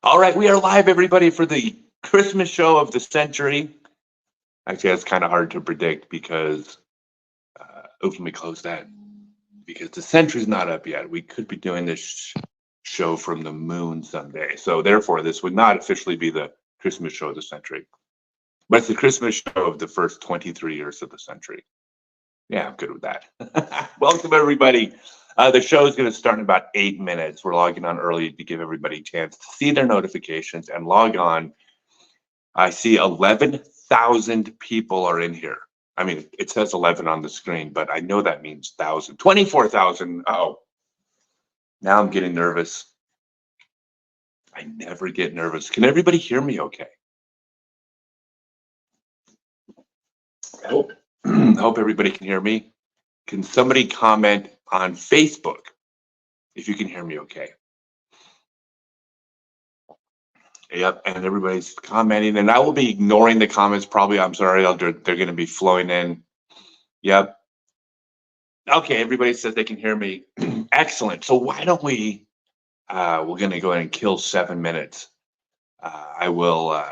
All right, we are live, everybody, for the Christmas show of the century. Actually, that's kind of hard to predict because, let me close that. Because the century's not up yet. We could be doing this show from the moon someday. So, therefore, this would not officially be the Christmas show of the century, but it's the Christmas show of the first 23 years of the century. Yeah, I'm good with that. Welcome, everybody. The show is going to start in about 8 minutes. We're logging on early to give everybody a chance to see their notifications and log on. I see 11,000 people are in here. I mean, it says 11 on the screen, but I know that means 1,000. 24,000. Oh, now I'm getting nervous. I never get nervous. Can everybody hear me okay? I hope, I hope everybody can hear me. Can somebody comment on Facebook if you can hear me okay? Yep, and everybody's commenting, and I will be ignoring the comments probably. I'm sorry, they're going to be flowing in. Yep. Okay, everybody says they can hear me. Excellent. So why don't we're going to go ahead and kill 7 minutes. I will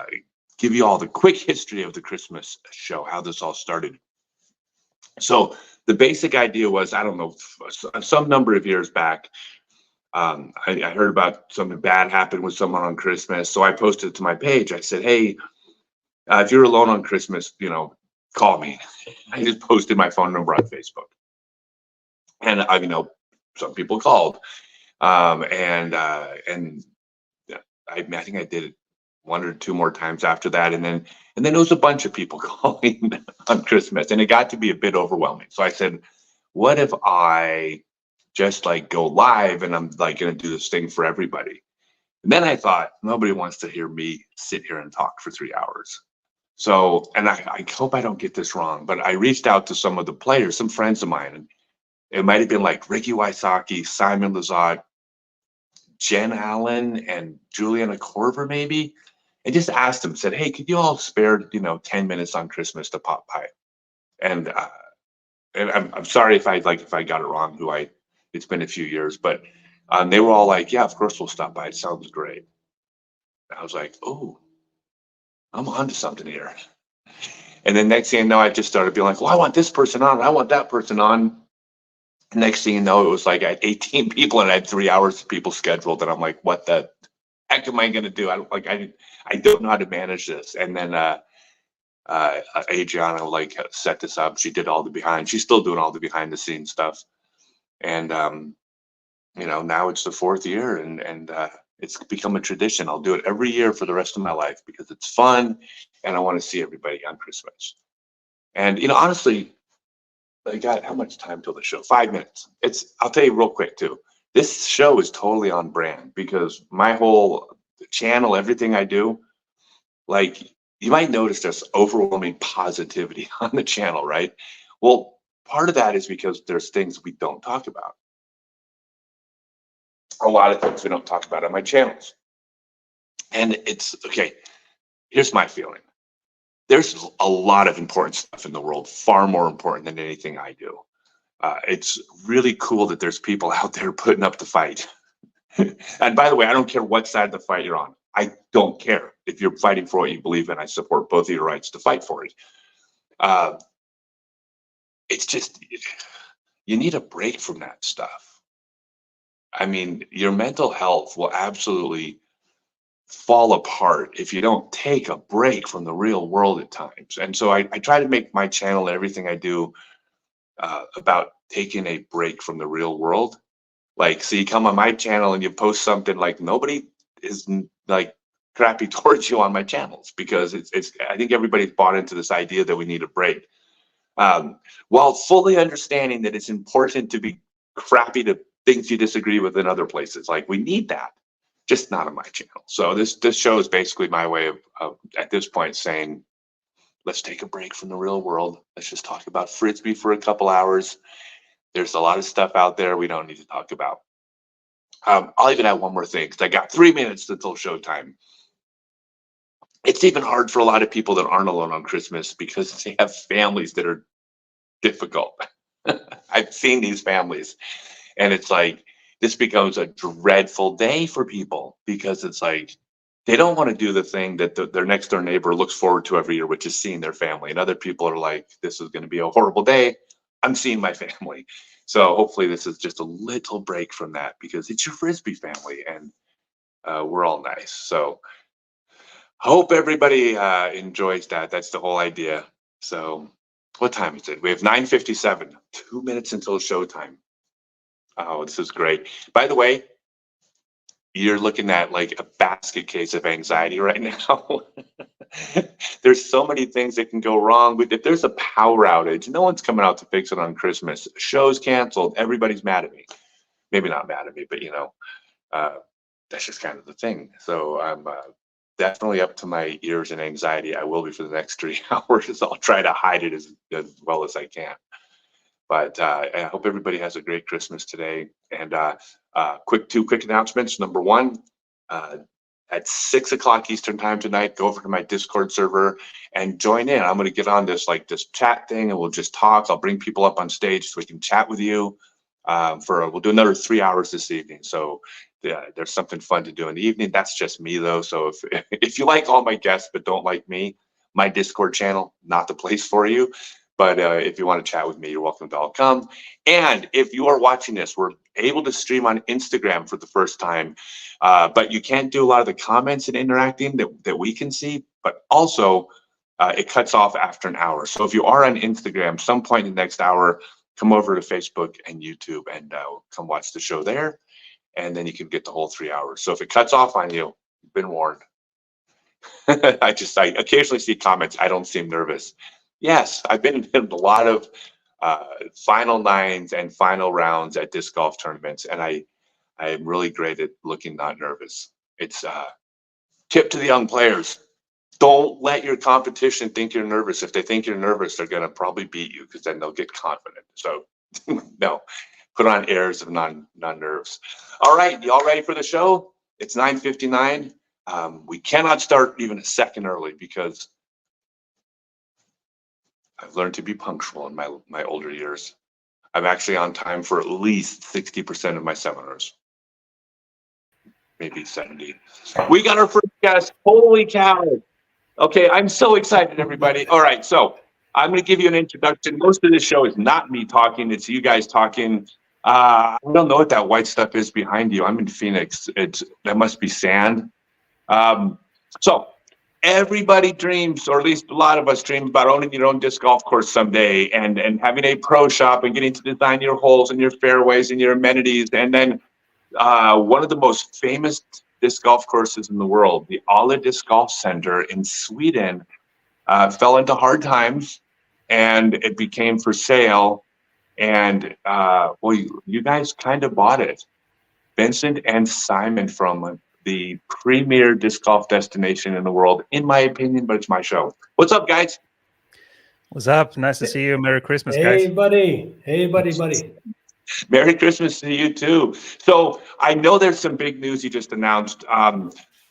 give you all the quick history of the Christmas show, how this all started. So the basic idea was, I don't know, some number of years back, I heard about something bad happened with someone on Christmas. So I posted it to my page. I said, hey, if you're alone on Christmas, call me. I just posted my phone number on Facebook. And some people called. And I think I did it one or two more times after that. And then there was a bunch of people calling on Christmas, and it got to be a bit overwhelming. So I said, what if I just go live and I'm going to do this thing for everybody? And then I thought, nobody wants to hear me sit here and talk for 3 hours. So, and I hope I don't get this wrong, but I reached out to some of the players, some friends of mine, and it might have been like Ricky Wysocki, Simon Lizotte, Jen Allen, and Juliana Korver, maybe, and just asked them, said, hey, could you all spare, 10 minutes on Christmas to pop by? And I'm sorry if I got it wrong, it's been a few years, but they were all like, yeah, of course we'll stop by. It sounds great. And I was like, oh, I'm onto something here. And then next thing you know, I just started being like, well, I want this person on. I want that person on. Next thing you know, it was like I had 18 people and I had 3 hours of people scheduled. And I'm like, what the heck am I going to do? I don't know how to manage this. And then Adriana set this up. She did all the behind. She's still doing all the behind the scenes stuff. And now it's the fourth year, and it's become a tradition. I'll do it every year for the rest of my life because it's fun, and I want to see everybody on Christmas. And honestly, I got how much time till the show? 5 minutes. I'll tell you real quick too. This show is totally on brand because my whole channel, everything I do, you might notice there's overwhelming positivity on the channel, right? Well, part of that is because there's things we don't talk about. A lot of things we don't talk about on my channels. And it's okay. Here's my feeling. There's a lot of important stuff in the world, far more important than anything I do. It's really cool that there's people out there putting up the fight. And by the way, I don't care what side of the fight you're on. I don't care. If you're fighting for what you believe in, I support both of your rights to fight for it. It's just, you need a break from that stuff. I mean, your mental health will absolutely fall apart if you don't take a break from the real world at times. And so I try to make my channel and everything I do about taking a break from the real world. So you come on my channel and you post something, nobody is crappy towards you on my channels because it's I think everybody's bought into this idea that we need a break. While fully understanding that it's important to be crappy to things you disagree with in other places. We need that, just not on my channel. So this show is basically my way of at this point saying, let's take a break from the real world. Let's just talk about Frisbee for a couple hours. There's a lot of stuff out there we don't need to talk about. I'll even add one more thing because I got 3 minutes until showtime. It's even hard for a lot of people that aren't alone on Christmas because they have families that are difficult. I've seen these families, and it's this becomes a dreadful day for people because it's they don't want to do the thing that their next door neighbor looks forward to every year, which is seeing their family. And other people are like, this is going to be a horrible day. I'm seeing my family. So hopefully this is just a little break from that, because it's your Frisbee family and we're all nice. So hope everybody enjoys that. That's the whole idea. So what time is it? We have 9:57, 2 minutes until showtime. Oh, this is great. By the way, you're looking at like a basket case of anxiety right now. There's so many things that can go wrong. But if there's a power outage, no one's coming out to fix it on Christmas. Show's canceled. Everybody's mad at me. Maybe not mad at me, but that's just kind of the thing. So I'm definitely up to my ears in anxiety. I will be for the next 3 hours. I'll try to hide it as well as I can. But I hope everybody has a great Christmas today. And two quick announcements. Number one, at 6 o'clock Eastern time tonight, go over to my Discord server and join in. I'm going to get on this chat thing, and we'll just talk. I'll bring people up on stage so we can chat with you. We'll do another 3 hours this evening. So there's something fun to do in the evening. That's just me though. So if you like all my guests but don't like me, my Discord channel, not the place for you. But if you want to chat with me, you're welcome to all come. And if you are watching this, we're able to stream on Instagram for the first time. But you can't do a lot of the comments and interacting that we can see. But also, it cuts off after an hour. So if you are on Instagram, some point in the next hour, come over to Facebook and YouTube and come watch the show there. And then you can get the whole 3 hours. So if it cuts off on you, you've been warned. I occasionally see comments. I don't seem nervous. Yes, I've been in a lot of final nines and final rounds at disc golf tournaments, and I am really great at looking not nervous. It's tip to the young players. Don't let your competition think you're nervous. If they think you're nervous, they're going to probably beat you, because then they'll get confident. So no, put on airs of non-nerves. All right, y'all ready for the show? It's 9:59. We cannot start even a second early because I've learned to be punctual in my older years. I'm actually on time for at least 60% of my seminars. Maybe 70. We got our first guest. Holy cow. Okay, I'm so excited, everybody. All right, so I'm going to give you an introduction. Most of this show is not me talking. It's you guys talking. I don't know what that white stuff is behind you. I'm in Phoenix. That must be sand. So everybody dreams, or at least a lot of us dream, about owning your own disc golf course someday and having a pro shop and getting to design your holes and your fairways and your amenities. And then one of the most famous disc golf courses in the world, the Alida Disc Golf Center in Sweden, fell into hard times and it became for sale. And you guys kind of bought it. Vincent and Simon from the premier disc golf destination in the world, in my opinion, but it's my show. What's up, guys? What's up? Nice to see you. Merry Christmas, guys. Hey, buddy. Hey, buddy. Merry Christmas to you, too. So I know there's some big news you just announced.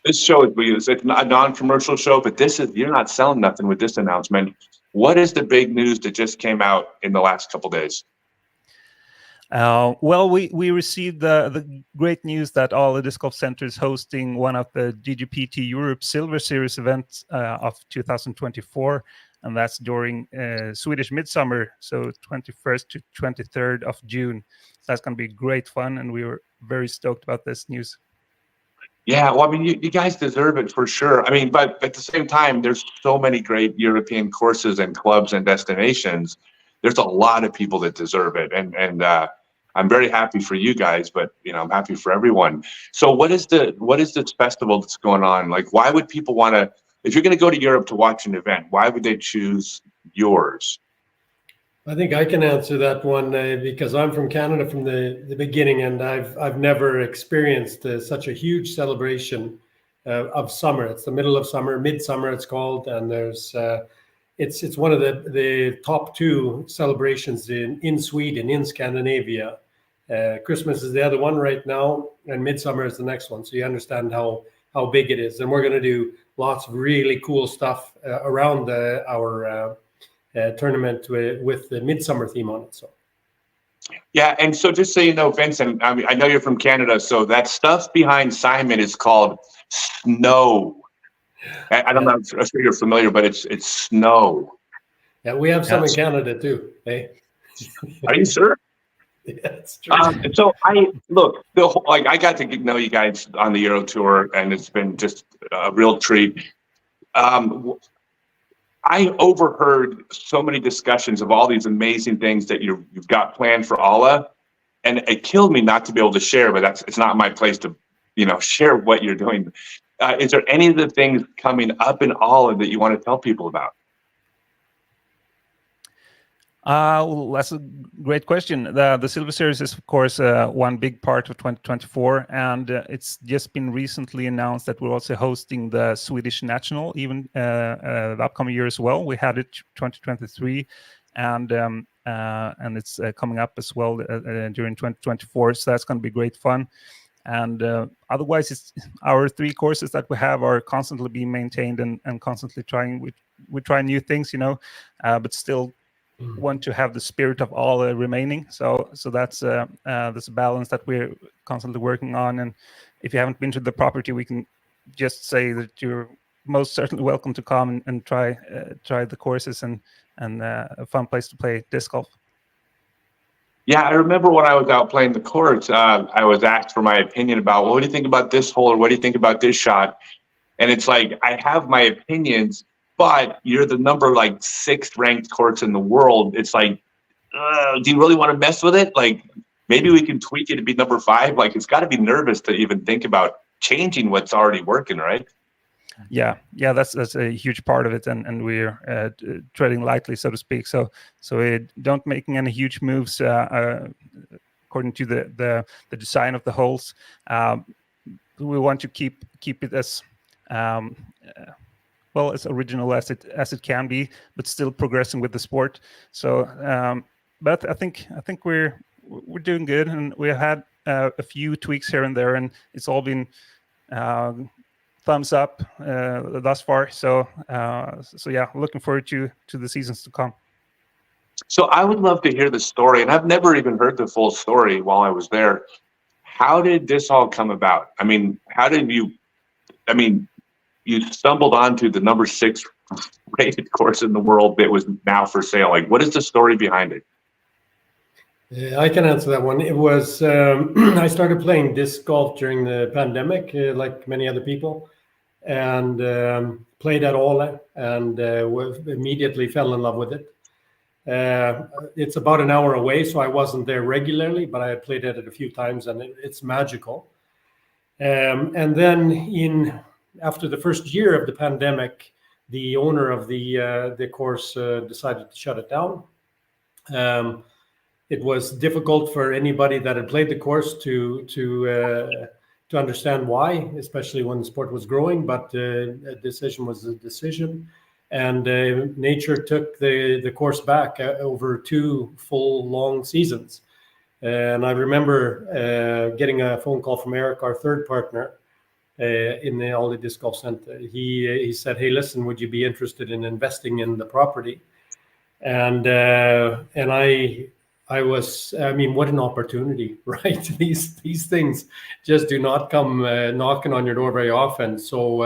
This show it's a non-commercial show, but you're not selling nothing with this announcement. What is the big news that just came out in the last couple days? Well, we received the great news that Alida Disc Golf Center is hosting one of the DGPT Europe Silver Series events of 2024, and that's during Swedish Midsummer, so 21st to 23rd of June. So that's going to be great fun, and we were very stoked about this news. Yeah, well, I mean, you guys deserve it for sure. I mean, but at the same time, there's so many great European courses and clubs and destinations. There's a lot of people that deserve it, and I'm very happy for you guys, but I'm happy for everyone. So what is this festival that's going on? Like, why would people want to, if you're going to go to Europe to watch an event, why would they choose yours? I think I can answer that one because I'm from Canada from the beginning, and I've never experienced such a huge celebration of summer. It's the middle of summer, midsummer it's called, and there's it's one of the top two celebrations in Sweden, in Scandinavia. Christmas is the other one right now, and midsummer is the next one. So you understand how big it is, and we're going to do lots of really cool stuff around our tournament with the midsummer theme on it. So. Yeah, and so just so you know, Vincent, I know you're from Canada, so that stuff behind Simon is called snow. I don't know if you're familiar, but it's snow. Yeah, we have some in Yes. Canada too. Hey, Are you sure? yeah, it's true. So I got to know you guys on the Euro Tour, and it's been just a real treat. I overheard so many discussions of all these amazing things that you've got planned for Ala, and it killed me not to be able to share. But it's not my place to, share what you're doing. Is there any of the things coming up in Ala that you want to tell people about? Well, that's a great question. The Silver Series is, of course, one big part of 2024, and it's just been recently announced that we're also hosting the Swedish National, even the upcoming year as well. We had it 2023, and it's coming up as well during 2024. So that's going to be great fun. And otherwise, it's our 3 courses that we have are constantly being maintained and constantly trying. We try new things, but still want to have the spirit of all remaining. So that's a balance that we're constantly working on. And if you haven't been to the property, we can just say that you're most certainly welcome to come and try the courses and a fun place to play disc golf. Yeah, I remember when I was out playing the courts, I was asked for my opinion about, well, what do you think about this hole, or what do you think about this shot? And it's like, I have my opinions, but you're the number 6th ranked course in the world. It's like, do you really want to mess with it? Like, maybe we can tweak it to be number 5. Like, it's got to be nervous to even think about changing what's already working, right? Yeah, that's a huge part of it, and we're treading lightly, so to speak. So we don't making any huge moves according to the design of the holes. We want to keep it as well as original as it can be, but still progressing with the sport. So, but I think we're doing good, and we had a few tweaks here and there, and it's all been thumbs up thus far. So yeah, looking forward to the seasons to come. So I would love to hear the story, and I've never even heard the full story while I was there. How did this all come about? I mean, you stumbled onto the number 6 rated course in the world that was now for sale. Like, what is the story behind it? Yeah, I can answer that one. It was I started playing disc golf during the pandemic, like many other people, and played at Ala, and immediately fell in love with it. It's about an hour away, so I wasn't there regularly, but I had played at it a few times, and it's magical. And then after the first year of the pandemic, the owner of the course decided to shut it down. It was difficult for anybody that had played the course to understand why, especially when the sport was growing. But a decision was a decision, and nature took the course back over 2 full long seasons. And I remember getting a phone call from Eric, our third partner in the Alida Disc Golf Center. He said, "Hey, listen, would you be interested in investing in the property?" And I was, what an opportunity, right? These things just do not come knocking on your door very often. So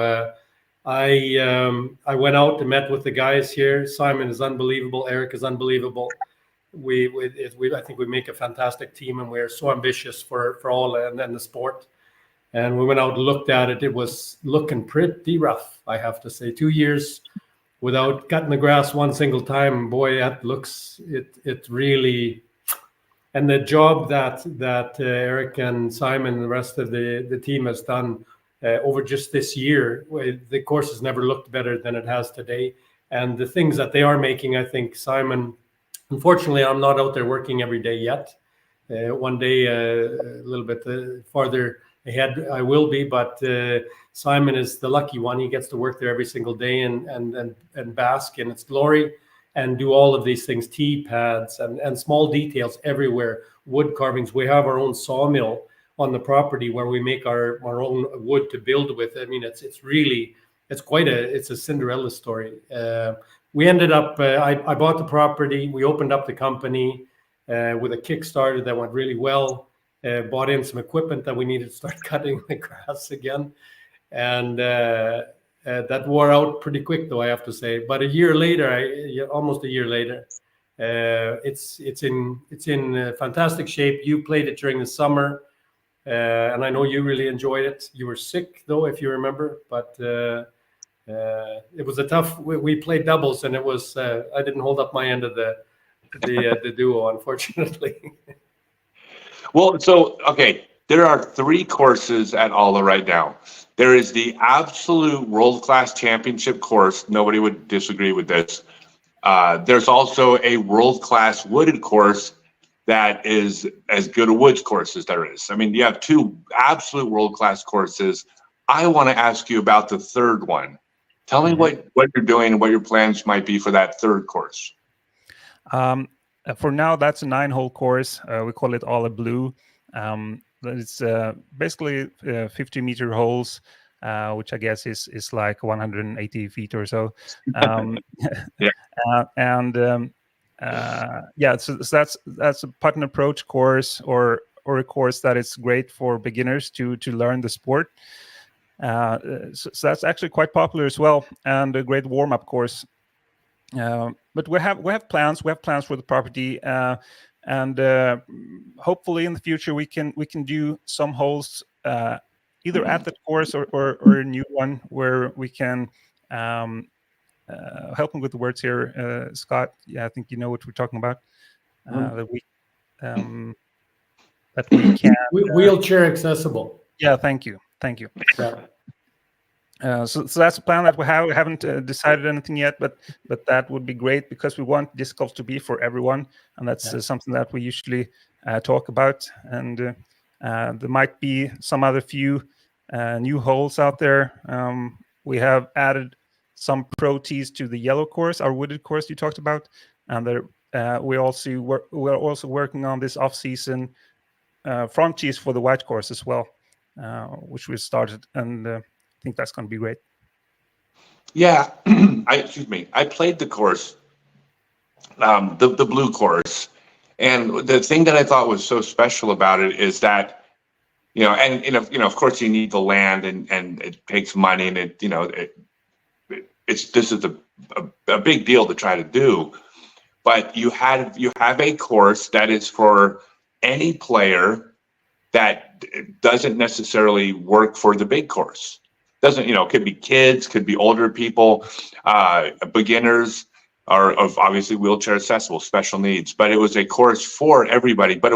I went out and met with the guys here. Simon is unbelievable. Eric is unbelievable. I think we make a fantastic team, and we're so ambitious for all and the sport. And we went out and looked at it. It was looking pretty rough, I have to say. 2 years without cutting the grass one single time. Boy, that looks it really. And the job that Eric and Simon and the rest of the team has done over just this year, the course has never looked better than it has today. And the things that they are making, I think Simon, unfortunately, I'm not out there working every day yet. One day, a little bit farther ahead, I will be. But Simon is the lucky one. He gets to work there every single day and bask in its glory, and do all of these things, tee pads and small details everywhere, wood carvings. We have our own sawmill on the property where we make our own wood to build with. I mean, it's a Cinderella story. We ended up, I bought the property, we opened up the company with a Kickstarter that went really well, bought in some equipment that we needed to start cutting the grass again. and that wore out pretty quick, though, I have to say. But a year later, almost a year later, it's in fantastic shape. You played it during the summer, and I know you really enjoyed it. You were sick, though, if you remember, but it was a tough. We played doubles, and it was. I didn't hold up my end of the duo, unfortunately. Well, so, okay, there are 3 courses at Ala right now. There is the absolute world-class championship course. Nobody would disagree with this. There's also a world-class wooded course that is as good a woods course as there is. I mean, you have 2 absolute world-class courses. I want to ask you about the 3rd one. Tell me what you're doing and what your plans might be for that 3rd course. For now, that's a 9-hole course. We call it Ala Blue. It's basically 50-meter holes, which I guess is like 180 feet or so. So that's a putt and approach course, or a course that is great for beginners to learn the sport. So that's actually quite popular as well, and a great warm-up course. But we have plans. We have plans for the property, and hopefully in the future we can do some holes either at that course or a new one where we can help me with the words here, Scott. Yeah, I think you know what we're talking about. That we can wheelchair accessible. Yeah, thank you. So that's a plan that we have. We haven't decided anything yet, but that would be great because we want disc golf to be for everyone, and that's something that we usually talk about. And there might be some other few new holes out there. We have added some pro tees to the yellow course, our wooded course you talked about, and we're also working on this off-season front tees for the white course as well, which we started, and I think that's going to be great. Yeah, I played the course, the blue course, and the thing that I thought was so special about it is that, of course you need the land and it takes money, and this is a big deal to try to do, but you have a course that is for any player that doesn't necessarily work for the big course. Could be kids, could be older people, beginners, or of obviously wheelchair accessible, special needs. But it was a course for everybody. But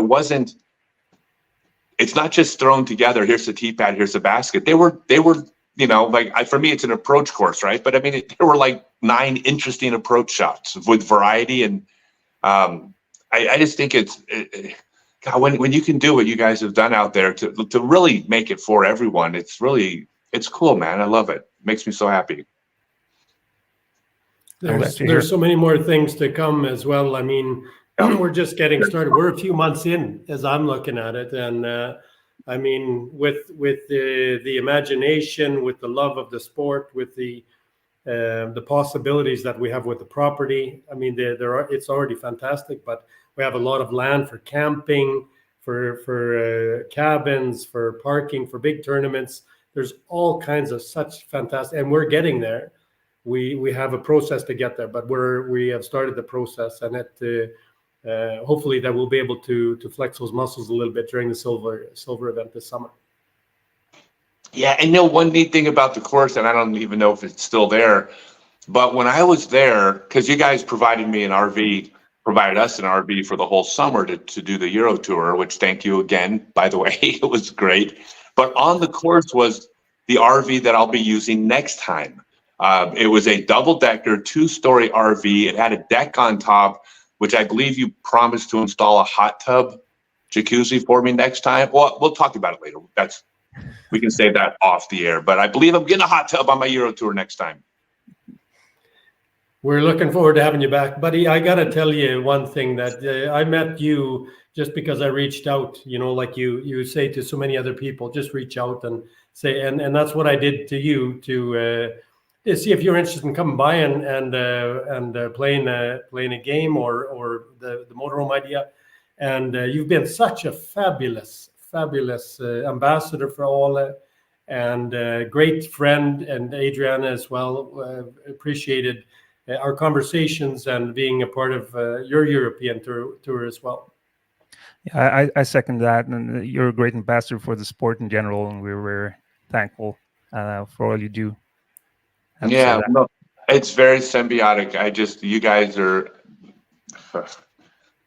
it's not just thrown together. Here's the tee pad, here's the basket. They were for me, it's an approach course, right? But I mean, there were like 9 interesting approach shots with variety, and I just think God, when you can do what you guys have done out there to really make it for everyone, it's cool, man. I love it. Makes me so happy. There's so many more things to come as well. I mean, we're just getting started. We're a few months in, as I'm looking at it, and I mean, with the imagination, with the love of the sport, with the possibilities that we have with the property. I mean, it's already fantastic, but we have a lot of land for camping, for cabins, for parking, for big tournaments. There's all kinds of such fantastic, and we're getting there. We have a process to get there, but we have started the process, and hopefully that we'll be able to flex those muscles a little bit during the silver event this summer. Yeah, and one neat thing about the course, and I don't even know if it's still there, but when I was there, because you guys provided us an RV for the whole summer to do the Euro Tour, which thank you again, by the way, it was great. But on the course was the RV that I'll be using next time. It was a double-decker, 2-story RV. It had a deck on top, which I believe you promised to install a hot tub jacuzzi for me next time. Well, we'll talk about it later. We can say that off the air. But I believe I'm getting a hot tub on my Euro Tour next time. We're looking forward to having you back, buddy. I got to tell you one thing, that I met you just because I reached out, like you say to so many other people, just reach out and say, and that's what I did to you to see if you're interested in coming by and playing a game or the motorhome idea. And you've been such a fabulous ambassador for all, and great friend, and Adriana as well. Appreciated our conversations and being a part of your European tour as well. Yeah, I second that, and you're a great ambassador for the sport in general, and we're very thankful for all you do. Yeah, no, it's very symbiotic.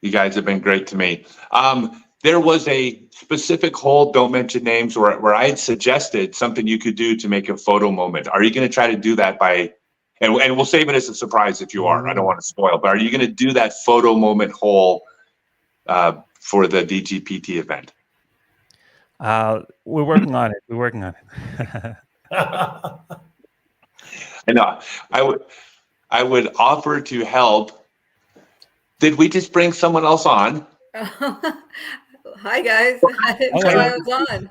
You guys have been great to me. There was a specific hole, don't mention names, where I had suggested something you could do to make a photo moment. Are you going to try to do that and we'll save it as a surprise if you are. I don't want to spoil, but are you going to do that photo moment hole for the DGPT event? We're working on it. I know. I would offer to help. Did we just bring someone else on? Hi guys. I didn't know I was on.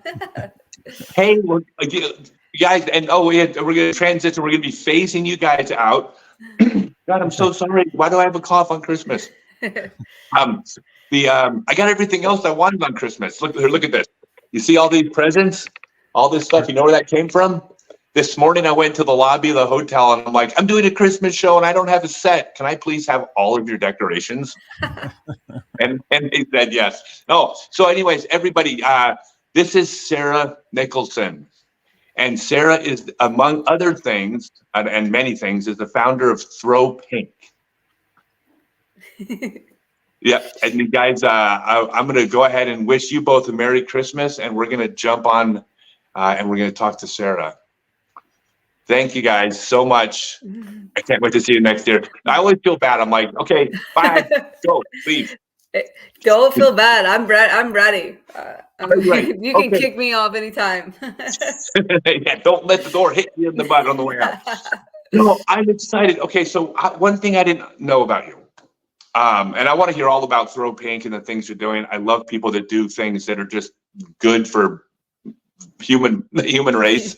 Hey, you guys, and we're going to transition. We're going to be phasing you guys out. God, I'm so sorry. Why do I have a cough on Christmas? I got everything else I wanted on Christmas. Look at this. You see all these presents, all this stuff. You know where that came from? This morning I went to the lobby of the hotel and I'm like, I'm doing a Christmas show and I don't have a set. Can I please have all of your decorations? and they said yes. No. So anyways, everybody, this is Sarah Nicholson. And Sarah is, among other things, and many things, is the founder of Throw Pink. Yeah, and you guys, I'm going to go ahead and wish you both a Merry Christmas, and we're going to jump on and we're going to talk to Sarah. Thank you guys so much. I can't wait to see you next year. I always feel bad. I'm like, okay, bye, go, leave. Don't feel bad. I'm ready. Right. You can kick me off anytime. Yeah, don't let the door hit you in the butt on the way out. No, I'm excited. Okay, so one thing I didn't know about you, and I want to hear all about Throw Pink and the things you're doing. I love people that do things that are just good for human race.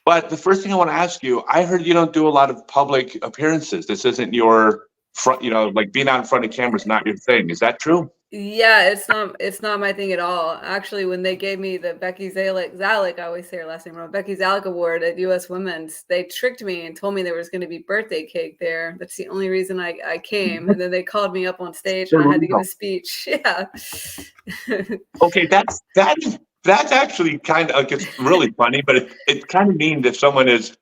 But the first thing I want to ask you, I heard you don't do a lot of public appearances. This isn't your front, like being out in front of camera is not your thing. Is that true? Yeah, it's not my thing at all. Actually, when they gave me the Becky Zalek, I always say her last name wrong, Becky Zalek Award at US Women's, they tricked me and told me there was going to be birthday cake there. That's the only reason I came. And then they called me up on stage and I had to give a speech. Yeah. Okay, that's actually kind of, it's really funny, but it kind of means if someone is,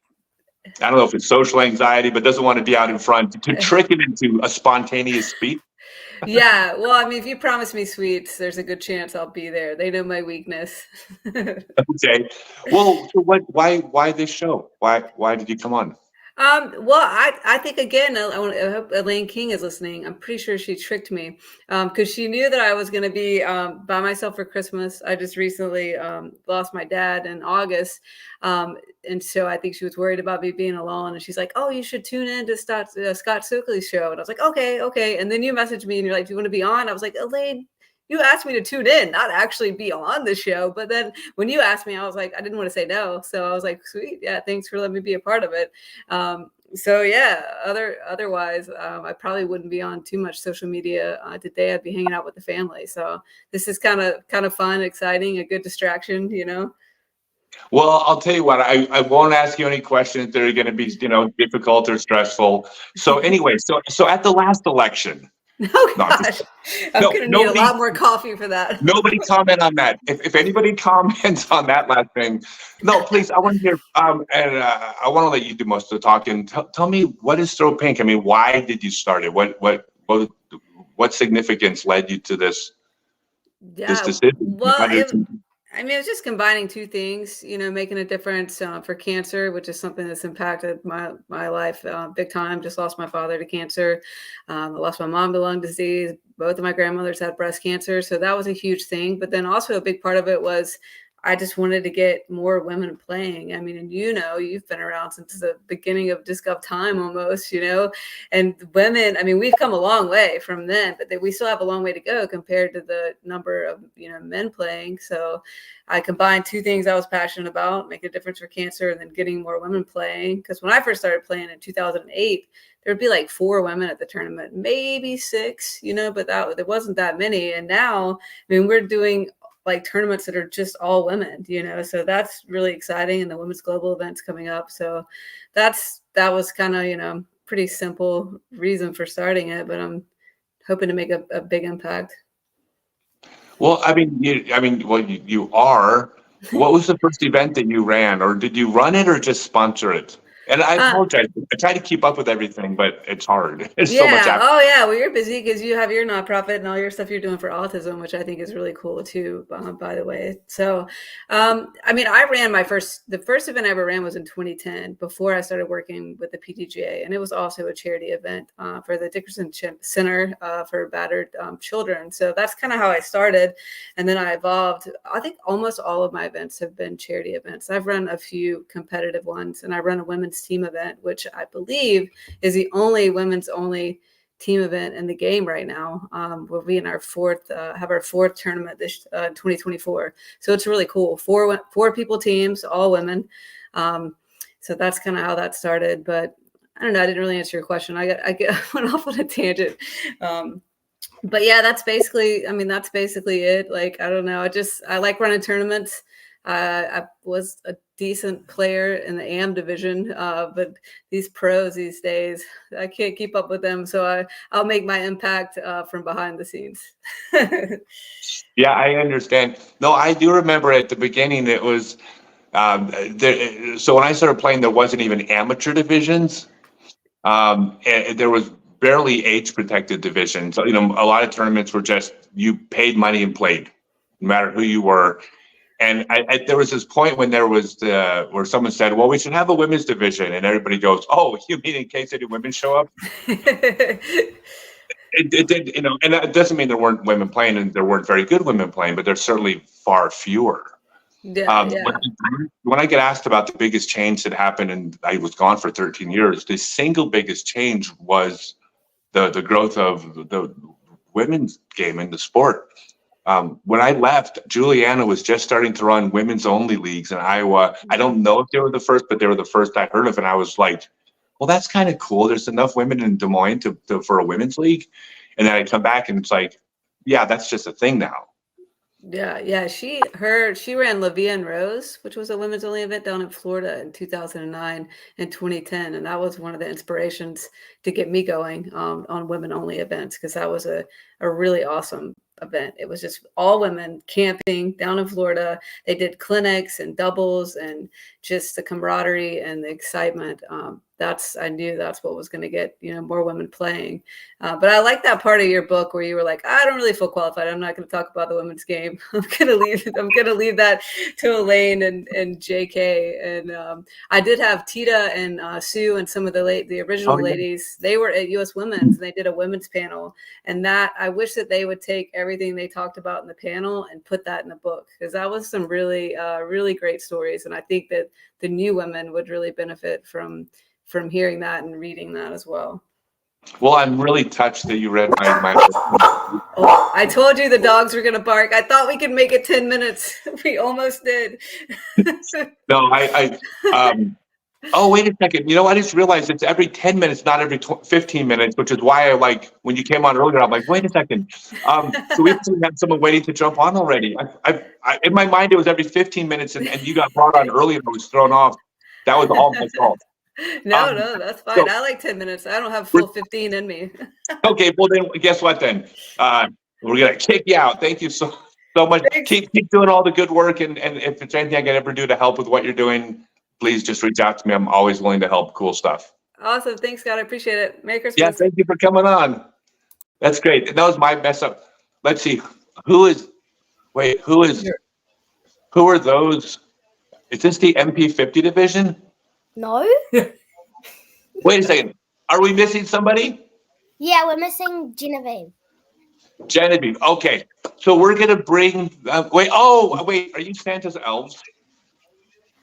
I don't know if it's social anxiety, but doesn't want to be out in front, to trick it into a spontaneous speech. Yeah, well, I mean, if you promise me sweets, there's a good chance I'll be there. They know my weakness. Okay. Well, so why this show? Why did you come on? Well, I think again, I hope Elaine King is listening. I'm pretty sure she tricked me because she knew that I was going to be by myself for Christmas. I just recently lost my dad in August. And so I think she was worried about me being alone. And she's like, oh, you should tune in to Scott Sukley's show. And I was like, okay. And then you messaged me and you're like, do you want to be on? I was like, Elaine, you asked me to tune in, not actually be on the show. But then when you asked me, I was like, I didn't want to say no. So I was like, sweet. Yeah. Thanks for letting me be a part of it. So yeah, otherwise, I probably wouldn't be on too much social media today. I'd be hanging out with the family. So this is kind of fun, exciting, a good distraction, Well, I'll tell you what, I won't ask you any questions that are going to be, difficult or stressful. So anyway, so at the last election. Oh gosh, I'm going to need a lot more coffee for that. Nobody comment on that. If anybody comments on that last thing, no, please, I want to hear, and I want to let you do most of the talking. Tell me, what is Throw Pink? I mean, why did you start it? What significance led you to this decision? Well, I mean, it was just combining two things, making a difference for cancer, which is something that's impacted my life big time. Just lost my father to cancer. I lost my mom to lung disease. Both of my grandmothers had breast cancer. So that was a huge thing. But then also a big part of it was I just wanted to get more women playing. I mean, and you've been around since the beginning of disc golf time almost, and women, I mean, we've come a long way from then, but we still have a long way to go compared to the number of, men playing. So I combined two things I was passionate about, making a difference for cancer and then getting more women playing. Because when I first started playing in 2008, there'd be like 4 women at the tournament, maybe 6, but there wasn't that many. And now, I mean, we're doing like tournaments that are just all women, so that's really exciting. And the women's global event's coming up. So that was kind of, pretty simple reason for starting it, but I'm hoping to make a big impact. Well, I mean, you are. What was the first event that you ran, or did you run it or just sponsor it? And I apologize. I try to keep up with everything, but it's hard. There's so much happening. Oh yeah. Well, you're busy because you have your nonprofit and all your stuff you're doing for autism, which I think is really cool too, by the way. So, I mean, I ran the first event I ever ran was in 2010 before I started working with the PTGA. And it was also a charity event for the Dickerson Center for battered children. So that's kind of how I started. And then I evolved. I think almost all of my events have been charity events. I've run a few competitive ones, and I run a women's team event, which I believe is the only women's only team event in the game right now. We'll be in our fourth tournament this 2024. So it's really cool. Four people teams, all women. So that's kind of how that started. But I don't know. I didn't really answer your question. I went off on a tangent. But yeah, that's basically it. Like, I don't know. I like running tournaments. I was a decent player in the AM division, but these pros these days, I can't keep up with them. So I'll make my impact from behind the scenes. Yeah, I understand. No, I do remember at the beginning it was so when I started playing, there wasn't even amateur divisions. And there was barely age protected divisions. So, a lot of tournaments were just you paid money and played, no matter who you were. And there was this point when there was where someone said, "Well, we should have a women's division," and everybody goes, "Oh, you mean in case any women show up?" It did, and that doesn't mean there weren't women playing and there weren't very good women playing, but there's certainly far fewer. Yeah. When I get asked about the biggest change that happened, and I was gone for 13 years, the single biggest change was the growth of the women's game in the sport. When I left, Juliana was just starting to run women's only leagues in Iowa. I don't know if they were the first, but they were the first I heard of. And I was like, well, that's kind of cool. There's enough women in Des Moines for a women's league. And then I come back and it's like, yeah, that's just a thing now. Yeah. She ran La Via and Rose, which was a women's only event down in Florida in 2009 and 2010. And that was one of the inspirations to get me going on women only events, because that was a really awesome event. It was just all women camping down in Florida. They did clinics and doubles and just the camaraderie and the excitement. I knew that's what was going to get, more women playing. But I like that part of your book where you were like, I don't really feel qualified. I'm not going to talk about the women's game. I'm going to leave that to Elaine and JK. And I did have Tita and Sue and some of the original ladies. They were at US Women's and they did a women's panel. And that, I wish that they would take everything they talked about in the panel and put that in the book, because that was some really, really great stories. And I think that the new women would really benefit from hearing that and reading that as well. Well, I'm really touched that you read my Oh, I told you the dogs were going to bark. I thought we could make it 10 minutes. We almost did. No, oh, wait a second. I just realized it's every 10 minutes, not every 15 minutes, which is why when you came on earlier, I'm like, wait a second. So we actually had someone waiting to jump on already. I in my mind, it was every 15 minutes and you got brought on early and I was thrown off. That was all my fault. No, that's fine. So, I like 10 minutes. I don't have full 15 in me. Okay, well then, guess what then? We're gonna kick you out. Thank you so much. Keep doing all the good work, and if there's anything I can ever do to help with what you're doing, please just reach out to me. I'm always willing to help. Cool stuff. Awesome. Thanks, Scott. I appreciate it. Merry Christmas. Yeah, thank you for coming on. That's great. And that was my mess up. Let's see. Who are those? Is this the MP50 division? No. Wait a second. Are we missing somebody? Yeah, we're missing Genevieve. Okay. So we're going to bring... wait. Are you Santa's elves?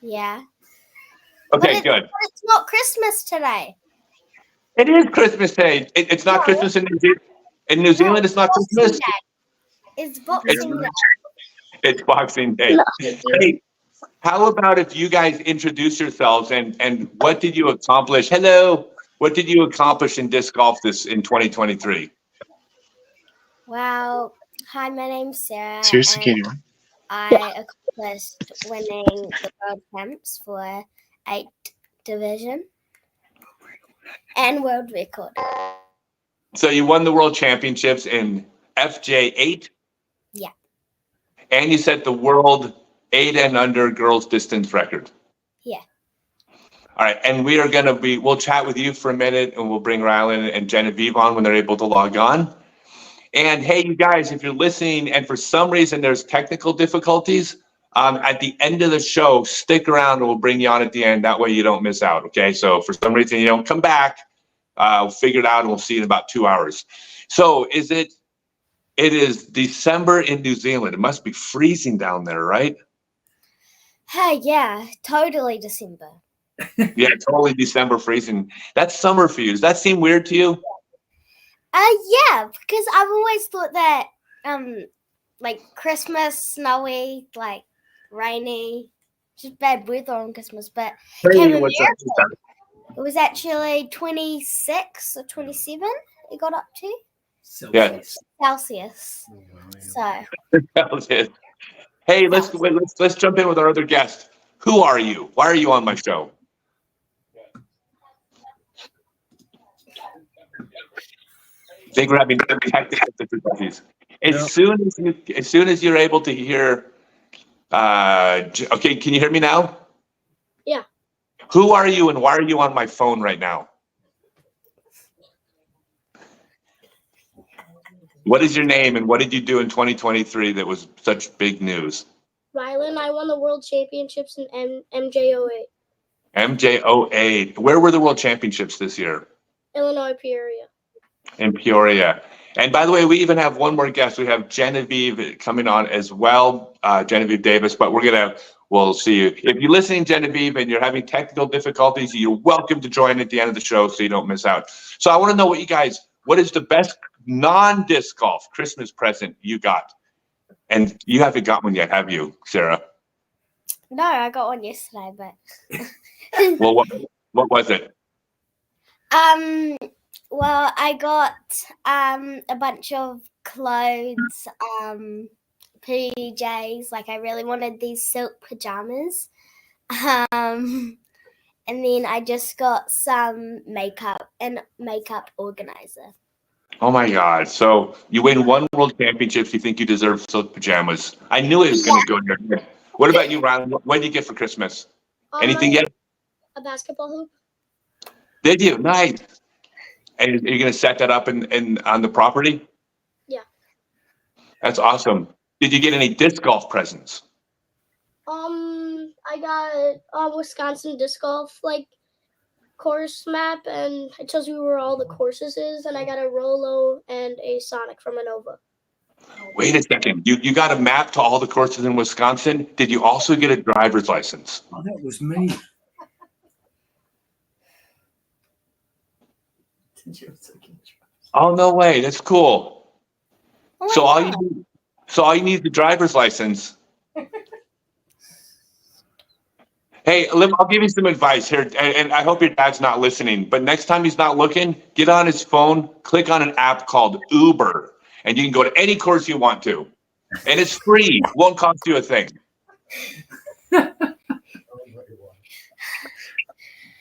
Yeah. Okay, good. But it's not Christmas today. It is Christmas today. It's not Christmas in New Zealand. In New Zealand, it's not Christmas. It's Boxing Day. It's Boxing Day. Hey, how about if you guys introduce yourselves and what did you accomplish? Hello. What did you accomplish in disc golf in 2023? Well, hi, my name's Sarah. Seriously, Katie. I accomplished winning the world champs for 8 division and world record. So you won the world championships in FJ8? Yeah. And you set the world 8 and under girls distance record. Yeah. All right, and we'll chat with you for a minute, and we'll bring Rylan and Genevieve on when they're able to log on. And hey, you guys, if you're listening and for some reason there's technical difficulties, at the end of the show, stick around and we'll bring you on at the end. That way you don't miss out, okay? So if for some reason you don't come back, we'll figure it out and we'll see you in about 2 hours. So it is December in New Zealand. It must be freezing down there, right? Hey, yeah, totally December. Yeah, totally December freezing. That's summer for you. Does that seem weird to you? Yeah, because I've always thought that like Christmas, snowy, like rainy, just bad weather on Christmas. But Hey, Cape what's America, up? it was actually 26 or 27 it got up to Yeah. Celsius. So Hey, let's jump in with our other guest. Who are you? Why are you on my show? I think we're having difficulties. As soon as you're able to hear, okay, can you hear me now? Yeah. Who are you and why are you on my phone right now? What is your name and what did you do in 2023 that was such big news? Rylan, I won the world championships in MJ08. MJ08. Where were the world championships this year? Illinois, Peoria. In Peoria. And by the way, we even have one more guest. We have Genevieve coming on as well, Genevieve Davis, but we'll see you. If you're listening, Genevieve, and you're having technical difficulties, you're welcome to join at the end of the show so you don't miss out. So I want to know what is the best non-disc golf Christmas present you got? And you haven't got one yet, have you, Sarah? no, I got one yesterday, but Well, what was it? well, I got a bunch of clothes, PJs. Like I really wanted these silk pajamas, and then I just got some makeup organizer. Oh my God. So you win one world championships, you think you deserve silk pajamas. I knew it was going to go in your head. What about you, Ron? What did you get for Christmas? Anything yet? A basketball hoop. Did you? Nice. And are you going to set that up in on the property? Yeah. That's awesome. Did you get any disc golf presents? I got Wisconsin disc golf course map, and it tells you where all the courses is, and I got a Rolo and a Sonic from Innova. Wait a second. You got a map to all the courses in Wisconsin? Did you also get a driver's license? Oh, that was me. Oh, no way. That's cool. Oh my So all God. you need is the driver's license. Hey, I'll give you some advice here, and I hope your dad's not listening, but next time he's not looking, get on his phone, click on an app called Uber, and you can go to any course you want to. And it's free, won't cost you a thing.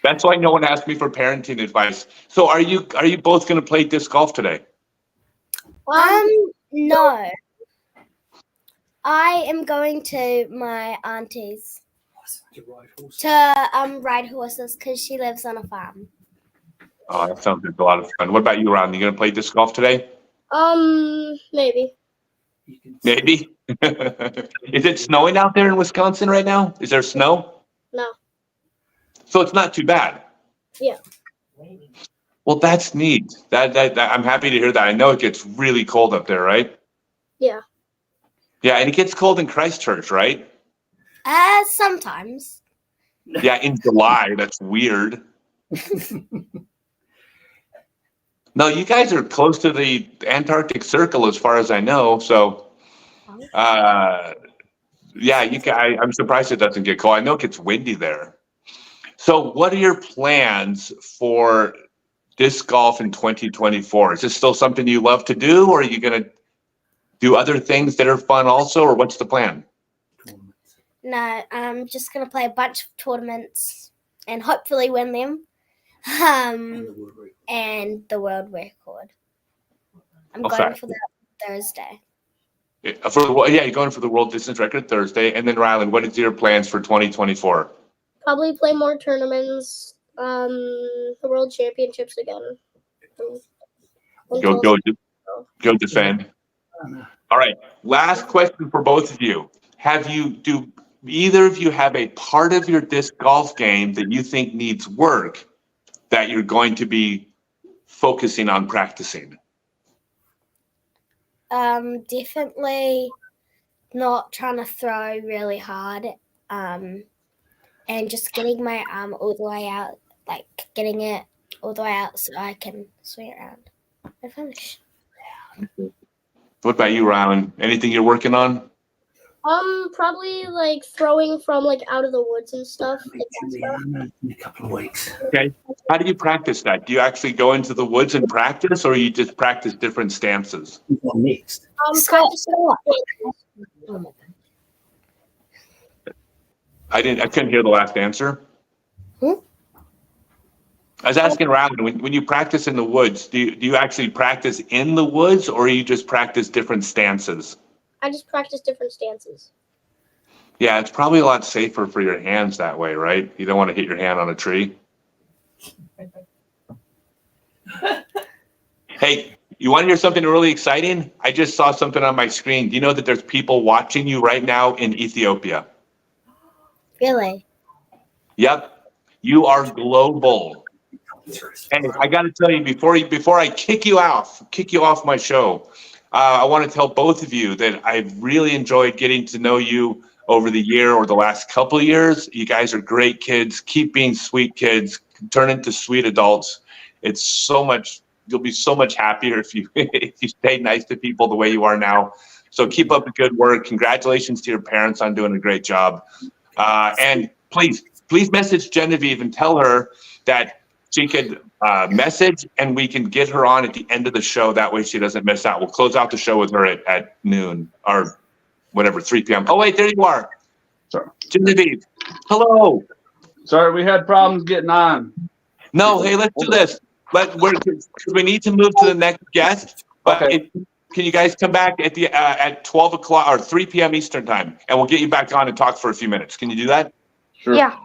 That's why no one asked me for parenting advice. So are you both going to play disc golf today? No. I am going to my auntie's to ride horses because she lives on a farm. Oh, that sounds like a lot of fun. What about you, Ron? You going to play disc golf today? Maybe. Maybe. Is it snowing out there in Wisconsin right now? Is there snow? No. So it's not too bad. Yeah. Well, that's neat. That I'm happy to hear that. I know it gets really cold up there, right? Yeah. Yeah, and it gets cold in Christchurch, right? Sometimes. Yeah, in July. That's weird. No, you guys are close to the Antarctic Circle, as far as I know. So, yeah, I'm surprised it doesn't get cold. I know it gets windy there. So, what are your plans for disc golf in 2024? Is this still something you love to do, or are you going to do other things that are fun also, or what's the plan? No, I'm just gonna play a bunch of tournaments and hopefully win them. And the world record. I'm going for that Thursday. You're going for the world distance record Thursday. And then Rylan, what is your plans for 2024? Probably play more tournaments, the world championships again. Go defend. All right. Last question for both of you. Do either of you have a part of your disc golf game that you think needs work that you're going to be focusing on practicing? Definitely not trying to throw really hard. And just getting my arm all the way out, like getting it all the way out so I can swing it around and finish. What about you, Rylan? Anything you're working on? Probably like throwing from like out of the woods and stuff. In a couple of weeks. Okay. How do you practice that? Do you actually go into the woods and practice, or you just practice different stances? Mixed. Practice I couldn't hear the last answer. I was asking Rylan, when you practice in the woods, do you actually practice in the woods, or you just practice different stances? I just practice different stances. Yeah, it's probably a lot safer for your hands that way, right? You don't want to hit your hand on a tree. Hey, you want to hear something really exciting? I just saw something on my screen. Do you know that there's people watching you right now in Ethiopia? Really? Yep. You are global. And I got to tell you, before I kick you off my show, I want to tell both of you that I've really enjoyed getting to know you over the year or the last couple of years. You guys are great kids. Keep being sweet kids. Turn into sweet adults. It's so much. You'll be so much happier if you stay nice to people the way you are now. So keep up the good work. Congratulations to your parents on doing a great job. And please message Genevieve and tell her that she could message and we can get her on at the end of the show. That way she doesn't miss out. We'll close out the show with her at noon or whatever, 3 p.m. Oh, wait, there you are. Sorry. Genevieve, hello. Sorry, we had problems getting on. No, hey, let's do this. We need to move to the next guest. But Okay. can you guys come back at 12 o'clock or 3 p.m. Eastern time, and we'll get you back on and talk for a few minutes. Can you do that? Sure. Yeah.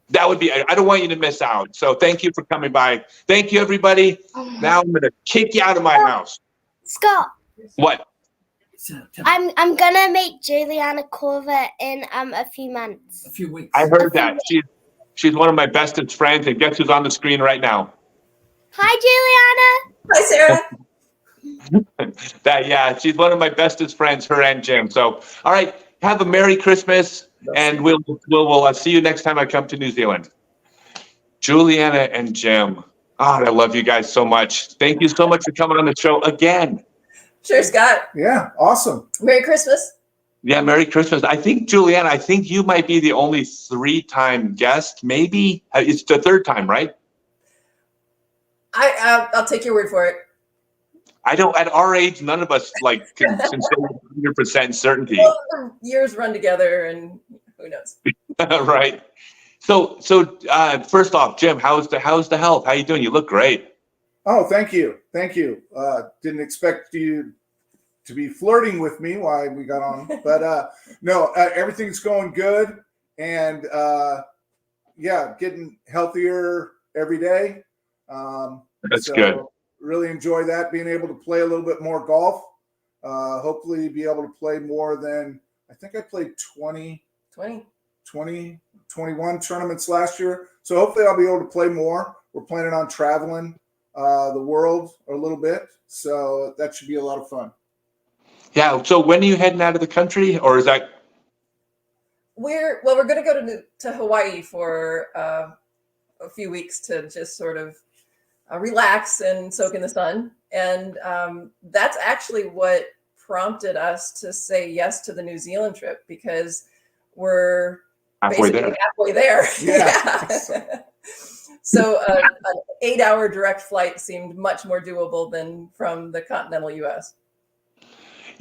That would be, I don't want you to miss out. So thank you for coming by. Thank you, everybody. Now I'm going to kick you out of my house. Scott, What? I'm gonna meet Juliana Korver in a few months. A few weeks. I heard that. She's one of my bestest friends, and guess who's on the screen right now? Hi, Juliana. Hi, Sarah. Yeah, she's one of my bestest friends, her and Jim. So, all right, have a Merry Christmas, and we'll see you next time I come to New Zealand. Juliana and Jim. I love you guys so much. Thank you so much for coming on the show again. Sure, Scott. Yeah, awesome. Merry Christmas. Yeah, Merry Christmas. I think, Juliana, you might be the only 3-time guest, maybe. It's the 3rd time, right? I'll take your word for it. I don't, at our age, none of us can say 100% certainty. Well, the years run together and who knows? Right. So first off, Jim, how's the health? How you doing? You look great. Oh, thank you. Didn't expect you to be flirting with me while we got on, but no, everything's going good, and getting healthier every day. That's good. Really enjoy that, being able to play a little bit more golf. Hopefully be able to play more than, I think I played 21 tournaments last year. So hopefully I'll be able to play more. We're planning on traveling the world a little bit. So that should be a lot of fun. Yeah. So when are you heading out of the country, or is that? We're going to go to Hawaii for a few weeks to just sort of relax and soak in the sun. And that's actually what prompted us to say yes to the New Zealand trip, because we're Halfway there. Yeah. So an 8-hour direct flight seemed much more doable than from the continental U.S.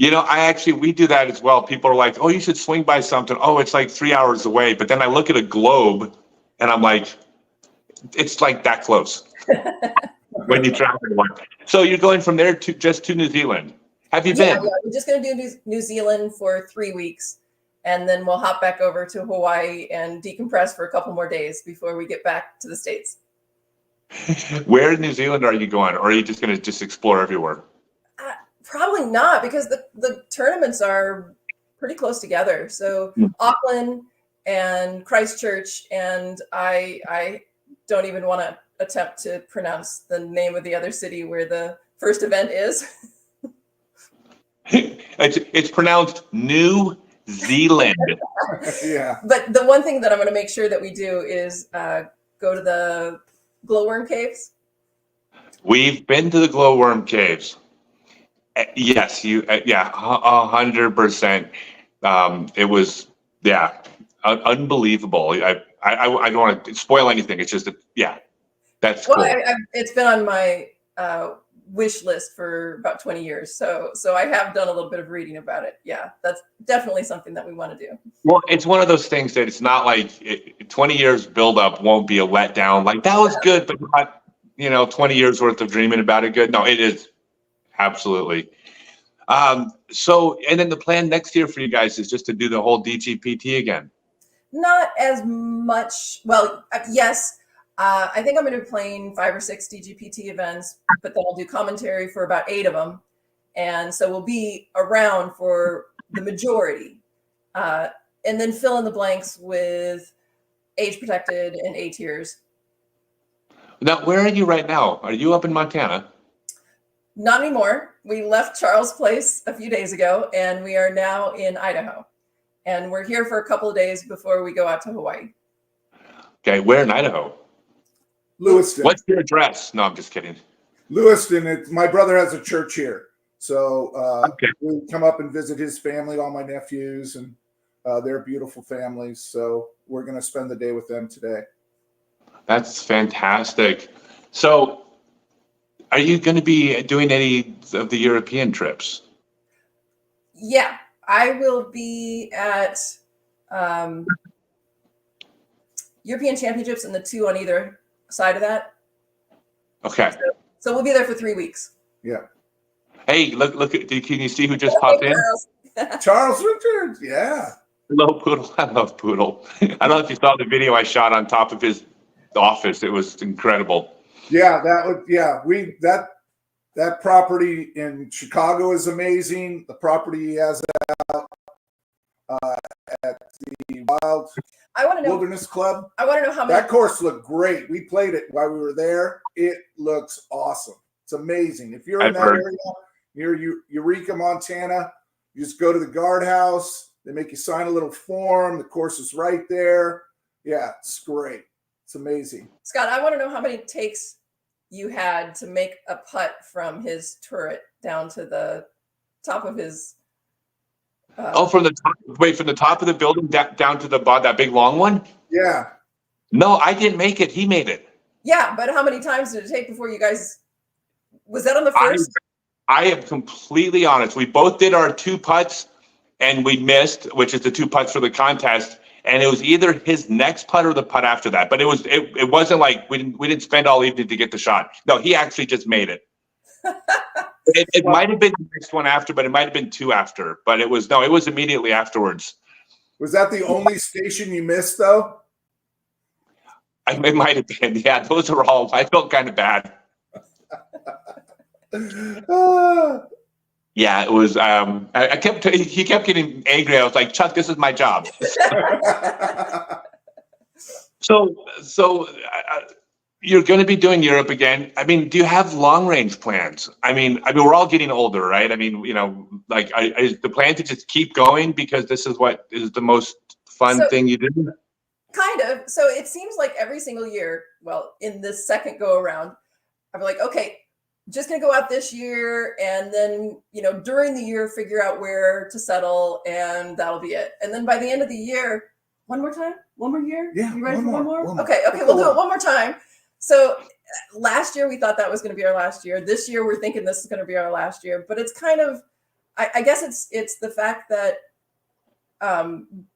We do that as well. People are like, oh, you should swing by something. Oh, it's like 3 hours away. But then I look at a globe and I'm like, it's like that close when you travel. So you're going from there to New Zealand. Have you been? Yeah, we're just going to do New Zealand for 3 weeks. And then we'll hop back over to Hawaii and decompress for a couple more days before we get back to the States. Where in New Zealand are you going? Or are you just going to explore everywhere? Probably not, because the tournaments are pretty close together. So Auckland and Christchurch, and I don't even want to attempt to pronounce the name of the other city where the first event is. It's pronounced New Zealand. Yeah. But the one thing that I'm going to make sure that we do is go to the glowworm caves. We've been to the glowworm caves. Yes, 100%. It was, unbelievable. I don't want to spoil anything. It's just, that's cool. Well, it's been on my wish list for about 20 years. So I have done a little bit of reading about it. Yeah, that's definitely something that we want to do. Well, it's one of those things that it's not like 20 years buildup won't be a letdown. Like, that was good, but not, 20 years worth of dreaming about it good. No, it is. Absolutely. So, and then the plan next year for you guys is just to do the whole DGPT again. Not as much. Well, yes. I think I'm going to be playing 5 or 6 DGPT events, but then I'll do commentary for about 8 of them. And so we'll be around for the majority. And then fill in the blanks with age protected and A tiers. Now, where are you right now? Are you up in Montana? Not anymore. We left Charles Place a few days ago, and we are now in Idaho. And we're here for a couple of days before we go out to Hawaii. Okay, where in Idaho? Lewiston. What's your address? No, I'm just kidding. Lewiston. My brother has a church here. So okay. We come up and visit his family, all my nephews, and they're beautiful families. So we're going to spend the day with them today. That's fantastic. So are you going to be doing any of the European trips? Yeah, I will be at European Championships and the 2 on either side of that. Okay. So we'll be there for 3 weeks. Yeah. Hey, look! Can you see who just popped in? Charles Richards. Yeah. Hello, Poodle. I love Poodle. I don't know if you saw the video I shot on top of his office. It was incredible. Yeah, that property in Chicago is amazing. The property he has out at the Wilderness Club. I want to know how many. That course looked great. We played it while we were there. It looks awesome. It's amazing. If you're in that area near Eureka, Montana, you just go to the guardhouse. They make you sign a little form. The course is right there. Yeah, it's great. It's amazing. Scott, I want to know how many takes you had to make a putt from his turret down to the top of his. From the top of the building down to that big long one? Yeah. No, I didn't make it. He made it. Yeah, but how many times did it take before you guys? Was that on the first? I am completely honest. We both did our 2 putts, and we missed, which is the 2 putts for the contest. And it was either his next putt or the putt after that. But it wasn't like we didn't spend all evening to get the shot. No, he actually just made it. It might have been the next one after, but it might have been 2 after. But it was immediately afterwards. Was that the only station you missed, though? It might have been. Yeah, those are all. I felt kind of bad. Yeah, it was. He kept getting angry. I was like, Chuck, this is my job. So you're going to be doing Europe again. I mean, do you have long range plans? I mean, we're all getting older, right? I mean, is the plan to just keep going because this is what is the most fun thing you do? Kind of. So it seems like every single year, well, in this second go around, I'm like, okay, just going to go out this year. And then, during the year, figure out where to settle and that'll be it. And then by the end of the year, one more time, one more year. Yeah. You ready for one more? Okay. We'll do it one more time. So last year, we thought that was going to be our last year. This year, we're thinking this is going to be our last year, but it's kind of I guess it's the fact that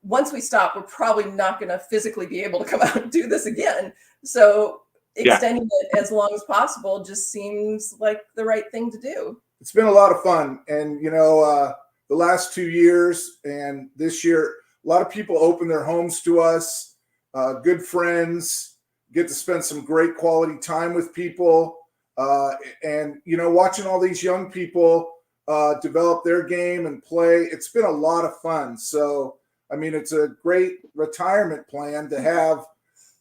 once we stop, we're probably not going to physically be able to come out and do this again. So extending it as long as possible just seems like the right thing to do. It's been a lot of fun. And, the last 2 years and this year, a lot of people open their homes to us, good friends, get to spend some great quality time with people. And, watching all these young people develop their game and play, it's been a lot of fun. So, it's a great retirement plan to have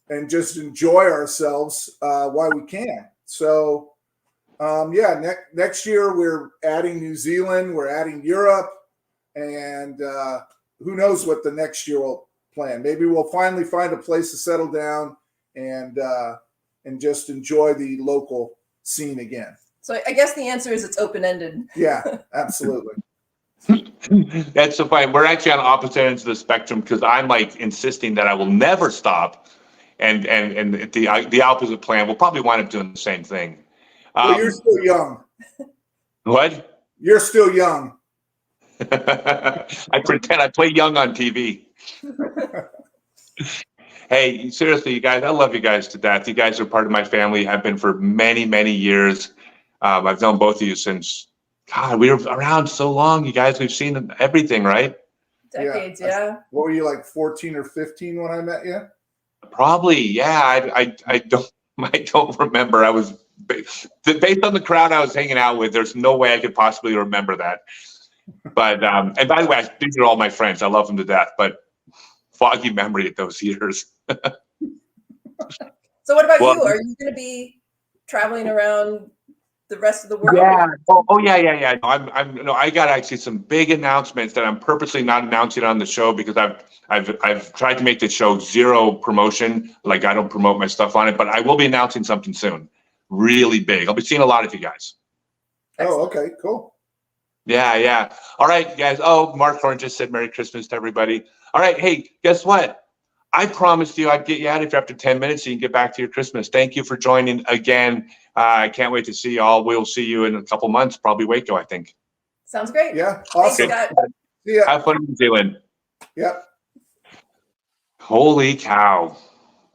and just enjoy ourselves while we can. So, next year we're adding New Zealand, we're adding Europe, and who knows what the next year will plan. Maybe we'll finally find a place to settle down and just enjoy the local scene again. So I guess the answer is it's open-ended. Yeah, absolutely. That's so funny. We're actually on opposite ends of the spectrum because I'm like insisting that I will never stop, and the opposite plan will probably wind up doing the same thing. Well, you're still young. What? You're still young. I pretend I play young on TV. Hey, seriously, you guys, I love you guys to death. You guys are part of my family, have been for many, many years. I've known both of you since, God, we were around so long, you guys. We've seen everything, right? Decades, yeah. What were you, like 14 or 15 when I met you? Probably, yeah. I don't remember. I was based on the crowd I was hanging out with. There's no way I could possibly remember that. But and by the way, these are all my friends. I love them to death. But foggy memory of those years. So what about you? Are you going to be traveling around the rest of the world? Yeah. Yeah. No, I got actually some big announcements that I'm purposely not announcing on the show because I've tried to make the show zero promotion. Like I don't promote my stuff on it, but I will be announcing something soon. Really big. I'll be seeing a lot of you guys. Oh, okay, cool. Yeah. All right, guys. Oh, Mark Horn just said Merry Christmas to everybody. All right. Hey, guess what? I promised you I'd get you out of here after 10 minutes so you can get back to your Christmas. Thank you for joining again. I can't wait to see you all. We'll see you in a couple months, probably Waco, I think. Sounds great. Yeah, awesome. Thanks, Scott. See ya. Have fun in New Zealand. Yep. Holy cow.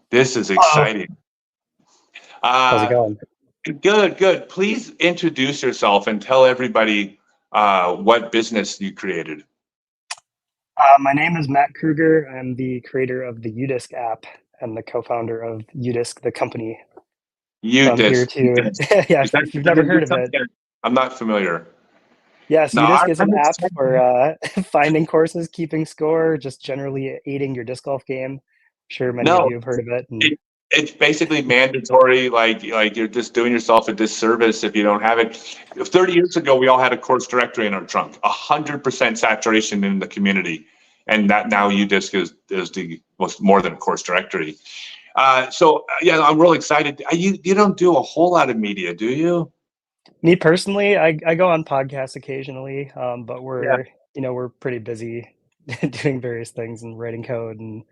This is exciting. How's it going? Good. Please introduce yourself and tell everybody what business you created. My name is Matt Kruger. I'm the creator of the UDisc app and the co-founder of UDisc, the company. UDisc. Yeah, if you've never heard of it. I'm not familiar. Yes, UDisc is an app for finding courses, keeping score, just generally aiding your disc golf game. I'm sure many of you have heard of it. And it's basically mandatory, like you're just doing yourself a disservice if you don't have it. 30 years ago, we all had a course directory in our trunk, 100% saturation in the community. And that now UDisc is the more than a course directory. So I'm really excited. You don't do a whole lot of media, do you? Me personally, I go on podcasts occasionally, but we're pretty busy doing various things and writing code and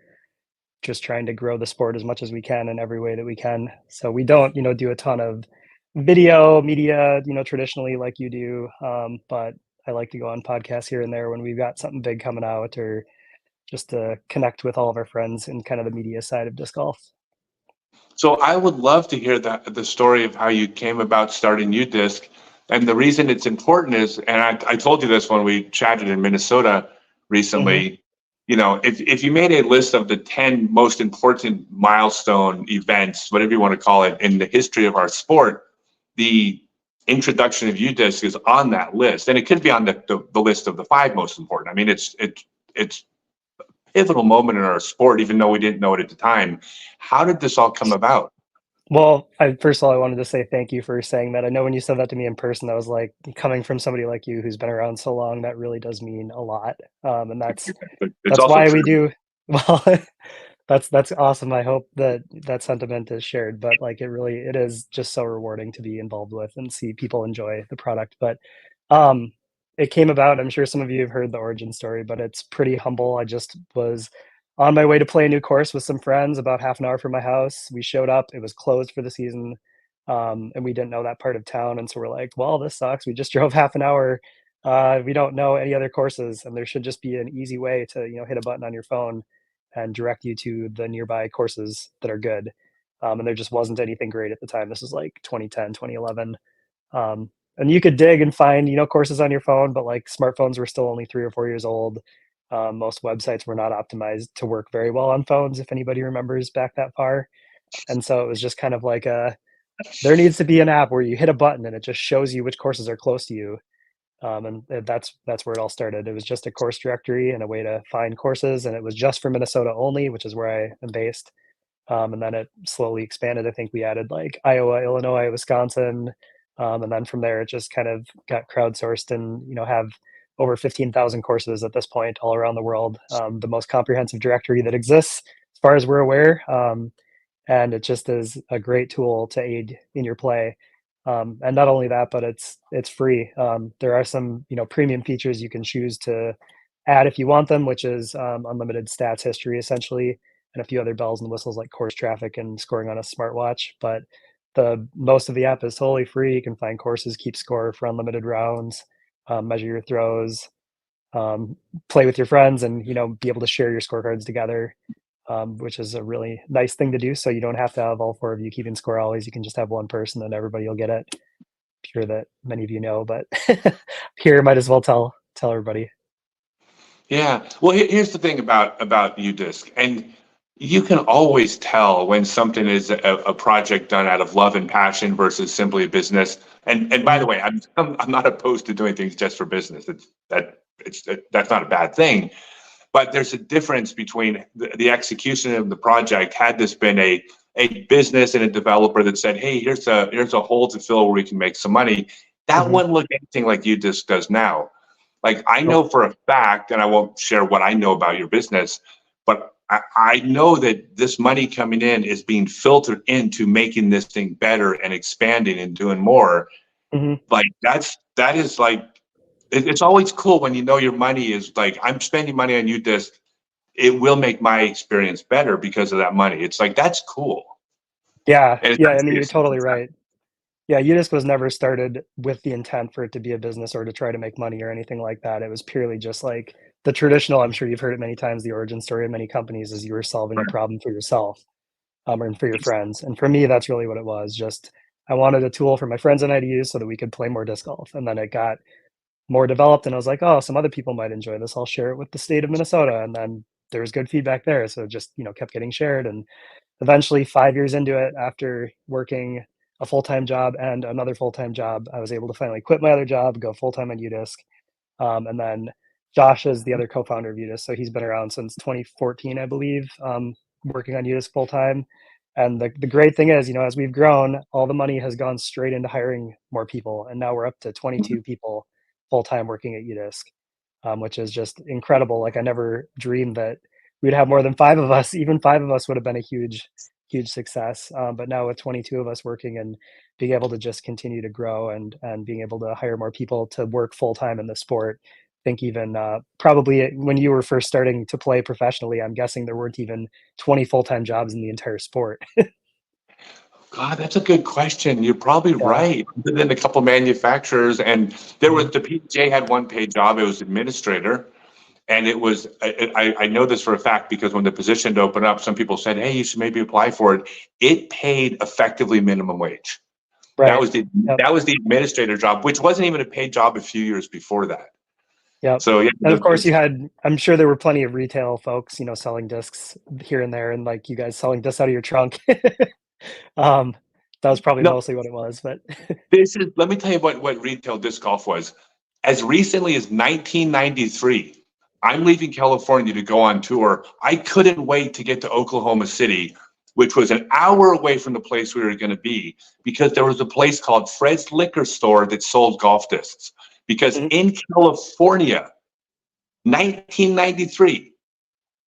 just trying to grow the sport as much as we can in every way that we can. So we don't, do a ton of video media, traditionally like you do. But I like to go on podcasts here and there when we've got something big coming out or just to connect with all of our friends in kind of the media side of disc golf. So I would love to hear the story of how you came about starting UDisc. And the reason it's important is, and I told you this when we chatted in Minnesota recently, if you made a list of the 10 most important milestone events, whatever you want to call it, in the history of our sport, the introduction of UDisc is on that list. And it could be on the list of the 5 most important. I mean, it's a pivotal moment in our sport, even though we didn't know it at the time. How did this all come about? Well, first of all, I wanted to say thank you for saying that. I know when you said that to me in person, I was like, coming from somebody like you who's been around so long, that really does mean a lot. And that's why we do. Well, that's awesome. I hope that sentiment is shared, but like it is just so rewarding to be involved with and see people enjoy the product. But it came about, I'm sure some of you have heard the origin story, but it's pretty humble. I just was on my way to play a new course with some friends about half an hour from my house. We showed up, it was closed for the season. And we didn't know that part of town. And so we're like, well, this sucks. We just drove half an hour We don't know any other courses, and there should just be an easy way to, hit a button on your phone and direct you to the nearby courses that are good. And there just wasn't anything great at the time. This was like 2010, 2011. And you could dig and find, courses on your phone, but like smartphones were still only 3 or 4 years old. Most websites were not optimized to work very well on phones, if anybody remembers back that far. And so it was just kind of like there needs to be an app where you hit a button and it just shows you which courses are close to you. And that's where it all started. It was just a course directory and a way to find courses, and it was just for Minnesota only, which is where I am based. And then it slowly expanded. I think we added like Iowa, Illinois, Wisconsin, and then from there it just kind of got crowdsourced, and have over 15,000 courses at this point all around the world. The most comprehensive directory that exists, as far as we're aware. And it just is a great tool to aid in your play. And not only that, but it's free. There are some premium features you can choose to add if you want them, which is unlimited stats history essentially, and a few other bells and whistles like course traffic and scoring on a smartwatch. But the most of the app is totally free. You can find courses, keep score for unlimited rounds, measure your throws, play with your friends, and be able to share your scorecards together. Which is a really nice thing to do. So you don't have to have all 4 of you keeping score always. You can just have one person and everybody will get it. I'm sure that many of you know, but here might as well tell everybody. Yeah. Well, here's the thing about UDisc, and you can always tell when something is a project done out of love and passion versus simply a business. And by the way, I'm not opposed to doing things just for business. That's not a bad thing. But there's a difference between the execution of the project. Had this been a business and a developer that said, hey, here's a hole to fill where we can make some money, that wouldn't look anything like UDisc does now. Like, I know for a fact, and I won't share what I know about your business, but I know that this money coming in is being filtered into making this thing better and expanding and doing more. Like, that is like, it's always cool when your money is like, I'm spending money on UDisc. It will make my experience better because of that money. It's like, that's cool. Yeah. Yeah. I mean, you're totally right. Yeah. UDisc was never started with the intent for it to be a business or to try to make money or anything like that. It was purely just like the traditional, I'm sure you've heard it many times, the origin story of many companies is you were solving a problem for yourself or for your friends. And for me, that's really what it was. Just, I wanted a tool for my friends and I to use so that we could play more disc golf. And then it got more developed, and I was like, oh, some other people might enjoy this. I'll share it with the state of Minnesota. And then there was good feedback there. So it just, kept getting shared. And eventually 5 years into it, after working a full-time job and another full-time job, I was able to finally quit my other job, go full-time on UDisc. And then Josh is the other co-founder of UDisc. So he's been around since 2014, I believe, working on UDisc full-time. And the great thing is, as we've grown, all the money has gone straight into hiring more people. And now we're up to 22 people full-time working at UDisc, which is just incredible. Like, I never dreamed that we'd have more than 5 of us. Even 5 of us would have been a huge success. But now with 22 of us working and being able to just continue to grow and being able to hire more people to work full-time in the sport, I think even probably when you were first starting to play professionally, I'm guessing there weren't even 20 full-time jobs in the entire sport. God, that's a good question. You're probably right. Then a couple manufacturers, and there was the PGA had one paid job. It was administrator, and it was. I know this for a fact because when the position opened up, some people said, "Hey, you should maybe apply for it." It paid effectively minimum wage. Right. That was the administrator job, which wasn't even a paid job a few years before that. Yeah. So yeah, and of course you had. I'm sure there were plenty of retail folks, selling discs here and there, and like you guys selling discs out of your trunk. That was probably mostly what it was, but let me tell you what retail disc golf was. As recently as 1993, I'm leaving California to go on tour. I couldn't wait to get to Oklahoma City, which was an hour away from the place we were going to be, because there was a place called Fred's Liquor Store that sold golf discs. Because in California, 1993,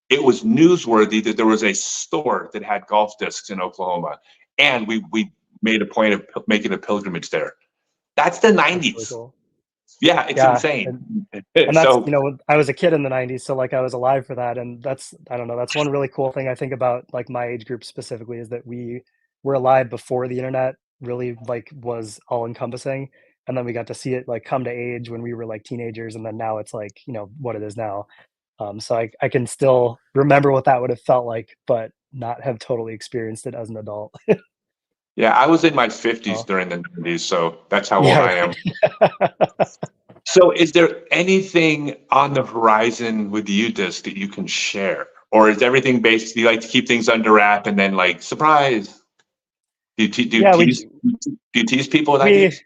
it was newsworthy that there was a store that had golf discs in Oklahoma. And we made a point of making a pilgrimage there. That's the 90s. Really cool. Yeah, it's insane. And that's, I was a kid in the 90s, so like I was alive for that. And that's one really cool thing I think about like my age group specifically is that we were alive before the internet really like was all encompassing. and then we got to see it like come to age when we were like teenagers, and then now it's like, you know, what it is now. So I can still remember what that would have felt like, but not have totally experienced it as an adult. Yeah, I was in my 50s Oh. during the 90s, so that's how old Yeah, I am. So is there anything on the horizon with UDisc that you can share? Or is everything based, do you like to keep things under wrap and then like, surprise? Do you tease people with ideas?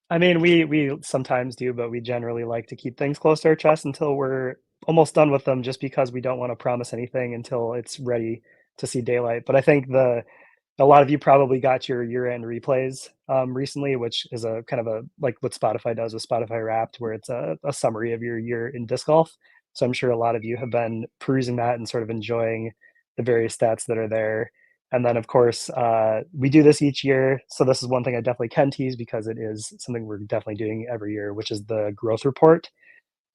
I mean, we sometimes do, but we generally like to keep things close to our chest until we're almost done with them, just because we don't want to promise anything until it's ready to see daylight. But I think a lot of you probably got your year-end replays recently, which is a kind of a like what Spotify does with Spotify Wrapped, where it's a summary of your year in disc golf. So I'm sure a lot of you have been perusing that and sort of enjoying the various stats that are there. And then, of course, we do this each year. So this is one thing I definitely can tease, because it is something we're definitely doing every year, which is the growth report.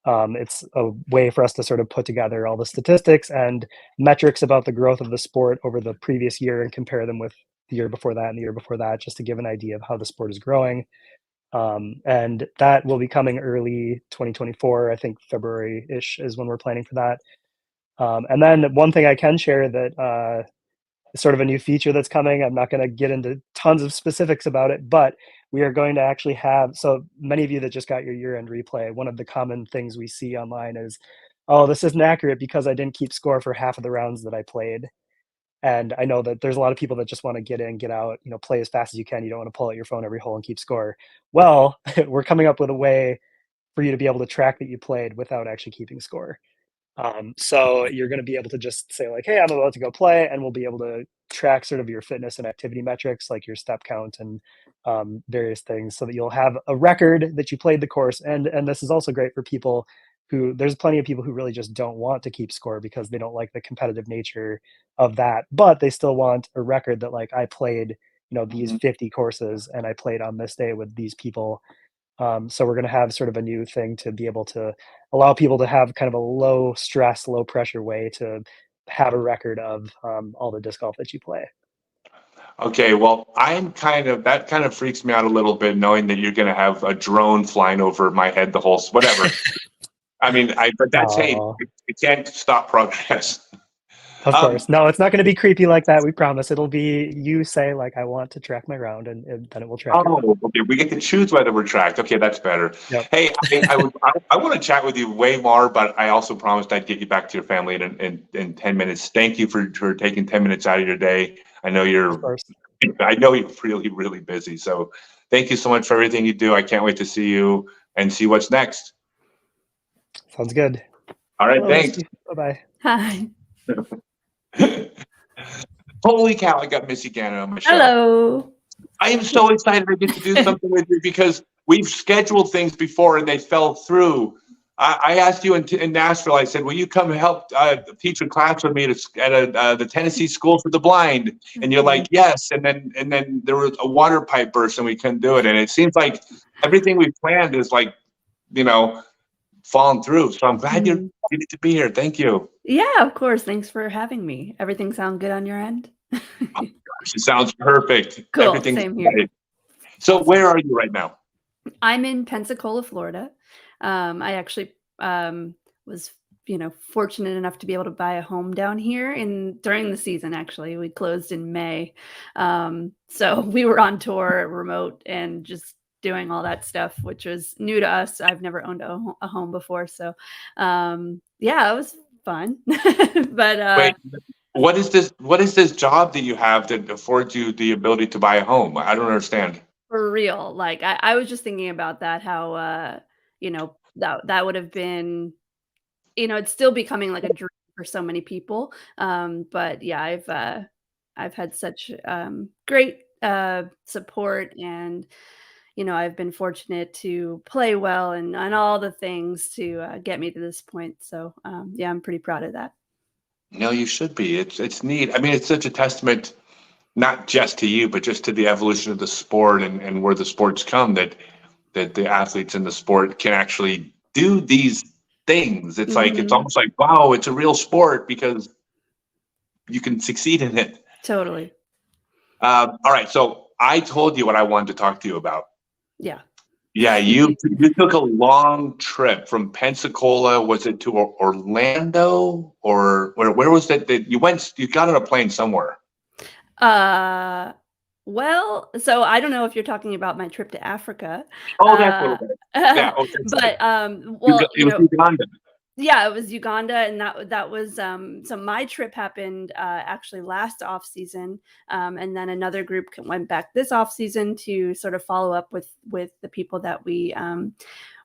It's a way for us to sort of put together all the statistics and metrics about the growth of the sport over the previous year and compare them with the year before that and the year before that, just to give an idea of how the sport is growing. And that will be coming early 2024. I think February-ish is when we're planning for that. And then one thing I can share that is sort of a new feature that's coming. I'm not going to get into tons of specifics about it, but we are going to actually have, so many of you that just got your year-end replay, one of the common things we see online is, oh, this isn't accurate because I didn't keep score for half of the rounds that I played. And I know that there's a lot of people that just want to get in, get out, you know, play as fast as you can. You don't want to pull out your phone every hole and keep score. Well, we're coming up with a way for you to be able to track that you played without actually keeping score. So you're going to be able to just say like, hey, I'm about to go play, and we'll be able to track sort of your fitness and activity metrics, like your step count and various things, so that you'll have a record that you played the course. And this is also great for people who, there's plenty of people who really just don't want to keep score because they don't like the competitive nature of that, but they still want a record that like, I played, you know, these 50 courses and I played on this day with these people. So we're going to have sort of a new thing to be able to allow people to have kind of a low stress, low pressure way to have a record of all the disc golf that you play. Okay, well, that kind of freaks me out a little bit, knowing that you're going to have a drone flying over my head the whole, whatever. I mean, but that's, hey, it can't stop progress. Of course. No, it's not going to be creepy like that. We promise. It'll be you say like, I want to track my round, and then it will track. Oh, okay. We get to choose whether we're tracked. Okay, that's better. Yep. Hey, I want to chat with you way more, but I also promised I'd get you back to your family in 10 minutes. Thank you for taking 10 minutes out of your day. I know you're really, really busy. So thank you so much for everything you do. I can't wait to see you and see what's next. Sounds good. All right, Hello, thanks. Bye-bye. Hi. Holy cow, I got Missy Gannon on my show. Hello. I am so excited I get to do something with you, because we've scheduled things before and they fell through. I asked you in Nashville, I said, will you come help teach a class with me at the Tennessee School for the Blind? And you're like, yes. And then there was a water pipe burst and we couldn't do it. And it seems like everything we planned is like, you know, falling through. So I'm glad you get to be here. Thank you. Yeah, of course. Thanks for having me. Everything sound good on your end? Oh, gosh, it sounds perfect. Cool. Everything's Same here. great. So where are you right now? I'm in Pensacola, Florida. I actually was, fortunate enough to be able to buy a home down here during the season. Actually, we closed in May, so we were on tour, remote, and just doing all that stuff, which was new to us. I've never owned a home before, so yeah, it was fun. But wait, what is this job that you have that affords you the ability to buy a home? I don't understand. For real, like I was just thinking about that, how that would have been, it's still becoming like a dream for so many people. But yeah, I've had such great support, and I've been fortunate to play well and all the things to get me to this point. So yeah, I'm pretty proud of that. No, you should be. It's neat. I mean, it's such a testament, not just to you, but just to the evolution of the sport and where the sport's come, that the athletes in the sport can actually do these things. It's like, it's almost like, wow, it's a real sport because you can succeed in it. Totally. All right. So I told you what I wanted to talk to you about. Yeah. Yeah, you took a long trip from Pensacola. Was it to Orlando or where was that you went? You got on a plane somewhere. Well, so I don't know if you're talking about my trip to Africa. Oh, that's what it was. Yeah. Okay. But well, It was Uganda. yeah, it was Uganda, and that was so my trip happened actually last off season, and then another group went back this off season to sort of follow up with the people that we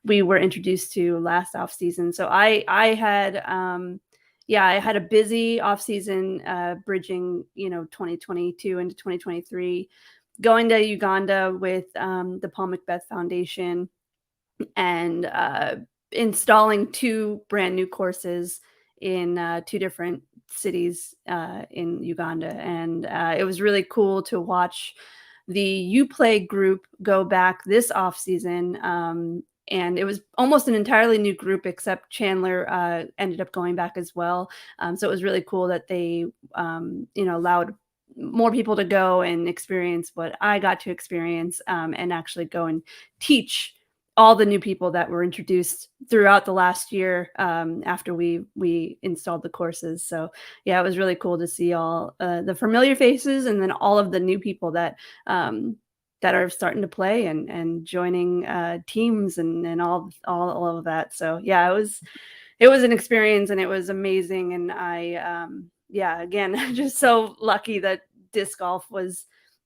were introduced to last off season. So I had I had a busy off season, bridging 2022 into 2023, going to Uganda with the Paul Macbeth Foundation, and installing 2 brand new courses in 2 different cities in Uganda. And it was really cool to watch the Uplay group go back this off season. And it was almost an entirely new group, except Chandler ended up going back as well. So it was really cool that they, allowed more people to go and experience what I got to experience, and actually go and teach all the new people that were introduced throughout the last year, after we installed the courses. So yeah, it was really cool to see all the familiar faces, and then all of the new people that are starting to play and joining teams and all of that. So yeah, it was an experience, and it was amazing. And I again, just so lucky that disc golf was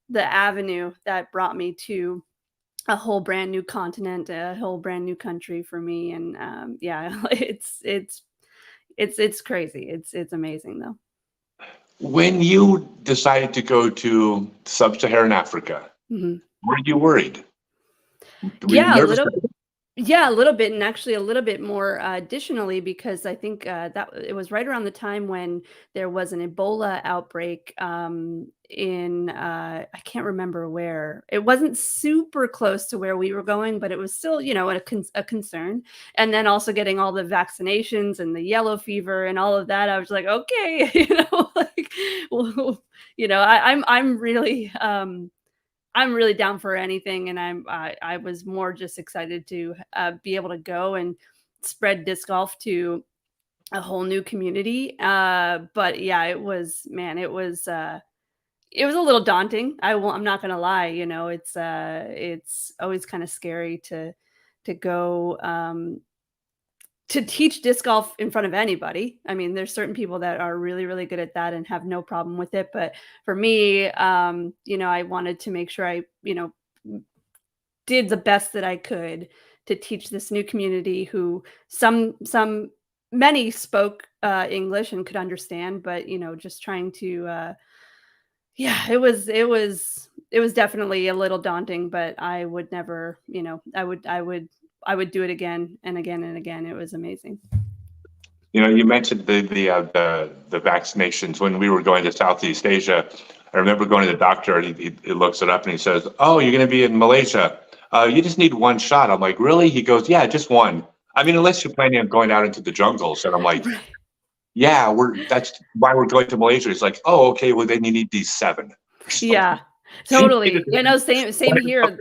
the avenue that brought me to a whole brand new continent, a whole brand new country for me. And it's crazy. It's amazing though. When you decided to go to sub-Saharan Africa, were you worried? Yeah, a little bit, and actually a little bit more additionally, because I think that it was right around the time when there was an Ebola outbreak in I can't remember where. It wasn't super close to where we were going, but it was still, a concern. And then also getting all the vaccinations and the yellow fever and all of that, I was like, okay, well, I'm really down for anything, and I was more just excited to be able to go and spread disc golf to a whole new community. But yeah, it was a little daunting. I'm not gonna lie. It's always kind of scary to go to teach disc golf in front of anybody. I mean, there's certain people that are really, really good at that and have no problem with it. But for me, I wanted to make sure I, did the best that I could to teach this new community who many spoke English and could understand, but, just trying to, it was definitely a little daunting, but I would never, I would do it again and again and again. It was amazing. You mentioned the vaccinations. When we were going to Southeast Asia, I remember going to the doctor, and he looks it up and he says, "Oh, you're going to be in Malaysia. You just need 1 shot." I'm like, "Really?" He goes, "Yeah, just 1. I mean, unless you're planning on going out into the jungles." And I'm like, "Yeah, that's why we're going to Malaysia." He's like, "Oh, okay. Well, then you need these 7." Yeah. Totally. Same here.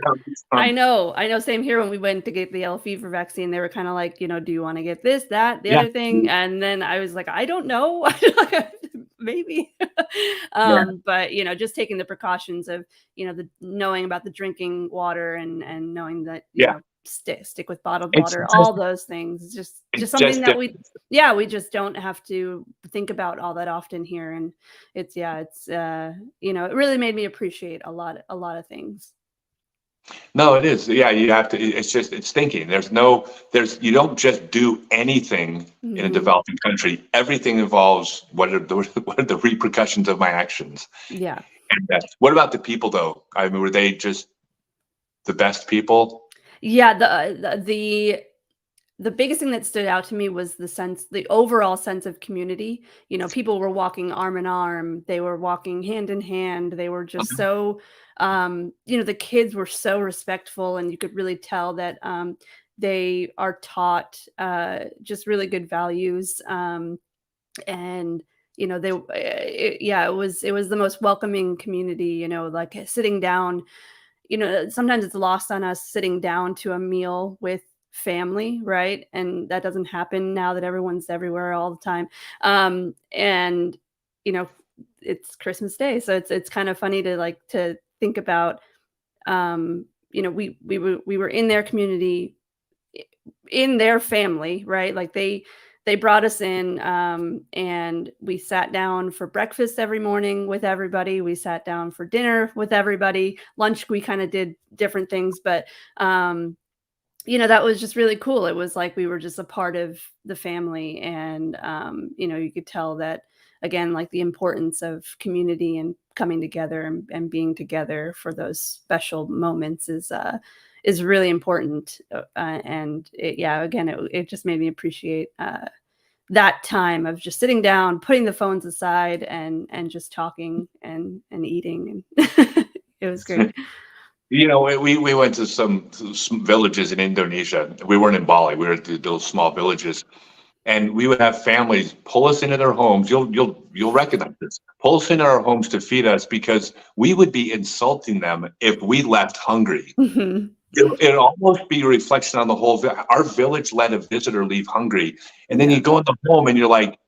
I know. Same here. When we went to get the yellow fever vaccine, they were kind of like, do you want to get this, that, the other thing? And then I was like, I don't know. Maybe. But just taking the precautions of, the knowing about the drinking water and knowing that, stick with bottled water, all those things. Just something that we just don't have to think about all that often here. And it's it really made me appreciate a lot of things. No, it is. Yeah, you have to. It's thinking. You don't just do anything in a developing country. Everything involves what are the repercussions of my actions. Yeah. And what about the people though? I mean, were they just the best people? Yeah, the biggest thing that stood out to me was the overall sense of community. People were walking arm in arm. They were walking hand in hand. They were just so, the kids were so respectful, and you could really tell that they are taught just really good values. And it was the most welcoming community. Like sitting down sometimes it's lost on us sitting down to a meal with family, right? And that doesn't happen now that everyone's everywhere all the time. And it's Christmas Day, so it's kind of funny to think about. We were in their community, in their family, right? Like they brought us in, and we sat down for breakfast every morning with everybody. We sat down for dinner with everybody. Lunch, we kind of did different things, but that was just really cool. It was like we were just a part of the family, and you could tell that, again, like the importance of community and coming together and being together for those special moments is really important. And it just made me appreciate that time of just sitting down, putting the phones aside, and just talking and eating. And it was great. We went to some villages in Indonesia. We weren't in Bali. We were at those small villages. And we would have families pull us into their homes. You'll recognize this. Pull us into our homes to feed us because we would be insulting them if we left hungry. Mm-hmm. It'd almost be a reflection on the whole. Our village let a visitor leave hungry, and then you go in the home and you're like,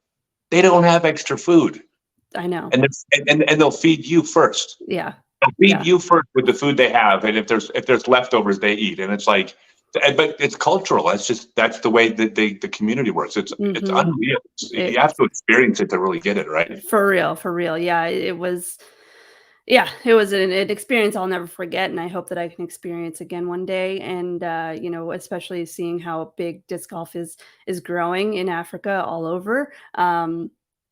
they don't have extra food. I know. And they'll feed you first. Yeah. They'll feed you first with the food they have, and if there's leftovers, they eat. And it's like. But it's cultural. That's the way that the community works. It's unreal. You have to experience it to really get it, right? For real. Yeah, it was an experience I'll never forget, and I hope that I can experience again one day. And especially seeing how big disc golf is growing in Africa all over. I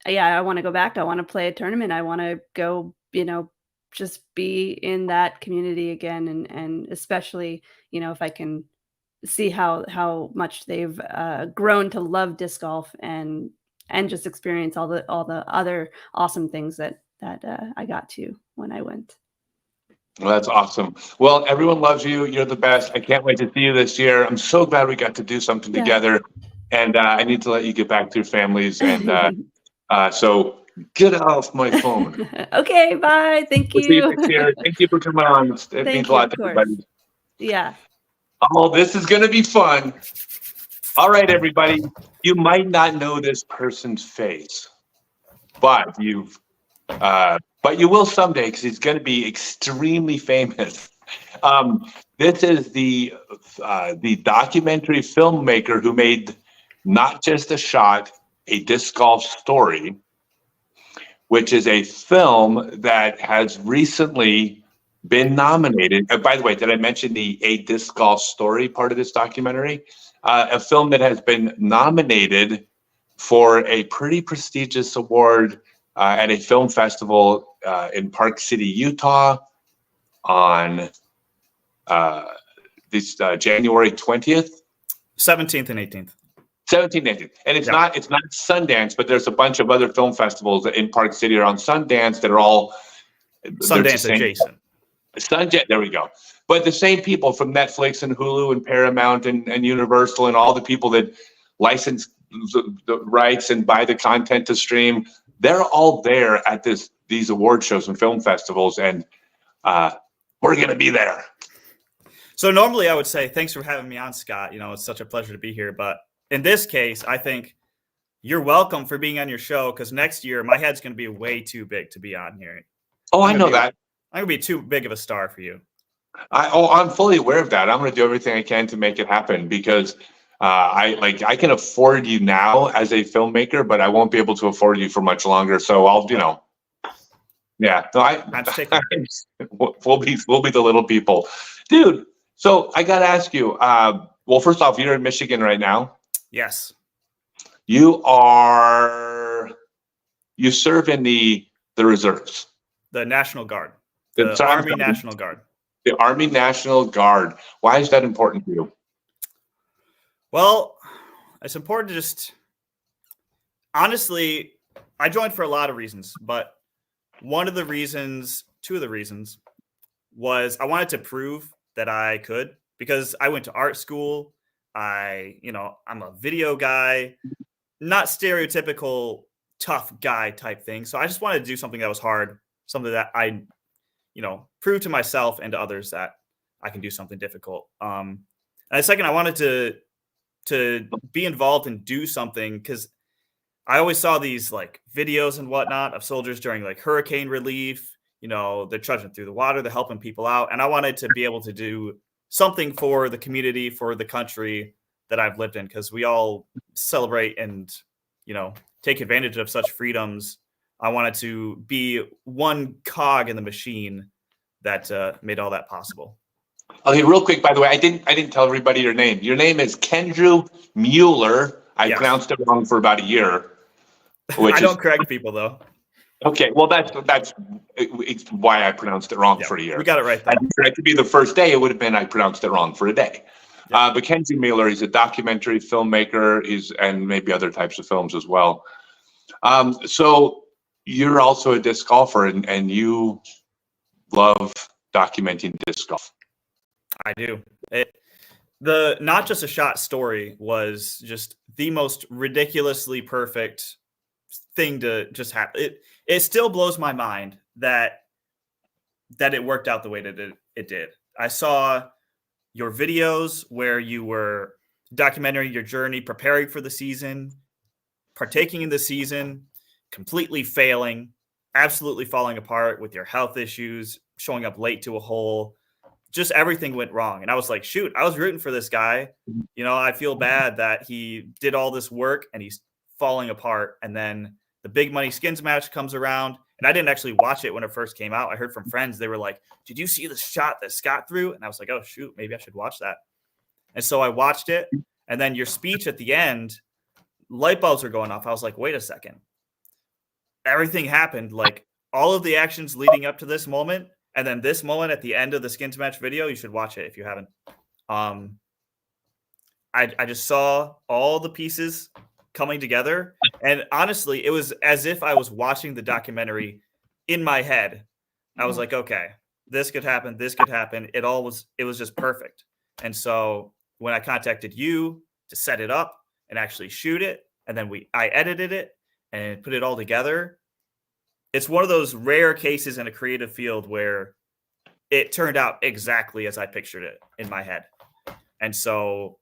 want to go back. I want to play a tournament. I want to go. Just be in that community again, and especially if I can see how much they've grown to love disc golf and just experience all the other awesome things that I got to when I went. Well, that's awesome. Well, everyone loves you. You're the best. I can't wait to see you this year. I'm so glad we got to do something together. And I need to let you get back to your families. And so get off my phone. Okay, bye. Thank you. We'll see you next year. Thank you for coming on. It means a lot to everybody. Yeah. Oh, this is going to be fun. All right, everybody. You might not know this person's face, but you will someday because he's going to be extremely famous. This is the documentary filmmaker who made Not Just a Shot, a Disc Golf Story, which is a film that has recently been nominated. By the way, did I mention the A Disc Golf Story part of this documentary? A film that has been nominated for a pretty prestigious award at a film festival in Park City, Utah on this January 20th. 17th and 18th. 17th and 18th. And it's not Sundance, but there's a bunch of other film festivals in Park City around Sundance that are all Sundance adjacent. Sundance, there we go. But the same people from Netflix and Hulu and Paramount and Universal and all the people that license the rights and buy the content to stream, they're all there at these award shows and film festivals, and we're going to be there. So normally I would say, thanks for having me on, Scott. It's such a pleasure to be here. But in this case, I think you're welcome for being on your show, because next year my head's going to be way too big to be on here. Oh, I know that. I'm going to be too big of a star for you. I'm fully aware of that. I'm going to do everything I can to make it happen, because I can afford you now as a filmmaker, but I won't be able to afford you for much longer. So I'll, yeah. No, we'll be the little people, dude. So I got to ask you. Well, first off, you're in Michigan right now. Yes. You serve in the reserves. The National Guard. The Army National Guard. The Army National Guard. Why is that important to you? Well, it's important to honestly, I joined for a lot of reasons, but two of the reasons was I wanted to prove that I could, because I went to art school. I'm a video guy, not stereotypical tough guy type thing. So I just wanted to do something that was hard, something that I, prove to myself and to others that I can do something difficult. And second, I wanted to be involved and do something because I always saw these like videos and whatnot of soldiers during like hurricane relief. You know, they're trudging through the water, they're helping people out. And I wanted to be able to do something for the community, for the country that I've lived in, because we all celebrate and, you know, take advantage of such freedoms. I wanted to be one cog in the machine that made all that possible. Okay, real quick, by the way, I didn't tell everybody your name. Your name is Kendrew Mueller. I pronounced it wrong for about a year. I don't correct people though. Okay, well that's why I pronounced it wrong for a year. We got it right. That could be the first day. It would have been I pronounced it wrong for a day. But Kenzie Mueller, he's a documentary filmmaker. And maybe other types of films as well. So you're also a disc golfer, and you love documenting disc golf. I do. The Not Just a Shot story was just the most ridiculously perfect thing to just happen. It still blows my mind that it worked out the way that it did. I saw your videos where you were documenting your journey, preparing for the season, partaking in the season, completely failing, absolutely falling apart with your health issues, showing up late to a hole. Just everything went wrong. And I was like, shoot, I was rooting for this guy. You know, I feel bad that he did all this work and he's falling apart. And then the big money skins match comes around. And I didn't actually watch it when it first came out. I heard from friends, they were like, did you see the shot that Scott threw? And I was like, oh, shoot, maybe I should watch that. And so I watched it. And then your speech at the end, light bulbs are going off. I was like, wait a second. Everything happened. Like all of the actions leading up to this moment. And then this moment at the end of the skins match video, you should watch it if you haven't. I just saw all the pieces coming together. And honestly, it was as if I was watching the documentary in my head. I was like, okay, this could happen. This could happen. It was just perfect. And so when I contacted you to set it up and actually shoot it, and then I edited it and put it all together, it's one of those rare cases in a creative field where it turned out exactly as I pictured it in my head. And so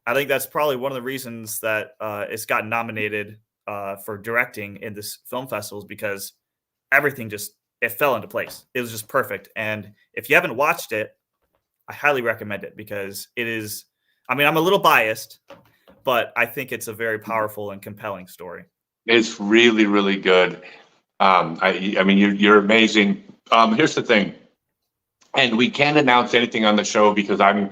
I think that's probably one of the reasons that it's gotten nominated for directing in this film festival, because everything it fell into place. It was just perfect. And if you haven't watched it, I highly recommend it, because it is, I mean, I'm a little biased, but I think it's a very powerful and compelling story. It's really, really good. I mean, you're amazing. Here's the thing, and we can't announce anything on the show because I'm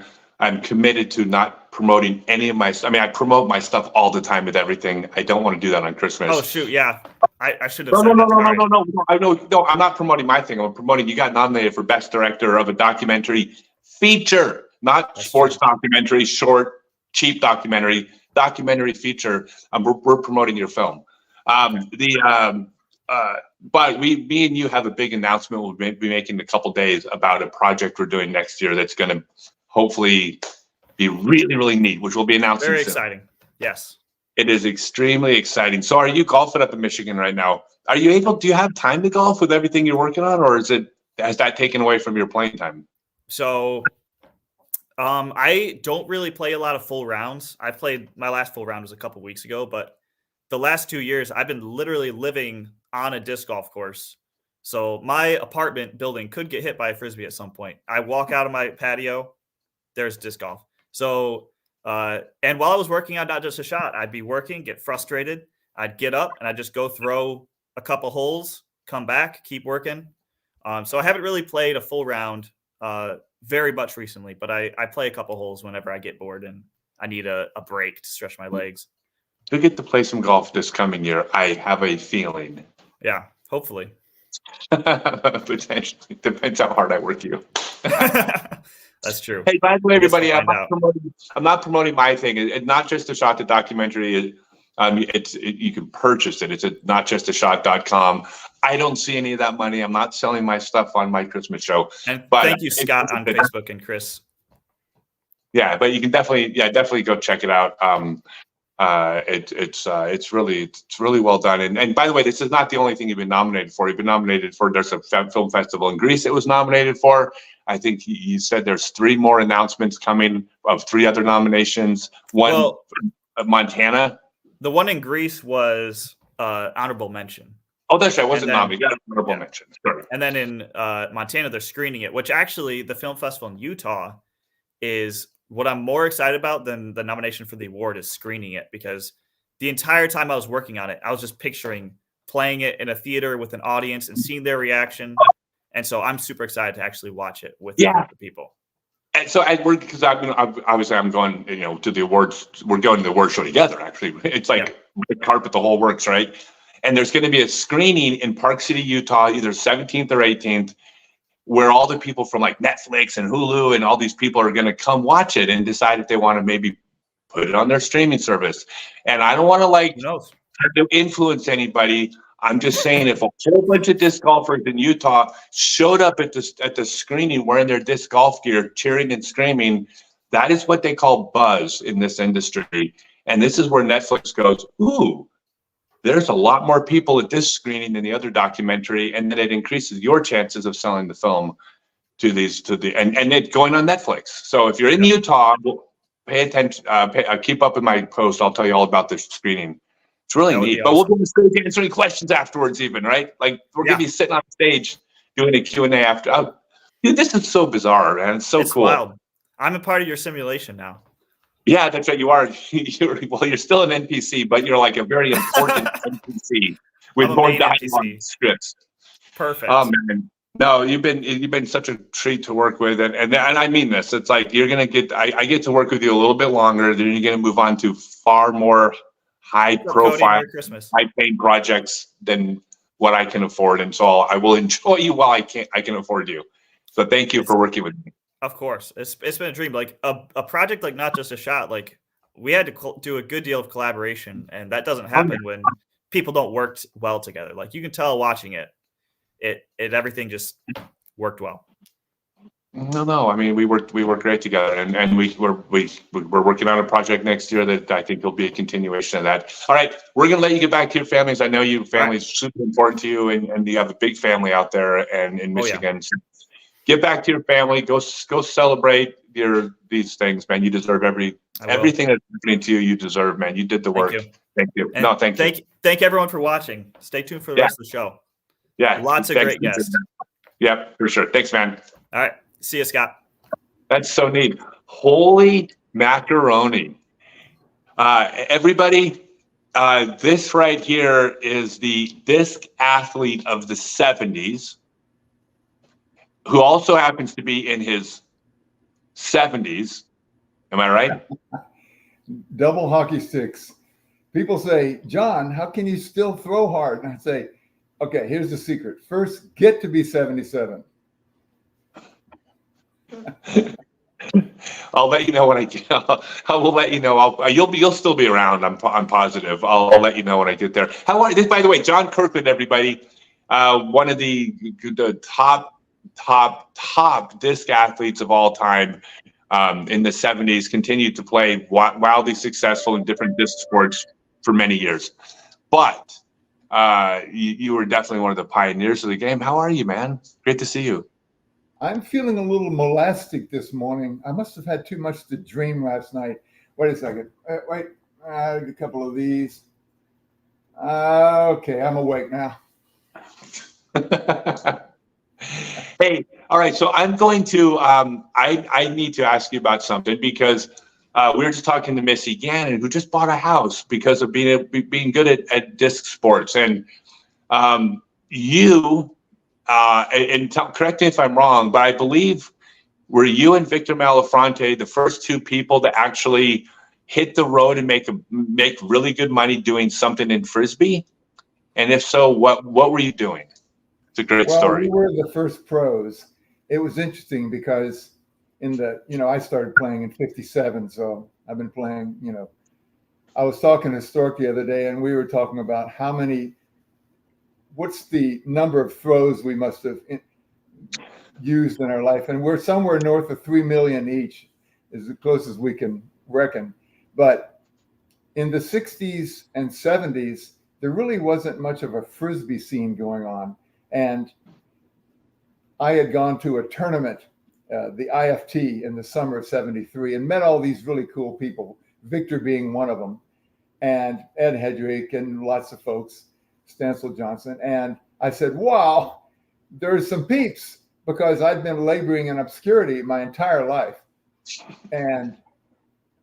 committed to not promoting any of my. I mean, I promote my stuff all the time with everything. I don't want to do that on Christmas. Oh shoot, yeah, I should have. No. I'm not promoting my thing. I'm promoting. You got nominated for Best Director of a Documentary Feature, not sports documentary, short, cheap documentary feature. We're promoting your film. But me and you have a big announcement we'll be making in a couple days about a project we're doing next year that's going to hopefully be really, really neat, which we'll be announcing soon. Very exciting. Yes. It is extremely exciting. So are you golfing up in Michigan right now? Do you have time to golf with everything you're working on, or has that taken away from your playing time? So I don't really play a lot of full rounds. My last full round was a couple weeks ago, but the last 2 years I've been literally living on a disc golf course. So my apartment building could get hit by a Frisbee at some point. I walk out of my patio, there's disc golf. So, and while I was working on Not Just a Shot, I'd be working, get frustrated. I'd get up and I'd just go throw a couple holes, come back, keep working. So I haven't really played a full round very much recently, but I play a couple holes whenever I get bored and I need a break to stretch my legs. You'll get to play some golf this coming year. I have a feeling. Yeah, hopefully. Potentially. Depends how hard I work you. That's true. Hey, by the way, everybody, I'm not promoting my thing. It's Not Just a Shot, the documentary. You can purchase it. It's at notjustashot.com. I don't see any of that money. I'm not selling my stuff on my Christmas show. And thank you, Scott, on Facebook and Chris. Yeah, but you can definitely go check it out. It's really well done. And by the way, this is not the only thing you've been nominated for. You've been nominated for, there's a film festival in Greece it was nominated for. I think you said there's 3 more announcements coming of 3 other nominations. One, Montana. The one in Greece was honorable mention. Oh, that's right. I wasn't nominated. Honorable mention. Sorry. And then in Montana, they're screening it, which actually the film festival in Utah is what I'm more excited about than the nomination for the award is screening it, because the entire time I was working on it, I was just picturing playing it in a theater with an audience and seeing their reaction. And so I'm super excited to actually watch it with the people. And so because obviously I'm going, to the awards. We're going to the award show together. Actually, it's like red carpet, the whole works, right? And there's going to be a screening in Park City, Utah, either 17th or 18th, where all the people from like Netflix and Hulu and all these people are going to come watch it and decide if they want to maybe put it on their streaming service. And I don't want to influence anybody. I'm just saying, if a whole bunch of disc golfers in Utah showed up at the screening wearing their disc golf gear, cheering and screaming, that is what they call buzz in this industry. And this is where Netflix goes, ooh, there's a lot more people at this screening than the other documentary, and then it increases your chances of selling the film and it going on Netflix. So if you're in Utah, pay attention, keep up with my post. I'll tell you all about this screening. It's really neat. But we'll be answering questions afterwards, even, right? Like we're gonna be sitting on stage doing a Q&A after. Oh, dude, this is so bizarre, man. It's cool. Wild. I'm a part of your simulation now. Yeah, that's right. You are. You're still an NPC, but you're like a very important NPC with more dialogue scripts. Perfect. Oh man, no, you've been such a treat to work with, and I mean this. It's like you're gonna get. I get to work with you a little bit longer. Then you're gonna move on to far more high-profile, high-paying projects than what I can afford, and so I will enjoy you while I can afford you. So thank you for working with me. Of course, it's been a dream. Like a project, like not just a shot. Like we had to do a good deal of collaboration, and that doesn't happen when people don't work well together. Like you can tell watching it everything just worked well. No. I mean, we work great together, and we're working on a project next year that I think will be a continuation of that. All right, we're gonna let you get back to your families. I know your family's super important to you, and you have a big family out there and in Michigan. So get back to your family. Go celebrate these things, man. You deserve everything that's happening to you. You deserve, man. You did the work. Thank you. Thank you. Thank everyone for watching. Stay tuned for the rest of the show. Yeah, lots of great guests. Yeah, for sure. Thanks, man. All right. See you, Scott. That's so neat. Holy macaroni. Everybody, this right here is the disc athlete of the 70s, who also happens to be in his 70s. Am I right? Double hockey sticks. People say, John, how can you still throw hard? And I say, okay, here's the secret. First, get to be 77. I'll let you know when I get. I will let you know. You'll still be around. I'm positive. I'll let you know when I get there. How are this? By the way, John Kirkland, everybody, one of the top disc athletes of all time in the 70s, continued to play wildly successful in different disc sports for many years. But you were definitely one of the pioneers of the game. How are you, man? Great to see you. I'm feeling a little molastic this morning. I must have had too much to dream last night. Wait a second. Wait, a couple of these. Okay, I'm awake now. Hey, all right. So I'm going to. I need to ask you about something because we were just talking to Missy Gannon, who just bought a house because of being good at disc sports, and you. Correct me if I'm wrong, but I believe were you and Victor Malafronte the first two people to actually hit the road and make really good money doing something in Frisbee? And if so, what were you doing? It's a great story. We were the first pros. It was interesting because I started playing in 57, so I've been playing, I was talking to Stork the other day and we were talking about what's the number of throws we must have used in our life. And we're somewhere north of 3 million each, is the closest we can reckon. But in the 60s and 70s, there really wasn't much of a Frisbee scene going on. And I had gone to a tournament, the IFT, in the summer of '73, and met all these really cool people, Victor being one of them, and Ed Hedrick and lots of folks, Stancil Johnson. And I said, wow, there's some peeps, because I'd been laboring in obscurity my entire life. And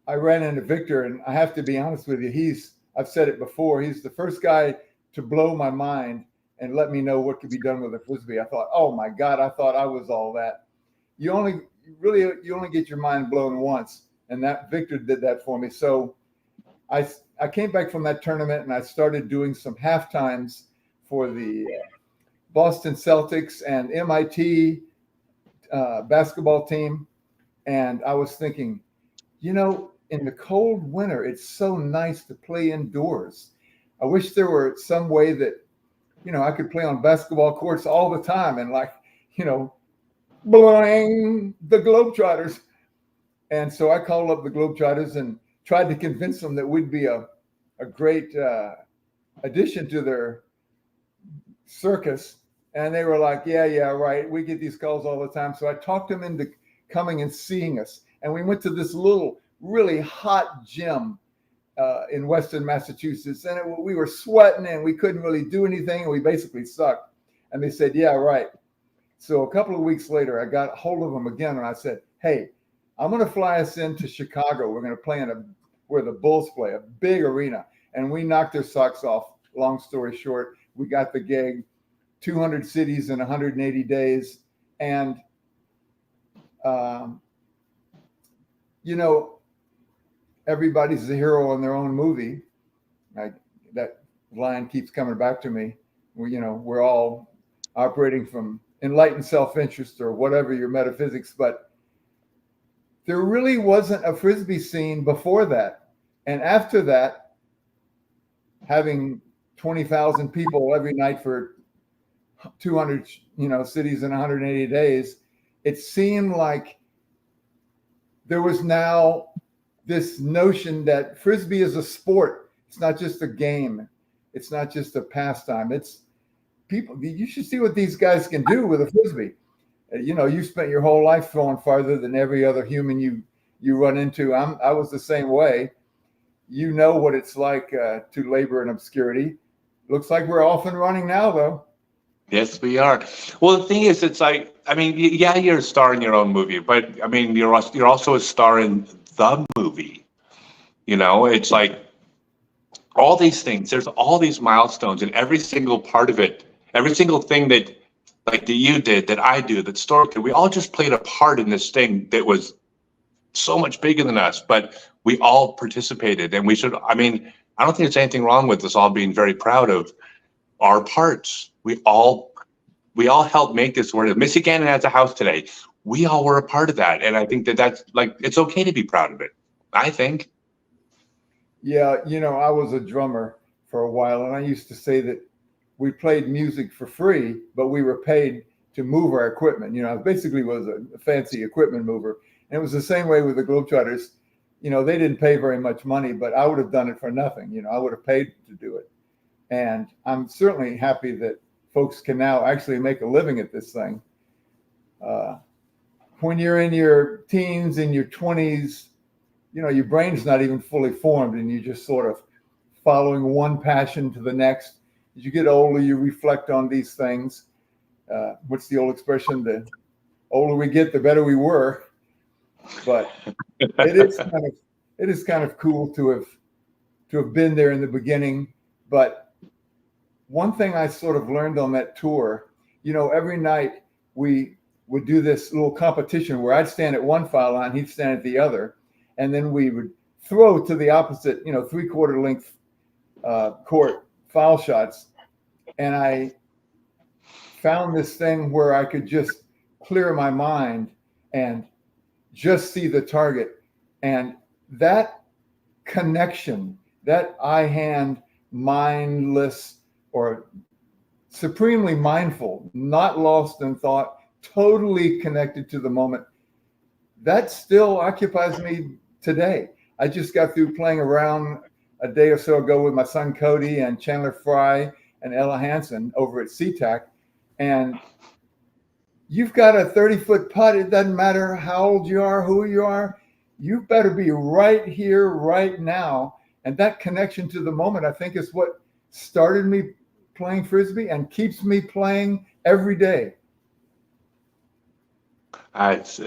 I ran into Victor, and I have to be honest with you, I've said it before, he's the first guy to blow my mind and let me know what could be done with a Frisbee. I thought, oh my God, I thought I was all that. You only get your mind blown once. And that Victor did that for me. So I came back from that tournament, and I started doing some halftimes for the Boston Celtics and MIT basketball team. And I was thinking, you know, in the cold winter, it's so nice to play indoors. I wish there were some way that, you know, I could play on basketball courts all the time and, like, you know, bling, the Globetrotters. And so I called up the Globetrotters and tried to convince them that we'd be a great addition to their circus. And they were like, yeah, right. We get these calls all the time. So I talked them into coming and seeing us. And we went to this little, really hot gym in Western Massachusetts. And we were sweating and we couldn't really do anything. And we basically sucked. And they said, yeah, right. So a couple of weeks later, I got hold of them again. And I said, hey, I'm going to fly us into Chicago. We're going to play where the Bulls play, a big arena. And we knocked their socks off. Long story short, we got the gig, 200 cities in 180 days. And, you know, everybody's a hero in their own movie. That line keeps coming back to me. We're all operating from enlightened self-interest or whatever your metaphysics, but there really wasn't a Frisbee scene before that. And after that, having 20,000 people every night for 200, cities in 180 days, it seemed like there was now this notion that Frisbee is a sport. It's not just a game. It's not just a pastime. It's people. You should see what these guys can do with a Frisbee. You spent your whole life throwing farther than every other human you run into. I was the same way. You know what it's like to labor in obscurity. Looks like we're off and running now, though. Yes, we are. Well, the thing is, it's like, I mean, yeah, you're a star in your own movie, but I mean, you're also a star in the movie. It's like all these things. There's all these milestones, and every single part of it, every single thing that you did, that I do, that Stork did, we all just played a part in this thing that was so much bigger than us, but we all participated, and we should. I mean, I don't think there's anything wrong with us all being very proud of our parts. We all helped make this work. Missy Gannon has a house today. We all were a part of that, and I think that's like, it's okay to be proud of it, I think. Yeah, I was a drummer for a while, and I used to say that we played music for free, but we were paid to move our equipment. I basically was a fancy equipment mover. And it was the same way with the Globetrotters. They didn't pay very much money, but I would have done it for nothing. I would have paid to do it. And I'm certainly happy that folks can now actually make a living at this thing. When you're in your teens, in your 20s, your brain's not even fully formed, and you're just sort of following one passion to the next. As you get older, you reflect on these things. What's the old expression? The older we get, the better we were. But it is kind of cool to have been there in the beginning. But one thing I sort of learned on that tour, every night we would do this little competition where I'd stand at one foul line, he'd stand at the other, and then we would throw to the opposite, 3/4 length court foul shots. And I found this thing where I could just clear my mind and just see the target. And that connection, that eye-hand, mindless or supremely mindful, not lost in thought, totally connected to the moment, that still occupies me today. I just got through playing around a day or so ago with my son Cody and Chandler Fry and Ella Hansen over at SeaTac, and you've got a 30-foot putt. It doesn't matter how old you are, who you are. You better be right here, right now. And that connection to the moment, I think, is what started me playing Frisbee and keeps me playing every day. It's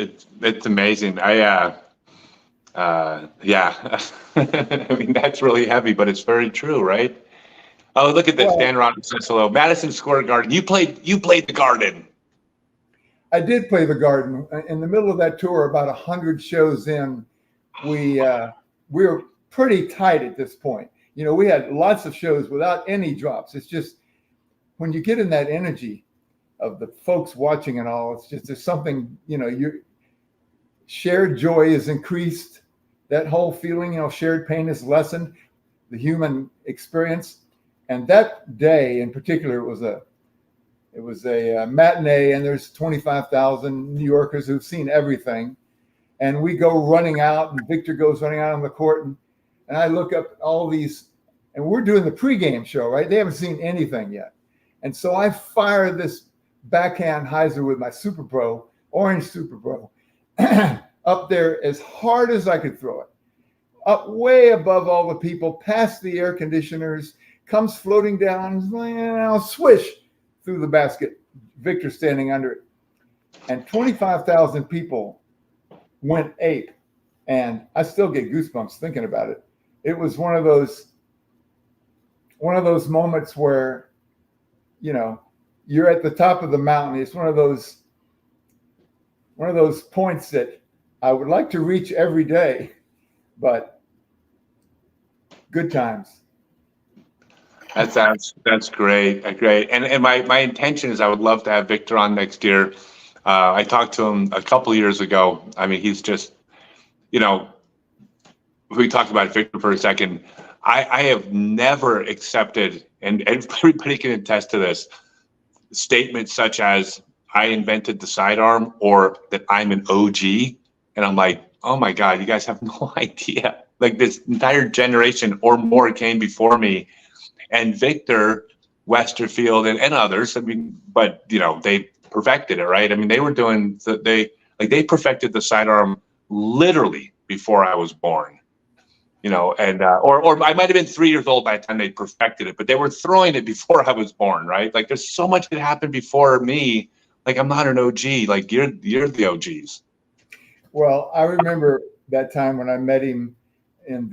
amazing. Yeah. I mean, that's really heavy, but it's very true, right? Oh, look at this. Well, Dan Rodman says hello. Madison Square Garden. You played the Garden. I did play the Garden. In the middle of that tour, about 100 shows in, we were pretty tight at this point. You know, we had lots of shows without any drops. It's just when you get in that energy of the folks watching and all, it's just there's something, you know, your shared joy is increased. That whole feeling, you know, shared pain is lessened, the human experience. And that day in particular, it was a matinee, and there's 25,000 New Yorkers who've seen everything. And we go running out, and Victor goes running out on the court, and I look up all these, and we're doing the pregame show, right? They haven't seen anything yet. And so I fire this backhand hyzer with my Super Pro, orange Super Pro, up there as hard as I could throw it, up way above all the people, past the air conditioners, comes floating down, swish through the basket, Victor standing under it. And 25,000 people went ape. And I still get goosebumps thinking about it. It was one of those moments where, you know, you're at the top of the mountain. It's one of those points that I would like to reach every day, but good times. That's great. Great. And my intention is I would love to have Victor on next year. I talked to him a couple of years ago. I mean, he's just, you know, we talked about Victor for a second. I have never accepted, and everybody can attest to this, statements such as I invented the sidearm or that I'm an OG. And I'm like, oh my God, you guys have no idea. Like this entire generation or more came before me. And Victor, Westerfield, and others, I mean, but you know, they perfected it, right? I mean, they were doing they perfected the sidearm literally before I was born, you know, and or I might have been 3 years old by the time they perfected it, but they were throwing it before I was born, right? Like there's so much that happened before me. Like I'm not an OG. Like you're the OGs. Well, I remember that time when I met him in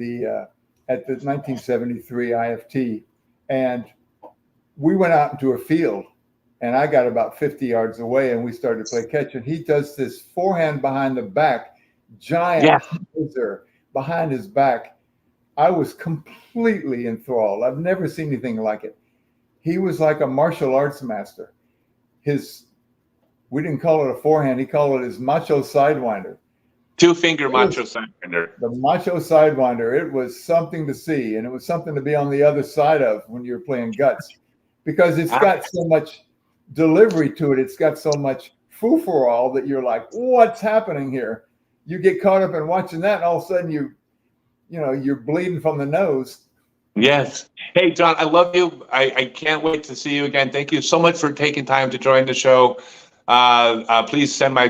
at the 1973 IFT, and we went out into a field, and I got about 50 yards away, and we started to play catch, and he does this forehand behind the back, giant hyzer behind his back. I was completely enthralled. I've never seen anything like it. He was like a martial arts master. We didn't call it a forehand. He called it his macho sidewinder. Two-finger macho sidewinder. The macho sidewinder. It was something to see, and it was something to be on the other side of when you're playing guts, because it's got so much delivery to it. It's got so much foo-for-all that you're like, what's happening here? You get caught up in watching that, and all of a sudden you're bleeding from the nose. Yes. Hey, John, I love you. I can't wait to see you again. Thank you so much for taking time to join the show. Please send my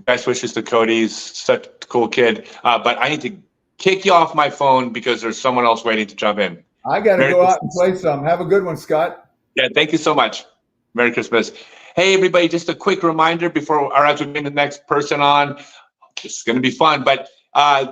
best wishes to Cody. He's such a cool kid. But I need to kick you off my phone because there's someone else waiting to jump in. I got to go out and play some. Have a good one, Scott. Yeah, thank you so much. Merry Christmas. Hey, everybody, just a quick reminder as we bring the next person on. This is going to be fun, but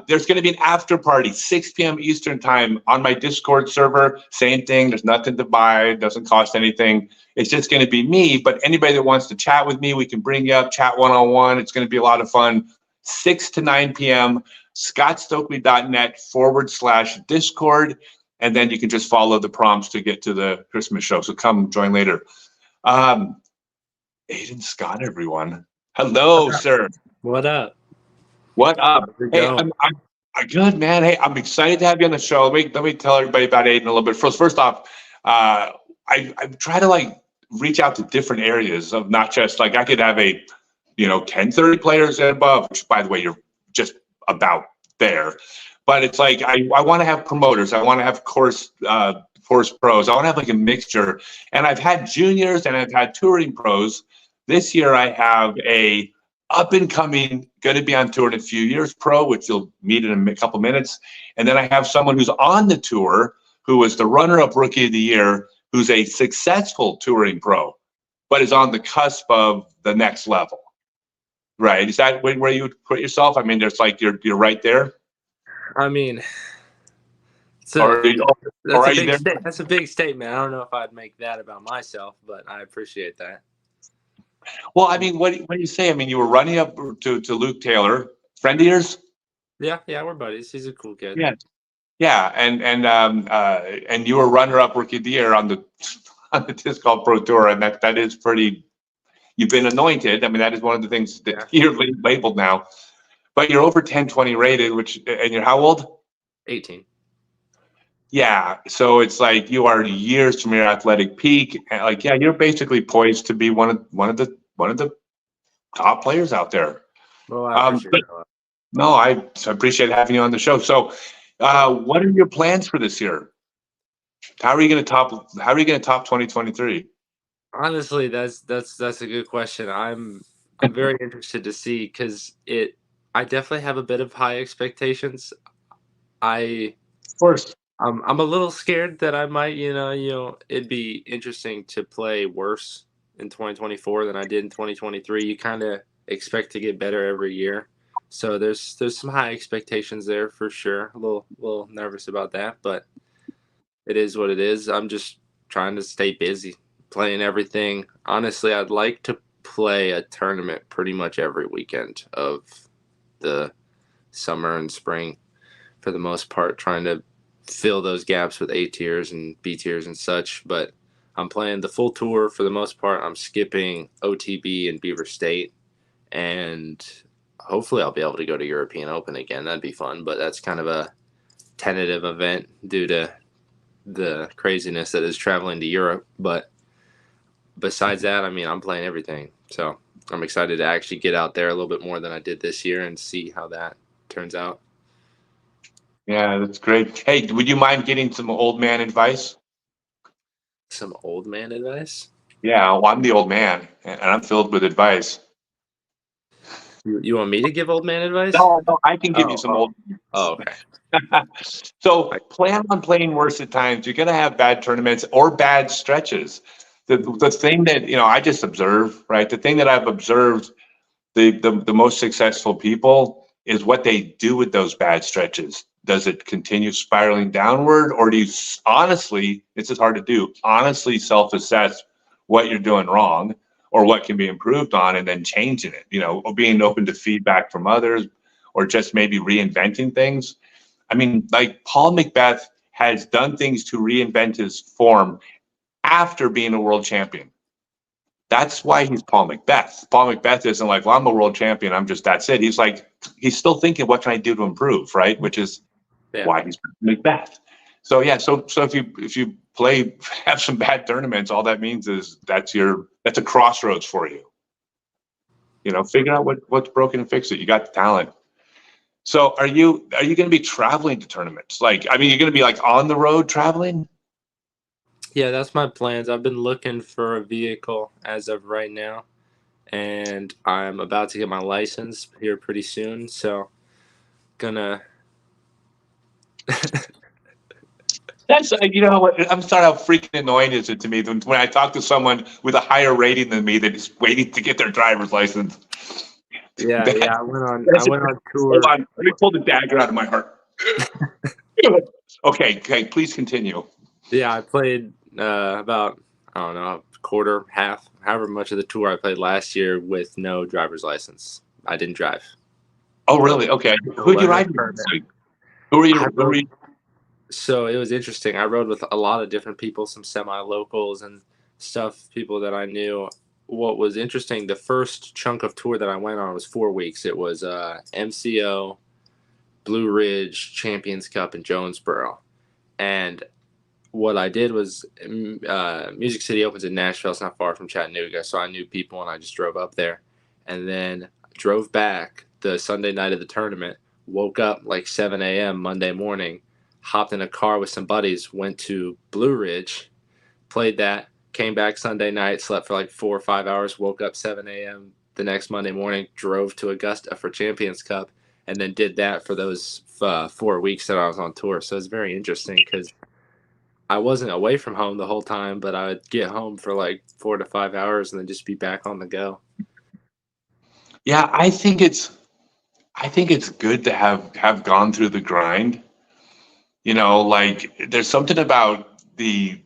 there's going to be an after party, 6 p.m. Eastern time on my Discord server. Same thing. There's nothing to buy. It doesn't cost anything. It's just going to be me, but anybody that wants to chat with me, we can bring you up, chat one-on-one. It's going to be a lot of fun. 6 to 9 p.m. scottstokely.net/Discord. And then you can just follow the prompts to get to the Christmas show. So come join later. Aiden Scott, everyone. Hello, sir. What up? What up? Hey, I'm good, man. Hey, I'm excited to have you on the show. Let me tell everybody about Aiden a little bit. First off, I try to reach out to different areas of not just I could have 10, 30 players and above, which by the way, you're just about there. but it's like I want to have promoters. I want to have course pros. I want to have like a mixture. And I've had juniors and I've had touring pros. This year I have a up and coming, going to be on tour in a few years pro, which you'll meet in a couple minutes. And then I have someone who's on the tour, who was the runner-up rookie of the year, who's a successful touring pro, but is on the cusp of the next level. Right? Is that where you would put yourself? I mean, there's like you're right there. I mean, that's a big statement. I don't know if I'd make that about myself, but I appreciate that. Well, I mean, what do you say? I mean, you were running up to Luke Taylor, friend of yours? Yeah, we're buddies. He's a cool kid. Yeah, and you were runner-up rookie of the year on the Disc Golf Pro Tour, and that is pretty. You've been anointed. I mean, that is one of the things that you're labeled now. But you're over 1020 rated, and you're how old? 18. Yeah, so it's like you are years from your athletic peak. And like, yeah, you're basically poised to be one of the top players out there. Well, I appreciate that. No, I appreciate having you on the show. So, what are your plans for this year? How are you going to top 2023? Honestly, that's a good question. I'm very interested to see, because I definitely have a bit of high expectations. Of course. I'm a little scared that I might, it'd be interesting to play worse in 2024 than I did in 2023. You kind of expect to get better every year. So there's some high expectations there for sure. A little nervous about that, but it is what it is. I'm just trying to stay busy, playing everything. Honestly, I'd like to play a tournament pretty much every weekend of the summer and spring for the most part, trying to fill those gaps with A tiers and B tiers and such. But I'm playing the full tour for the most part. I'm skipping OTB and Beaver State, and hopefully I'll be able to go to European Open again. That'd be fun, but that's kind of a tentative event due to the craziness that is traveling to Europe. But besides that, I mean, I'm playing everything. So I'm excited to actually get out there a little bit more than I did this year and see how that turns out. Yeah, that's great. Hey, would you mind getting some old man advice? Some old man advice? Yeah, well, I'm the old man, and I'm filled with advice. You want me to give old man advice? No, I can give you some old. Oh, okay. So plan on playing worse at times. You're going to have bad tournaments or bad stretches. The thing that I just observe, right? The thing that I've observed, the most successful people is what they do with those bad stretches. Does it continue spiraling downward, or do you honestly, this is hard to do, honestly self-assess what you're doing wrong or what can be improved on and then changing it, or being open to feedback from others, or just maybe reinventing things. I mean, like Paul McBeth has done things to reinvent his form after being a world champion. That's why he's Paul McBeth. Paul McBeth isn't like, well, I'm a world champion, I'm just, that's it. He's like, he's still thinking, what can I do to improve, right? Which is why he's McBeth. So yeah, so if you have some bad tournaments, all that means is that's a crossroads for you. Figure out what's broken and fix it. You got the talent. So are you going to be traveling to tournaments? Like, I mean, you're going to be like on the road traveling? Yeah, that's my plans. I've been looking for a vehicle as of right now, and I'm about to get my license here pretty soon. So gonna That's I'm sorry how freaking annoying is it to me when I talk to someone with a higher rating than me that is waiting to get their driver's license. Yeah, I went on tour. Hold on, let me pull the dagger out of my heart. Okay, please continue. Yeah, I played about, I don't know, a quarter, half, however much of the tour I played last year with no driver's license. I didn't drive. Oh, really? Okay. Who'd you ride with? Who were you? So it was interesting. I rode with a lot of different people, some semi-locals and stuff, people that I knew. What was interesting, the first chunk of tour that I went on was 4 weeks. It was MCO, Blue Ridge, Champions Cup, and Jonesboro. And what I did was Music City opens in Nashville. It's not far from Chattanooga. So I knew people, and I just drove up there. And then drove back the Sunday night of the tournament, woke up like 7 a.m. Monday morning, hopped in a car with some buddies, went to Blue Ridge, played that, came back Sunday night, slept for like 4 or 5 hours, woke up 7 a.m. the next Monday morning, drove to Augusta for Champions Cup, and then did that for those 4 weeks that I was on tour. So it's very interesting because I wasn't away from home the whole time, but I would get home for like 4 to 5 hours and then just be back on the go. Yeah, I think it's good to have gone through the grind. You know, like there's something about the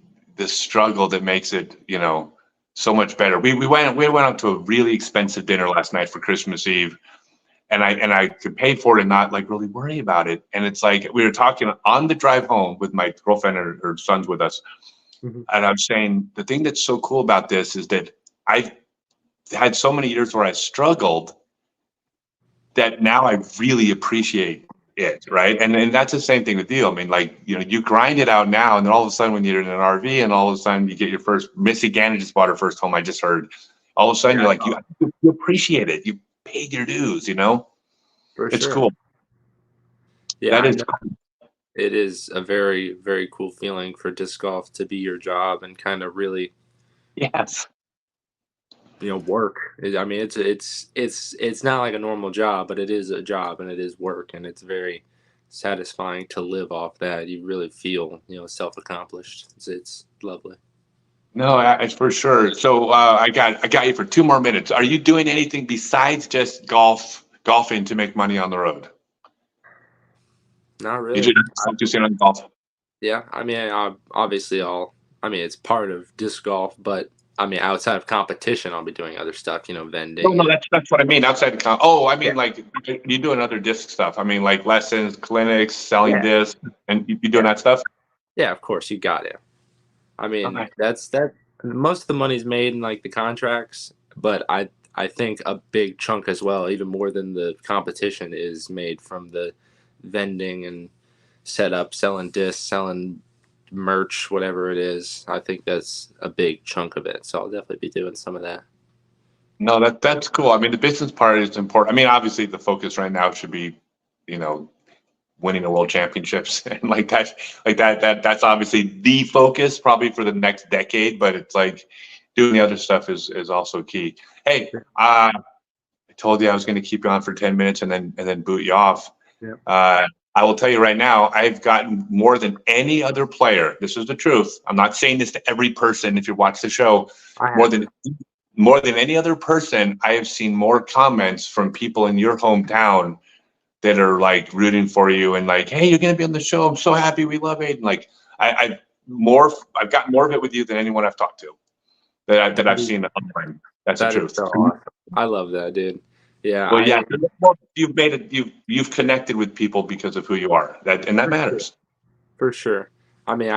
struggle that makes it, you know, so much better. We went out to a really expensive dinner last night for Christmas Eve, and I could pay for it and not like really worry about it. And it's like we were talking on the drive home with my girlfriend and her son's with us, and I'm saying the thing that's so cool about this is that I've had so many years where I struggled that now I really appreciate it, right? And that's the same thing with you. I mean, like, you know, you grind it out now, and then all of a sudden when you're in an RV and all of a sudden you get your first, Missy Gannon just bought her first home, I just heard. All of a sudden you're like, you appreciate it. You paid your dues, you know? It's sure. cool. Yeah, that is cool. It is a very, very cool feeling for disc golf to be your job and kind of really, yes, you know, work. I mean, it's not like a normal job, but it is a job and it is work, and it's very satisfying to live off that. You really feel, you know, self-accomplished. It's lovely. No, it's for sure. So I got you for 2 more minutes. Are you doing anything besides just golfing to make money on the road? Not really. You just focusing on golf. Yeah, I mean, obviously, it's part of disc golf, but I mean, outside of competition, I'll be doing other stuff, you know, vending. No, that's what I mean. Outside the I mean, like you doing other disc stuff. I mean, like lessons, clinics, selling discs, and you doing that stuff. Yeah, of course, you got it. I mean, that's most of the money's made in like the contracts, but I think a big chunk as well, even more than the competition, is made from the vending and setup, selling discs, selling merch, whatever it is. I think that's a big chunk of it. So I'll definitely be doing some of that. No, that's cool. I mean, the business part is important. I mean, obviously the focus right now should be, you know, winning the world championships and that's obviously the focus probably for the next decade, but it's like doing the other stuff is also key. Hey, I told you I was going to keep you on for 10 minutes and then boot you off. Yeah. I will tell you right now, I've gotten more than any other player. This is the truth. I'm not saying this to every person. If you watch the show, more than any other person, I have seen more comments from people in your hometown that are like rooting for you and like, hey, you're going to be on the show. I'm so happy. We love Aiden. Like I've got more of it with you than anyone I've talked to that I've seen online. That's the truth. So awesome. I love that, dude. Yeah. Well, you've made it. You've connected with people because of who you are. That matters. For sure. I mean,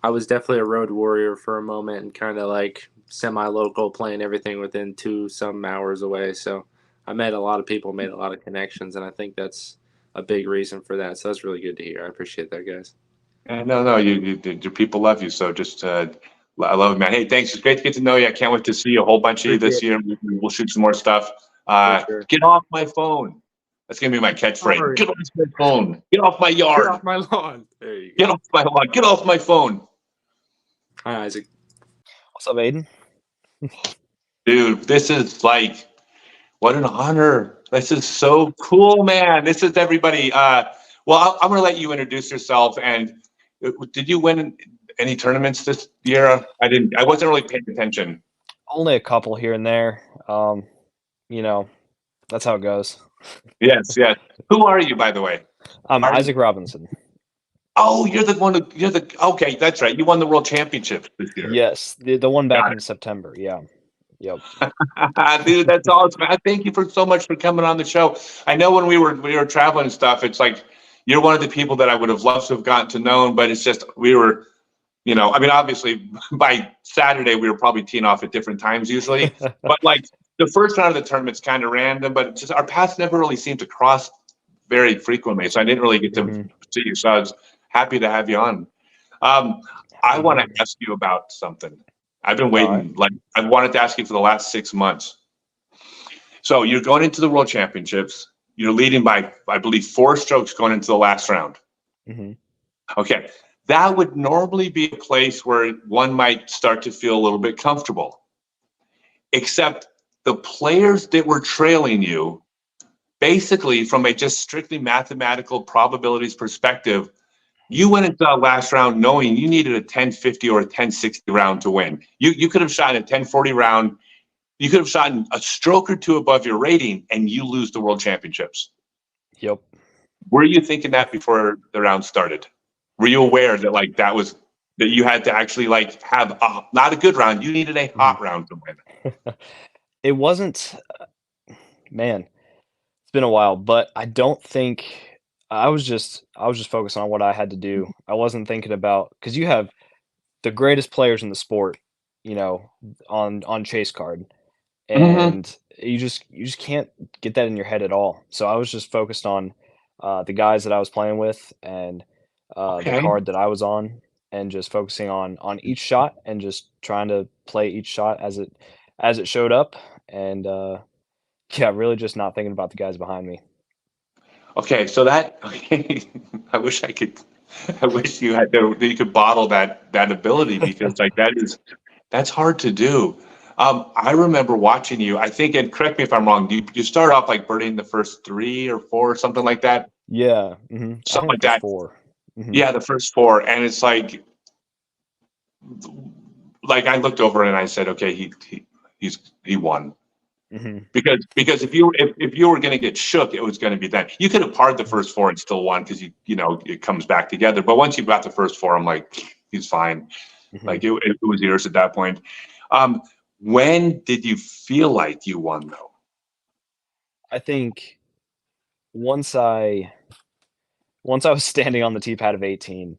I was definitely a road warrior for a moment and kind of like semi-local, playing everything within 2 some hours away. So I met a lot of people, made a lot of connections, and I think that's a big reason for that. So that's really good to hear. I appreciate that, guys. No, your people love you. So just I love it, man. Hey, thanks. It's great to get to know you. I can't wait to see a whole bunch of you this year. We'll shoot some more stuff. Get off my phone. That's gonna be my catchphrase. Get off my phone. Get off my yard. Get off my lawn. There you go. Get off my lawn. Get off my phone. Hi, Isaac. What's up, Aiden? Dude, this is like, what an honor. This is so cool, man. This is everybody. Well, I'm gonna let you introduce yourself. And did you win any tournaments this year? I wasn't really paying attention. Only a couple here and there. You know, that's how it goes. Yes. Who are you, by the way? I'm Isaac Robinson. Oh, you're the one. Okay, that's right. You won the world championship this year. Yes, the one back in September. Yeah. Yep. Dude, that's awesome. Thank you so much for coming on the show. I know when we were traveling and stuff, it's like you're one of the people that I would have loved to have gotten to know, but it's just we were, you know, I mean, obviously by Saturday we were probably teeing off at different times usually, but like the first round of the tournament's kind of random, but just our paths never really seemed to cross very frequently, so I didn't really get to see you. So I was happy to have you on. I want to ask you about something. I've been waiting. Like I've wanted to ask you for the last 6 months. So you're going into the World Championships. you're leading by, I believe, 4 strokes going into the last round. Mm-hmm. Okay. That would normally be a place where one might start to feel a little bit comfortable. Except the players that were trailing you, basically from a just strictly mathematical probabilities perspective, you went into that last round knowing you needed a 1050 or a 1060 round to win. You could have shot a 1040 round. You could have shot a stroke or 2 above your rating and you lose the world championships. Yep. Were you thinking that before the round started? Were you aware that like that you had to actually like have not a good round, you needed a hot round to win? It wasn't, man, it's been a while, but I don't think I was just focused on what I had to do. I wasn't thinking about, because you have the greatest players in the sport, you know, on chase card, and you just can't get that in your head at all. So I was just focused on the guys that I was playing with and the card that I was on, and just focusing on each shot and just trying to play each shot as it showed up, and yeah, really just not thinking about the guys behind me. Okay, so I wish you could bottle that ability, because like that's hard to do. I remember watching you, I think, and correct me if I'm wrong, you start off like birdieing the first 3 or 4 or something like that? Yeah. Something like that. 4. Mm-hmm. Yeah, the first 4. And it's like I looked over and I said, okay, he won. Mm-hmm. Because if you were going to get shook, it was going to be that. You could have parred the first 4 and still won, because you know it comes back together. But once you got the first 4, I'm like, he's fine. Mm-hmm. Like it was yours at that point. When did you feel like you won, though? I think once I was standing on the tee pad of 18,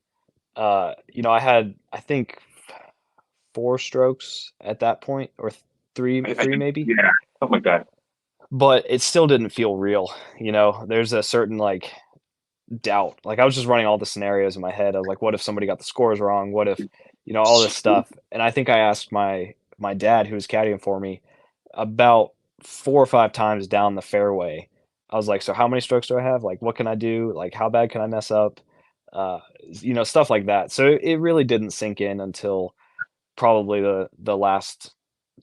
you know, I had, I think, 4 strokes at that point, or 3 maybe. Yeah, something like that. But it still didn't feel real. You know, there's a certain like doubt. Like I was just running all the scenarios in my head. I was like, what if somebody got the scores wrong? What if, you know, all this stuff. And I think I asked my dad, who was caddying for me, about 4 or 5 times down the fairway. I was like, so how many strokes do I have? Like, what can I do? Like, how bad can I mess up? You know, stuff like that. So it really didn't sink in until probably the last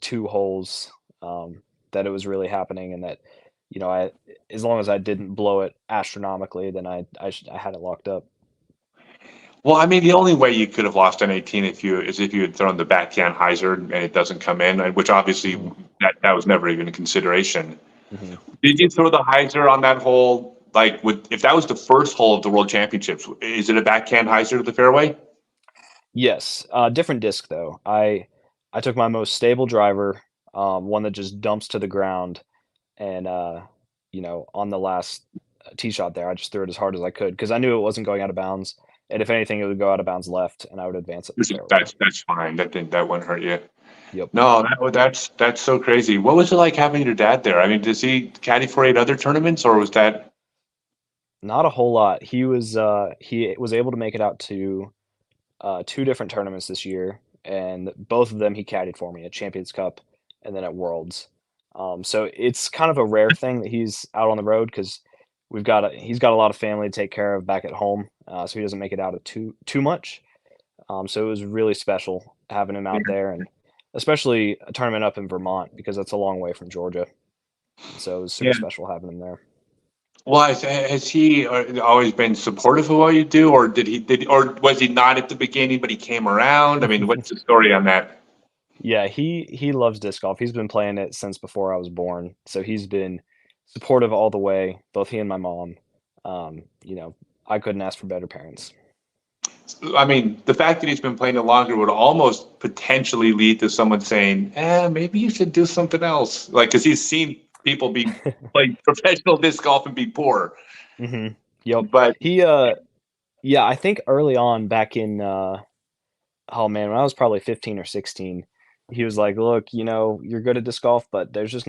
2 holes, that it was really happening, and that, you know, as long as I didn't blow it astronomically, then I had it locked up. Well, I mean, the only way you could have lost on 18 if you had thrown the backhand hyzer and it doesn't come in, which obviously that was never even a consideration. Mm-hmm. Did you throw the hyzer on that hole? Like, if that was the first hole of the World Championships, is it a backhand hyzer to the fairway? Yes, different disc though. I took my most stable driver, one that just dumps to the ground, and you know, on the last tee shot there, I just threw it as hard as I could, because I knew it wasn't going out of bounds, and if anything, it would go out of bounds left, and I would advance it. That's fine. That wouldn't hurt you. Yep. No, that's so crazy. What was it like having your dad there? I mean, does he caddy for 8 other tournaments, or was that? Not a whole lot. He was able to make it out to 2 different tournaments this year, and both of them he caddied for me at Champions Cup and then at Worlds. So it's kind of a rare thing that he's out on the road, because he's got a lot of family to take care of back at home, so he doesn't make it out of too much. So it was really special having him out there, and especially a tournament up in Vermont, because that's a long way from Georgia. So it was super special having him there. Well, has he always been supportive of what you do, or or was he not at the beginning, but he came around? I mean, what's the story on that? Yeah, he loves disc golf. He's been playing it since before I was born, so he's been supportive all the way. Both he and my mom. You know, I couldn't ask for better parents. I mean, the fact that he's been playing it longer would almost potentially lead to someone saying, maybe you should do something else. Like, because he's seen people play professional disc golf and be poor. Mm-hmm. Yep. But he, yeah, I think early on back in, oh man, when I was probably 15 or 16, he was like, look, you know, you're good at disc golf, but there's just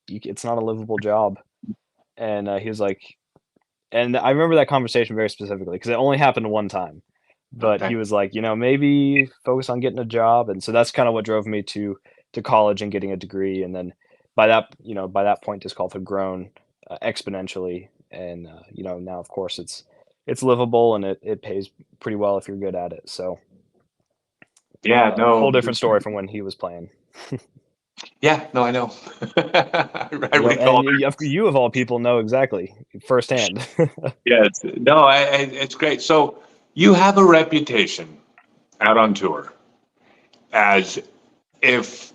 it's not a livable job. And he was like, and I remember that conversation very specifically, because it only happened one time. But he was like, you know, maybe focus on getting a job. And so that's kind of what drove me to college and getting a degree. And then by that point, disc golf had grown exponentially. And now of course it's livable and it pays pretty well if you're good at it. So yeah, no, whole different story from when he was playing. Yeah, no, I know. I recall and you of all people know exactly firsthand. Yes, no, it's great. So you have a reputation out on tour as if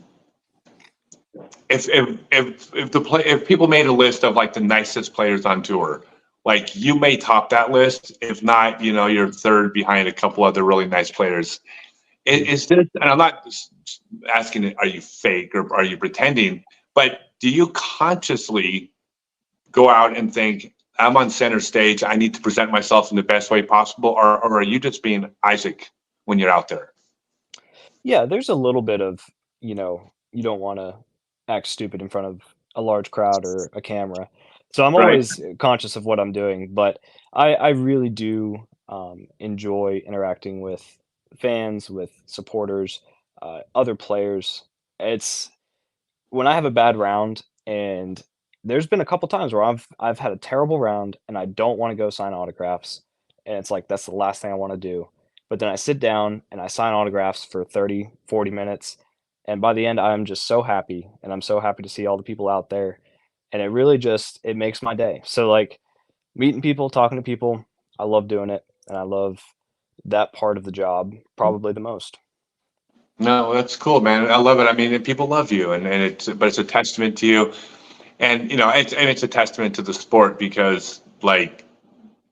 people made a list of like the nicest players on tour, like you may top that list. If not, you're third behind a couple other really nice players. Is this, and I'm not asking, are you fake or are you pretending, but do you consciously go out and think, I'm on center stage, I need to present myself in the best way possible, or are you just being Isaac when you're out there? Yeah, there's a little bit of, you don't want to act stupid in front of a large crowd or a camera. So I'm always conscious of what I'm doing, but I really do enjoy interacting with fans, with supporters, other players. It's when I have a bad round, and there's been a couple times where I've had a terrible round and I don't want to go sign autographs, and it's like that's the last thing I want to do. But then I sit down and I sign autographs for 30, 40 minutes, and by the end I'm just so happy, and I'm so happy to see all the people out there, and it really just it makes my day. So like meeting people, talking to people, I love doing it, and I love that part of the job probably the most. No, that's cool, man. I love it. I mean, people love you, and it's a testament to you, and it's a testament to the sport because like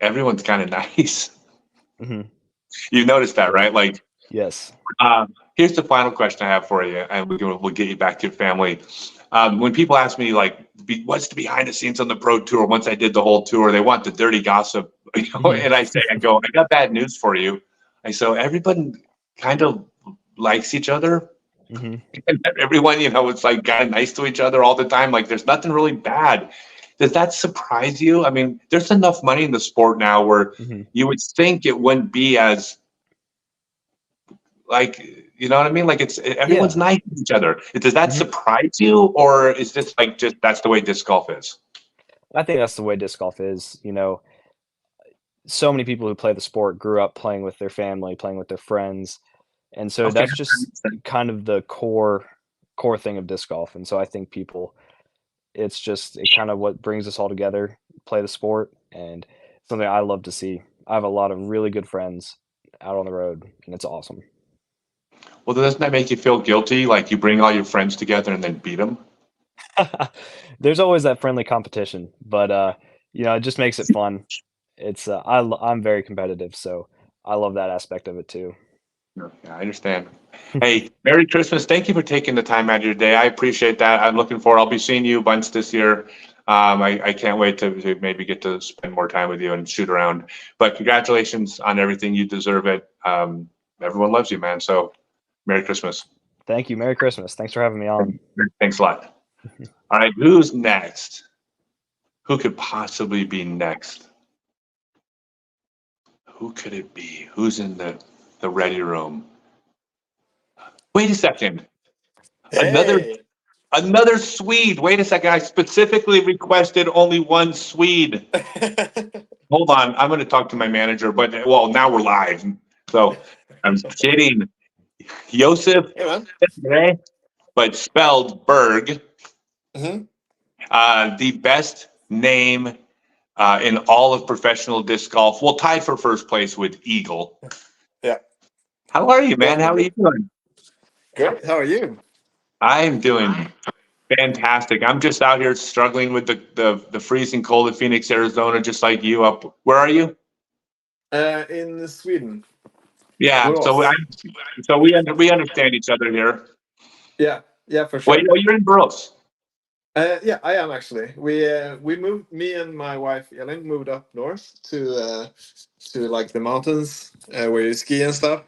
everyone's kind of nice. Mm-hmm. You've noticed that, right? Like, yes. Here's the final question I have for you, and we'll get you back to your family. When people ask me like, what's the behind the scenes on the pro tour? Once I did the whole tour, they want the dirty gossip, and I got bad news for you. So everybody kind of likes each other. Mm-hmm. And everyone, it's like kind of nice to each other all the time. Like there's nothing really bad. Does that surprise you? I mean, there's enough money in the sport now where you would think it wouldn't be as like, you know what I mean? Like everyone's nice to each other. Does that surprise you, or is this like just that's the way disc golf is? I think that's the way disc golf is. So many people who play the sport grew up playing with their family, playing with their friends. And so that's just kind of the core thing of disc golf. And so I think it's kind of what brings us all together, play the sport, and something I love to see. I have a lot of really good friends out on the road, and it's awesome. Well, doesn't that make you feel guilty? Like you bring all your friends together and then beat them? There's always that friendly competition, but it just makes it fun. It's I'm very competitive, so I love that aspect of it too. Yeah, I understand. Hey, Merry Christmas. Thank you for taking the time out of your day. I appreciate that. I'm looking forward. I'll be seeing you a bunch this year. I can't wait to maybe get to spend more time with you and shoot around. But congratulations on everything. You deserve it. Everyone loves you, man. So Merry Christmas. Thank you. Merry Christmas. Thanks for having me on. Thanks a lot. All right, who's next? Who could possibly be next? Who could it be? Who's in the ready room? Wait a second. Hey. Another Swede. Wait a second. I specifically requested only one Swede. Hold on. I'm going to talk to my manager, but now we're live. So I'm kidding. Josef, but spelled Berg. Mm-hmm. The best name in all of professional disc golf. Well, tied for first place with Eagle. Yeah. How are you, man? How are you doing? Good. How are you? I'm doing fantastic. I'm just out here struggling with the freezing cold of Phoenix, Arizona, just like you. Up, where are you? In Sweden. Yeah. So we understand each other here. Yeah, for sure. Wait, you're in Borås. Yeah, I am actually. We moved. Me and my wife Elin moved up north to like the mountains where you ski and stuff.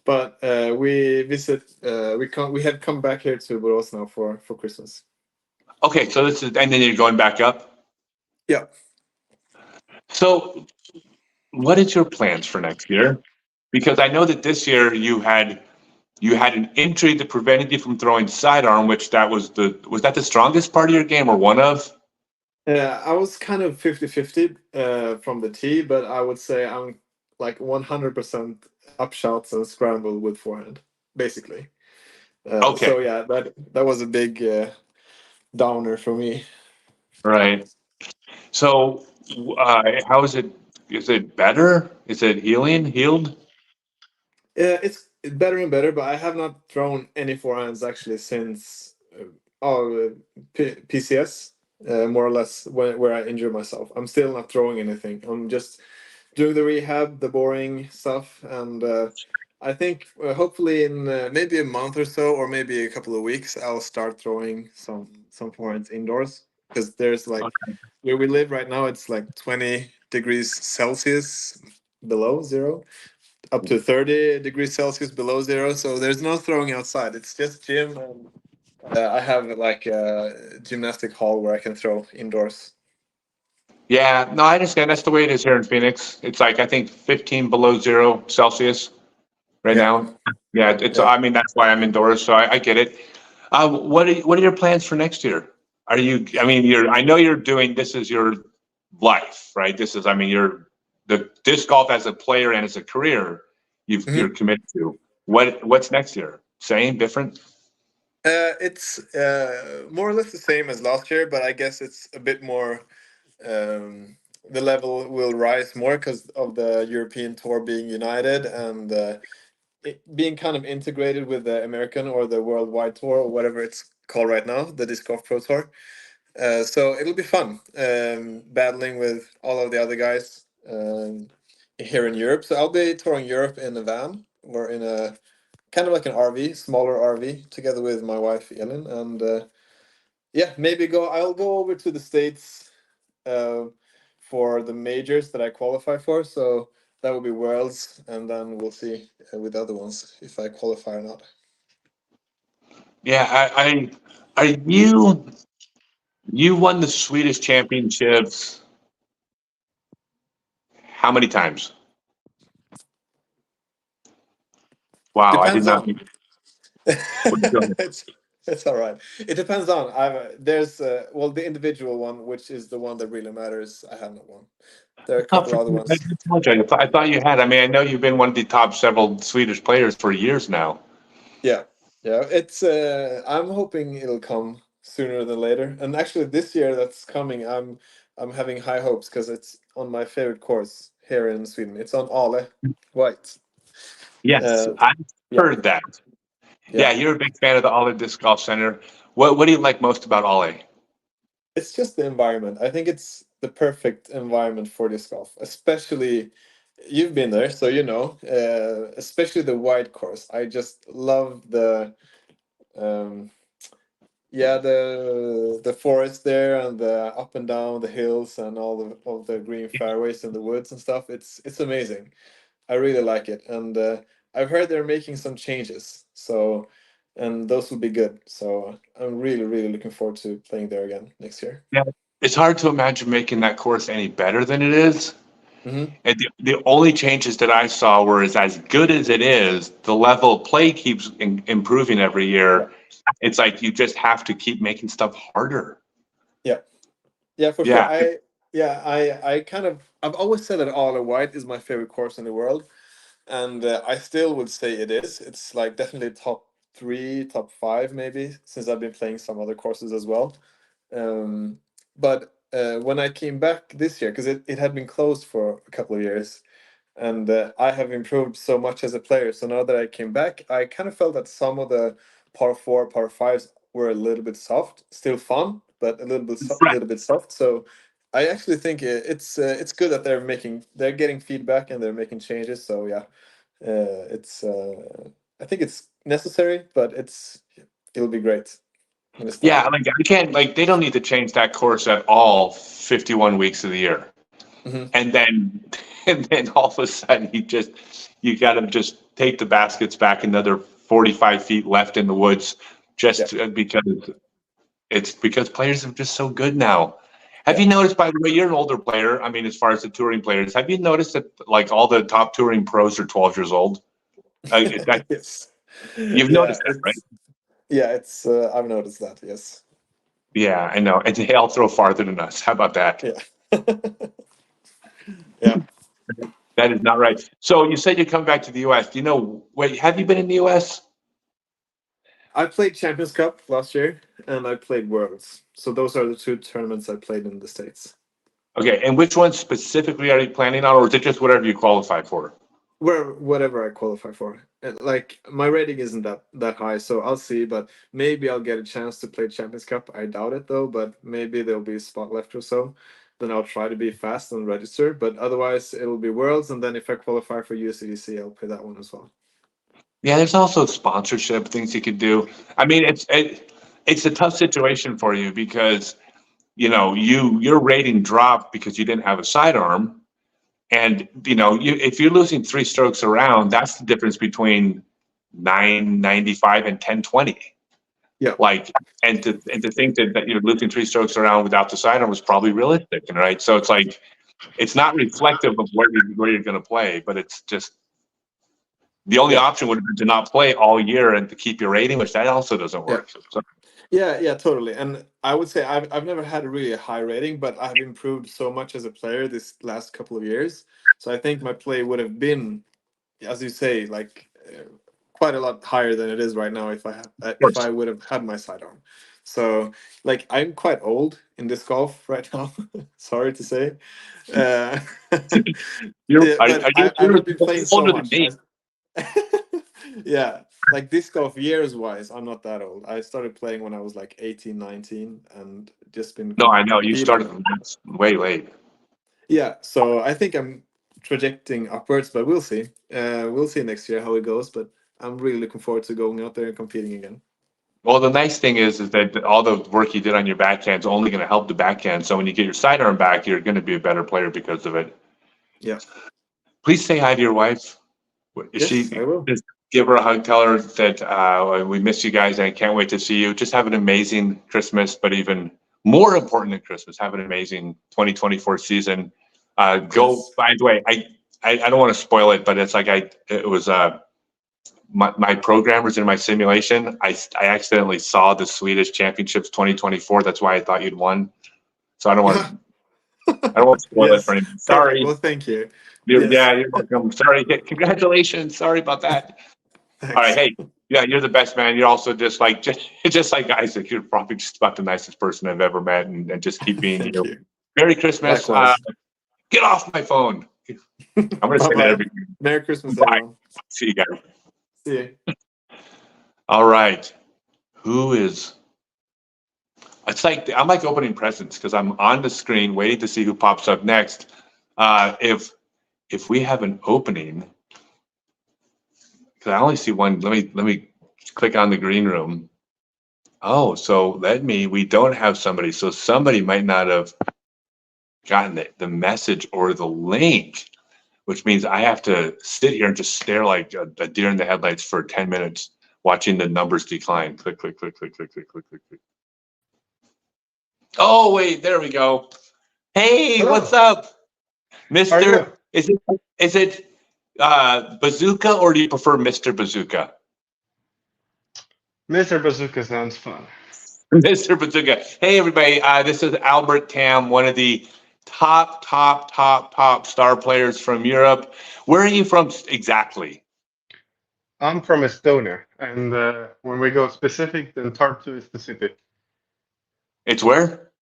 But we visit. We have come back here to Borås now for Christmas. Okay, so this is, and then you're going back up. Yeah. So, what is your plans for next year? Because I know that this year you had an injury that prevented you from throwing sidearm, which was that the strongest part of your game or one of? Yeah, I was kind of 50-50 from the tee, but I would say I'm like 100% up shots and scramble with forehand, basically. Okay. So yeah, that was a big downer for me. Right. So, how is it? Is it better? Is it healed? It's better and better, but I have not thrown any forehands actually since PCS, more or less, where I injured myself. I'm still not throwing anything. I'm just doing the rehab, the boring stuff, and I think hopefully in maybe a month or so, or maybe a couple of weeks, I'll start throwing some forehands indoors, because there's like where we live right now, it's like 20 degrees Celsius below zero, up to 30 degrees Celsius below zero. So there's no throwing outside. It's just gym. And I have like a gymnastic hall where I can throw indoors. Yeah, no, I understand. That's the way it is here in Phoenix. It's like, I think 15 below 0 Celsius right now. Yeah, I mean, that's why I'm indoors, so I get it. What are your plans for next year? I mean, I know you're doing, this is your life, right? This is, I mean, the disc golf as a player and as a career, you're committed to. What's next year? Same, different? It's more or less the same as last year, but I guess it's a bit more. The level will rise more because of the European tour being united and being kind of integrated with the American or the worldwide tour or whatever it's called right now, the Disc Golf Pro Tour. So it'll be fun battling with all of the other guys here in Europe. So I'll be touring Europe in a van or in a kind of like an RV, smaller RV, together with my wife Elin, and yeah, maybe I'll go over to the States for the majors that I qualify for. So that will be Worlds, and then we'll see with the other ones if I qualify or not. Yeah, you won the Swedish championships how many times? Wow, I did Depends not. on. It's all right. It depends on. There's well, the individual one, which is the one that really matters. I have not won. There are a couple other ones. I thought you had. I mean, I know you've been one of the top several Swedish players for years now. Yeah. It's. I'm hoping it'll come sooner than later. And actually, this year that's coming, I'm having high hopes because it's on my favorite course here in Sweden. It's on Ale White. Yes, I've heard that. Yeah, you're a big fan of the Ale Disc Golf Center. What do you like most about Ale? It's just the environment. I think it's the perfect environment for disc golf, especially you've been there, so you know, especially the wide course. I just love the the forest there and the up and down the hills and all the green fairways and the woods and stuff. It's amazing. I really like it, and I've heard they're making some changes, so and those will be good. So I'm really looking forward to playing there again next year. Yeah, it's hard to imagine making that course any better than it is. Mm-hmm. And the only changes that I saw were as good as it is, the level of play keeps improving every year. It's like you just have to keep making stuff harder. Yeah, for sure. I've always said that Ale White is my favorite course in the world, and I still would say it is. It's like definitely top 3, top 5 maybe, since I've been playing some other courses as well. But when I came back this year, because it had been closed for a couple of years, and I have improved so much as a player. So now that I came back, I kind of felt that some of the par 4, par 5s were a little bit soft, still fun, but a little bit soft. So I actually think it's good that they're getting feedback and they're making changes. So yeah, I think it's necessary, but it'll be great. Yeah, like I can't, like they don't need to change that course at all 51 weeks of the year. Mm-hmm. And then all of a sudden you got to just take the baskets back another 45 feet left in the woods because players are just so good now. Have you noticed, by the way, you're an older player, I mean, as far as the touring players, have you noticed that like all the top touring pros are 12 years old? Yes. You've noticed that, right? Yeah, I've noticed that, yes. Yeah, I know. And they all throw farther than us. How about that? Yeah. Yeah. That is not right. So you said you come back to the U.S. Do you know, wait, have you been in the U.S.? I played Champions Cup last year, and I played Worlds. So those are the two tournaments I played in the States. Okay, and which ones specifically are you planning on, or is it just whatever you qualify for? Whatever I qualify for. And, like, my rating isn't that high, so I'll see. But maybe I'll get a chance to play Champions Cup. I doubt it though. But maybe there'll be a spot left or so. Then I'll try to be fast and register. But otherwise, it'll be Worlds, and then if I qualify for USDC, I'll play that one as well. Yeah, there's also sponsorship things you could do. I mean, it's a tough situation for you because your rating dropped because you didn't have a sidearm, and if you're losing 3 strokes around, that's the difference between 995 and 1020. Yeah. Like, and to think that you're losing 3 strokes around without the sidearm was probably realistic, right? So it's like it's not reflective of where you're going to play, but it's just. The only option would have been to not play all year and to keep your rating, which that also doesn't work. So, Yeah, totally. And I would say I've never had a really high rating, but I've improved so much as a player this last couple of years. So I think my play would have been, as you say, like quite a lot higher than it is right now if I would have had my sidearm. So like I'm quite old in disc golf right now. Sorry to say. you're I've not been playing so older than much. me. Yeah, like disc golf years wise, I'm not that old. I started playing when I was like 18, 19 and just been. No, I know you started way late. Yeah, so I think I'm trajecting upwards, but we'll see. We'll see next year how it goes, but I'm really looking forward to going out there and competing again. Well, the nice thing is that all the work you did on your backhand is only going to help the backhand. So when you get your sidearm back, you're going to be a better player because of it. Yeah. Please say hi to your wife. Yes, I will. Just give her a hug. Tell her that we miss you guys and I can't wait to see you. Just have an amazing Christmas, but even more important than Christmas, have an amazing 2024 season. By the way, I don't want to spoil it, but it's like it was my programmers in my simulation. I accidentally saw the Swedish Championships 2024. That's why I thought you'd won. So I don't want to spoil it for anyone. Sorry. Well, thank you. Yeah, you're welcome. Sorry. Congratulations. Sorry about that. All right. Hey, yeah, you're the best, man. You're also just like Isaac. You're probably just about the nicest person I've ever met, and just keep being you. Merry Christmas. Get off my phone. I'm going to say that every week. Merry Christmas, Bye. everyone. See you guys. See you. All right. Who is? I'm like opening presents because I'm on the screen waiting to see who pops up next. If we have an opening, because I only see one. Let me click on the green room. Oh, so we don't have somebody. So somebody might not have gotten the message or the link, which means I have to sit here and just stare like a deer in the headlights for 10 minutes, watching the numbers decline. Click, click, click, click, click, click, click, click, click. Oh, wait, there we go. Hey, hello. What's up, Mr.? Is it Bazooka, or do you prefer Mr. Bazooka? Mr. Bazooka sounds fun. Mr. Bazooka. Hey, everybody. This is Albert Tam, one of the top star players from Europe. Where are you from exactly? I'm from Estonia, and when we go specific, then Tartu is the city. It's where?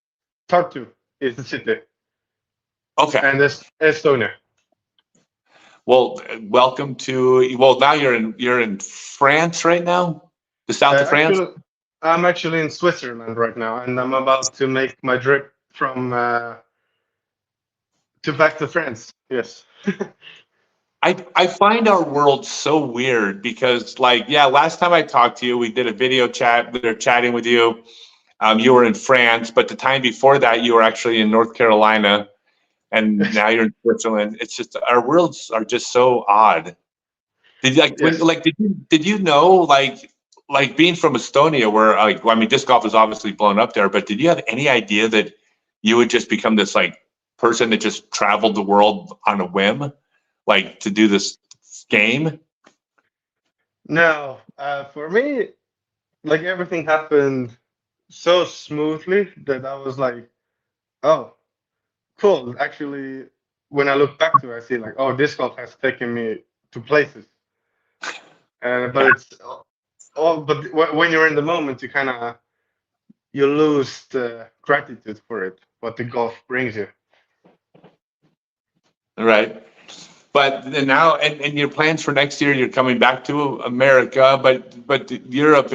Tartu is the city. Okay. And Estonia. Well, welcome to. Well, now you're in France right now, the south of France. I'm actually in Switzerland right now, and I'm about to make my trip from back to France. Yes. I find our world so weird because, last time I talked to you, we did a video chat. We were chatting with you. You were in France, but the time before that, you were actually in North Carolina, and now you're in Switzerland. It's just our worlds are just so odd. Did you know being from Estonia, where disc golf is obviously blown up there, but did you have any idea that you would just become this person that just traveled the world on a whim, to do this game? No, for me, everything happened so smoothly that I was like, oh, cool. Actually, when I look back to it, I see like, oh, disc golf has taken me to places. But it's but when you're in the moment, you lose the gratitude for it, what the golf brings you. Right. But then now, and your plans for next year, you're coming back to America, but Europe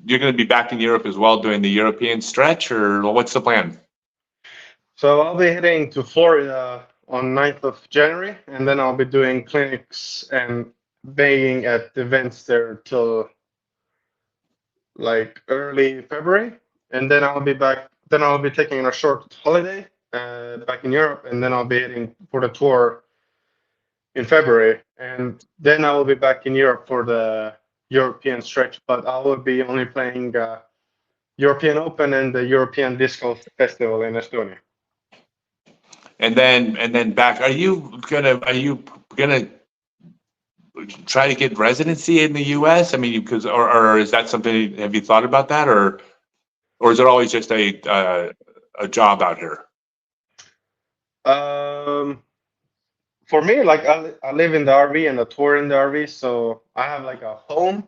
you're going to be back in Europe as well, doing the European stretch, or what's the plan? So I'll be heading to Florida on 9th of January, and then I'll be doing clinics and being at events there till like early February, and then I'll be back. Then I'll be taking a short holiday back in Europe, and then I'll be heading for the tour in February, and then I will be back in Europe for the European stretch. But I will be only playing European Open and the European Disc Golf Festival in Estonia. And then back. Are you gonna try to get residency in the U.S.? I mean, because or is that something? Have you thought about that, or is it always just a job out here? For me, like I live in the RV and I tour in the RV, so I have like a home.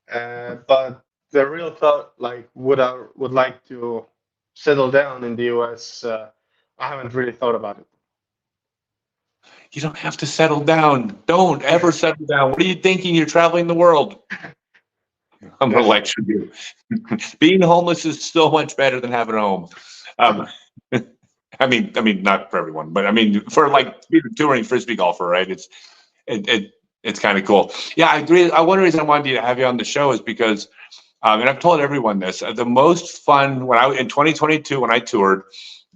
But the real thought, like, would like to settle down in the US? I haven't really thought about it. You don't have to settle down. Don't ever settle down. What are you thinking? You're traveling the world. I'm gonna lecture you. Being homeless is so much better than having a home. I mean, not for everyone, but I mean, for like being a touring Frisbee golfer, right? It's kind of cool. Yeah, I agree. One reason I wanted to have you on the show is because, and I've told everyone this, the most fun in 2022 when I toured,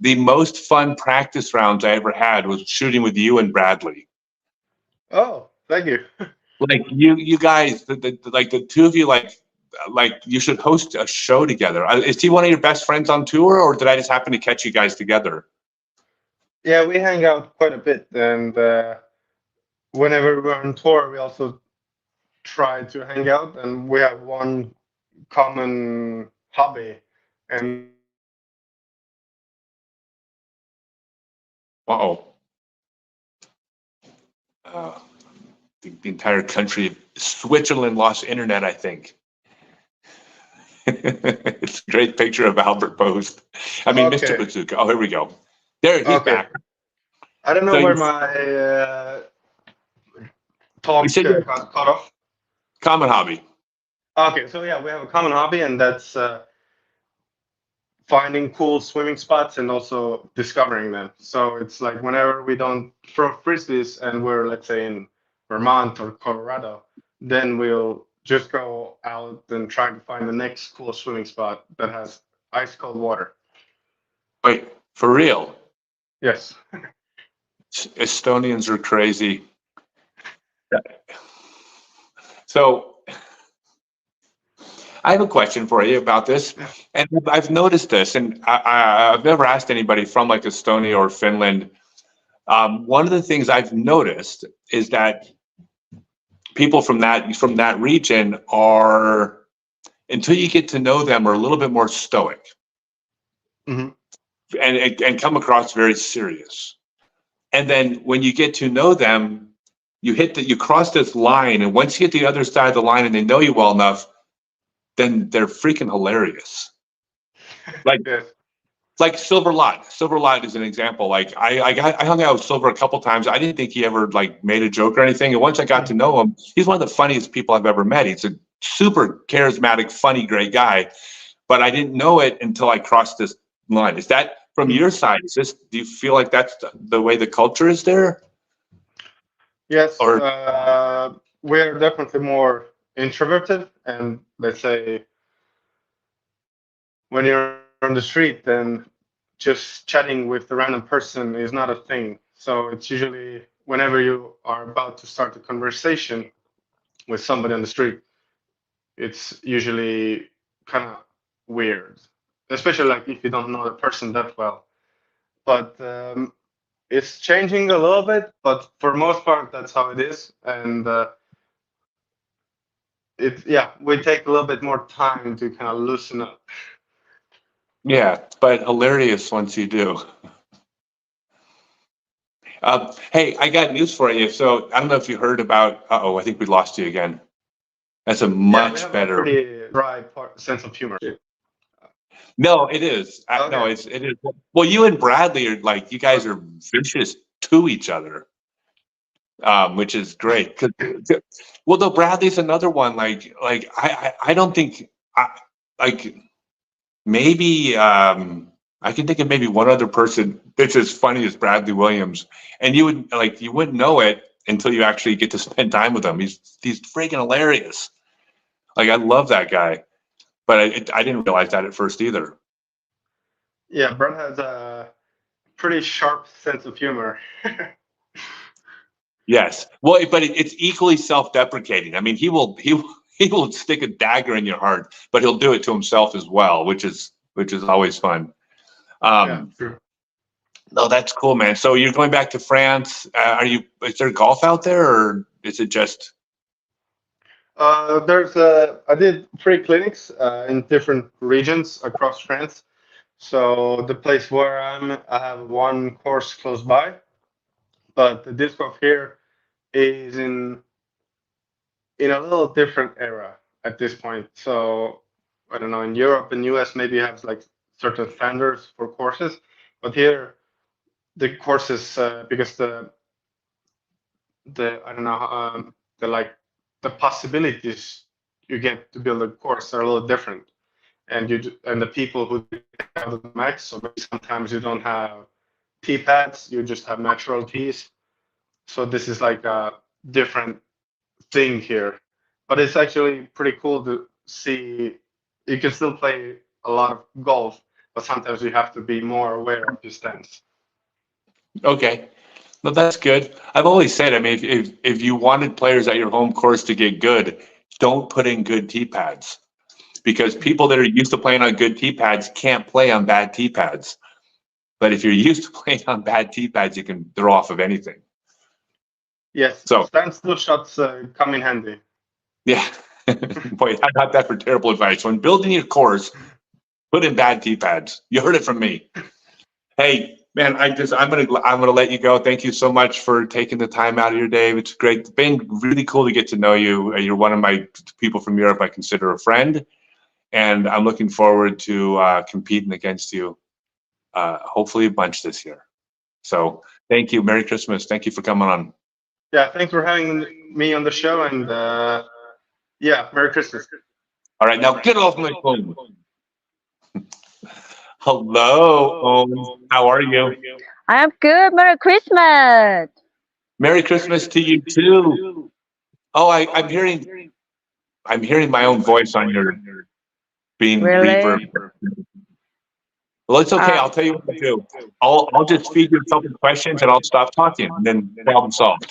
the most fun practice rounds I ever had was shooting with you and Bradley. Oh, thank you. Like you guys, like the two of you, like you should host a show together. Is he one of your best friends on tour, or did I just happen to catch you guys together? Yeah, we hang out quite a bit, and whenever we're on tour, we also try to hang out, and we have one common hobby. And The entire country of Switzerland lost internet, I think. It's a great picture of Albert Post. I mean, Mr. Bazooka. Oh, here we go. There, he's back. I don't know where my talk got cut off. Common hobby. Okay, so yeah, we have a common hobby, and that's finding cool swimming spots and also discovering them. So it's like whenever we don't throw frisbees and we're, let's say, in Vermont or Colorado, then we'll just go out and try to find the next cool swimming spot that has ice cold water. Wait, for real? Yes. Estonians are crazy. So I have a question for you about this, and I've noticed this, and I've never asked anybody from like Estonia or Finland. One of the things I've noticed is that people from that region are, until you get to know them, are a little bit more stoic, and come across very serious. And then when you get to know them, you cross this line, and once you get to the other side of the line and they know you well enough, then they're freaking hilarious. Like Silver Lot. Silver Lot is an example. Like I hung out with Silver a couple times. I didn't think he ever like made a joke or anything. And once I got to know him, he's one of the funniest people I've ever met. He's a super charismatic, funny, great guy. But I didn't know it until I crossed this line. Is that from your side? Do you feel like that's the way the culture is there? Yes, we're definitely more introverted, and let's say when you're on the street, then just chatting with a random person is not a thing. So it's usually whenever you are about to start a conversation with somebody on the street, it's usually kind of weird, especially like if you don't know the person that well. But it's changing a little bit, but for most part, that's how it is. And we take a little bit more time to kind of loosen up. Yeah, but hilarious once you do. Hey, I got news for you. So I don't know if you heard about. I think we lost you again. That's a Yeah, we much have a better. pretty dry sense of humor. No, it is. No, it is. Well, you and Bradley are like, you guys are vicious to each other, which is great. Well, though Bradley's another one. I don't think like maybe I can think of maybe one other person that's as funny as Bradley Williams, and you wouldn't know it until you actually get to spend time with him. He's freaking hilarious. Like, I love that guy, but I didn't realize that at first either. Yeah, Brad has a pretty sharp sense of humor. Yes. Well, but it's equally self-deprecating. I mean, he will stick a dagger in your heart, but he'll do it to himself as well, which is always fun. Yeah, true. No, that's cool, man. So you're going back to France. Is there golf out there, or is it just? I did 3 clinics in different regions across France. So the place where I have one course close by, but the disc golf here is in a little different era at this point. So I don't know, in Europe and US maybe you have like certain standards for courses, but here the courses because the I don't know the possibilities you get to build a course are a little different, and the people who have the max, so maybe sometimes you don't have tee pads, you just have natural tees. So this is like a different thing here, but it's actually pretty cool to see. You can still play a lot of golf, but sometimes you have to be more aware of your stance. Okay. No, that's good. I've always said, I mean, if you wanted players at your home course to get good, don't put in good tee pads, because people that are used to playing on good tee pads can't play on bad tee pads. But if you're used to playing on bad tee pads, you can throw off of anything. Yes. So standstill shots come in handy. Yeah. Boy, I got that for terrible advice. When building your course, put in bad tee pads. You heard it from me. Hey, man, I'm gonna let you go. Thank you so much for taking the time out of your day. It's great. It's been really cool to get to know you. You're one of my people from Europe I consider a friend, and I'm looking forward to competing against you, hopefully a bunch this year. So thank you. Merry Christmas. Thank you for coming on. Yeah, thanks for having me on the show, and yeah, Merry Christmas. All right, now get off my phone. Hello, Owen. How are you? I am good. Merry Christmas. Merry Christmas to you too. Oh, I'm hearing my own voice on your being reverb. Well, it's okay. I'll tell you what to do. I'll just feed you a couple questions and I'll stop talking, and then problem solved.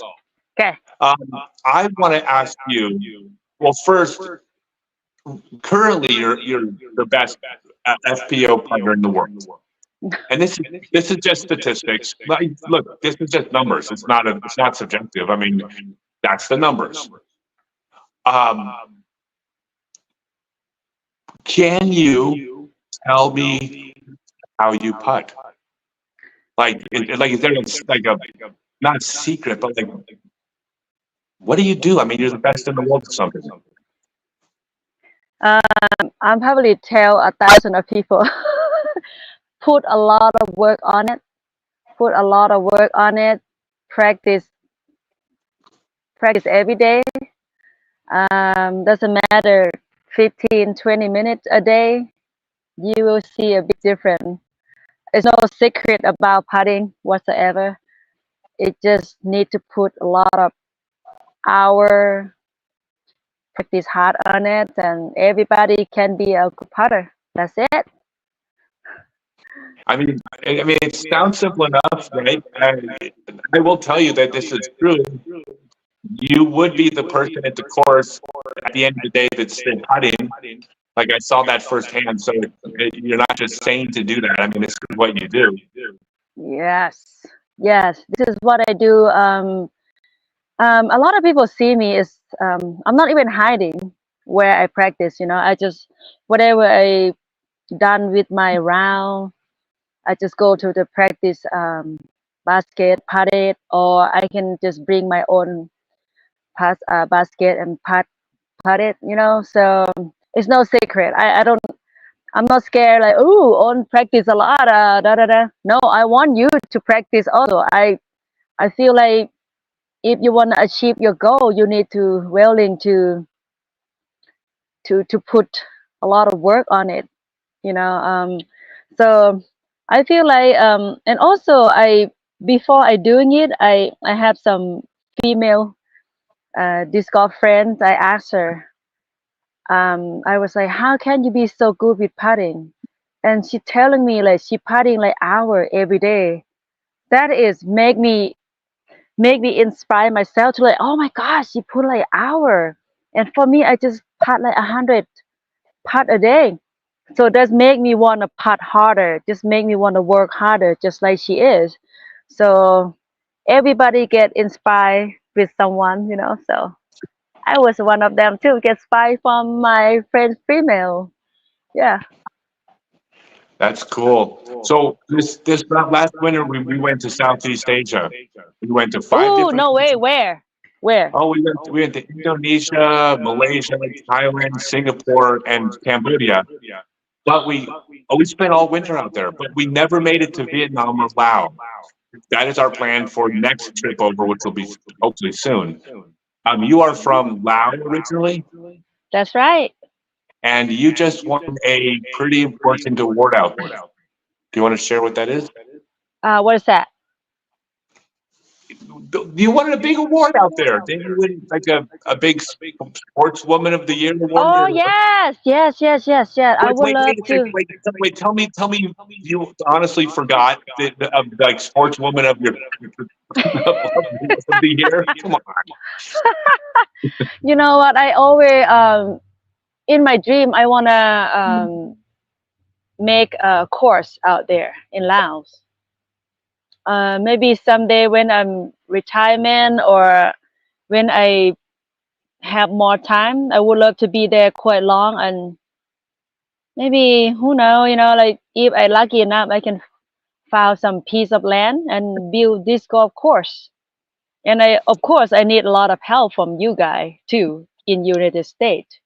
Okay. I want to ask you. Well, first, currently you're the best FPO player in the world, and this is just statistics. Look, this is just numbers. It's not subjective. I mean, that's the numbers. Can you tell me how you putt? Is there a not a secret, but what do you do? I mean, you're the best in the world at something. I'm probably tell 1,000 of people put a lot of work on it. Put a lot of work on it. Practice every day. Doesn't matter 15, 20 minutes a day. You will see a big difference. There's no secret about putting whatsoever. It just need to put a lot of hour, practice hard on it, and everybody can be a good putter. That's it. I mean, it sounds simple enough, right? I will tell you that this is true. You would be the person at the course at the end of the day that's still putting. Like, I saw that firsthand. So you're not just saying to do that. I mean, this is what you do. Yes, this is what I do. A lot of people see me as I'm not even hiding where I practice. I just whatever I done with my round, I just go to the practice basket, putt it, or I can just bring my own basket and putt it, you know. So it's no secret. I'm not scared like, oh, on practice a lot, da da da. No, I want you to practice also. I feel like if you want to achieve your goal, you need to willing to put a lot of work on it, you know. So I feel like and also before I doing it, I have some female disc golf friends. I asked her, I was like, how can you be so good with putting? And she telling me like she putting like hour every day. That is make me inspire myself to like, oh my gosh, she put like hour. And for me, I just putt like 100 putt a day. So that make me want to putt harder, just make me want to work harder, just like she is. So everybody get inspired with someone, you know. So I was one of them too, get inspired from my friends female. Yeah. That's cool. So this last winter we went to Southeast Asia. We went to 5 Oh different no way, countries. where? Oh, we went to Indonesia, Malaysia, Thailand, Singapore, and Cambodia. But we spent all winter out there, but we never made it to Vietnam or Laos. That is our plan for next trip over, which will be hopefully soon. You are from Laos originally, That's right. and you just won a pretty important award out there. Do you want to share what that is? What is that? You won a big award out there. Didn't you win like a big sportswoman of the year award? Oh yes. I would love to. Wait, tell me, you honestly forgot of like sportswoman of your of the year? Come on. You know what? I always in my dream I wanna make a course out there in Laos. Maybe someday when I'm retirement or when I have more time, I would love to be there quite long, and maybe who knows, you know, like if I lucky enough, I can find some piece of land and build this golf course. And of course, I need a lot of help from you guys too in United States.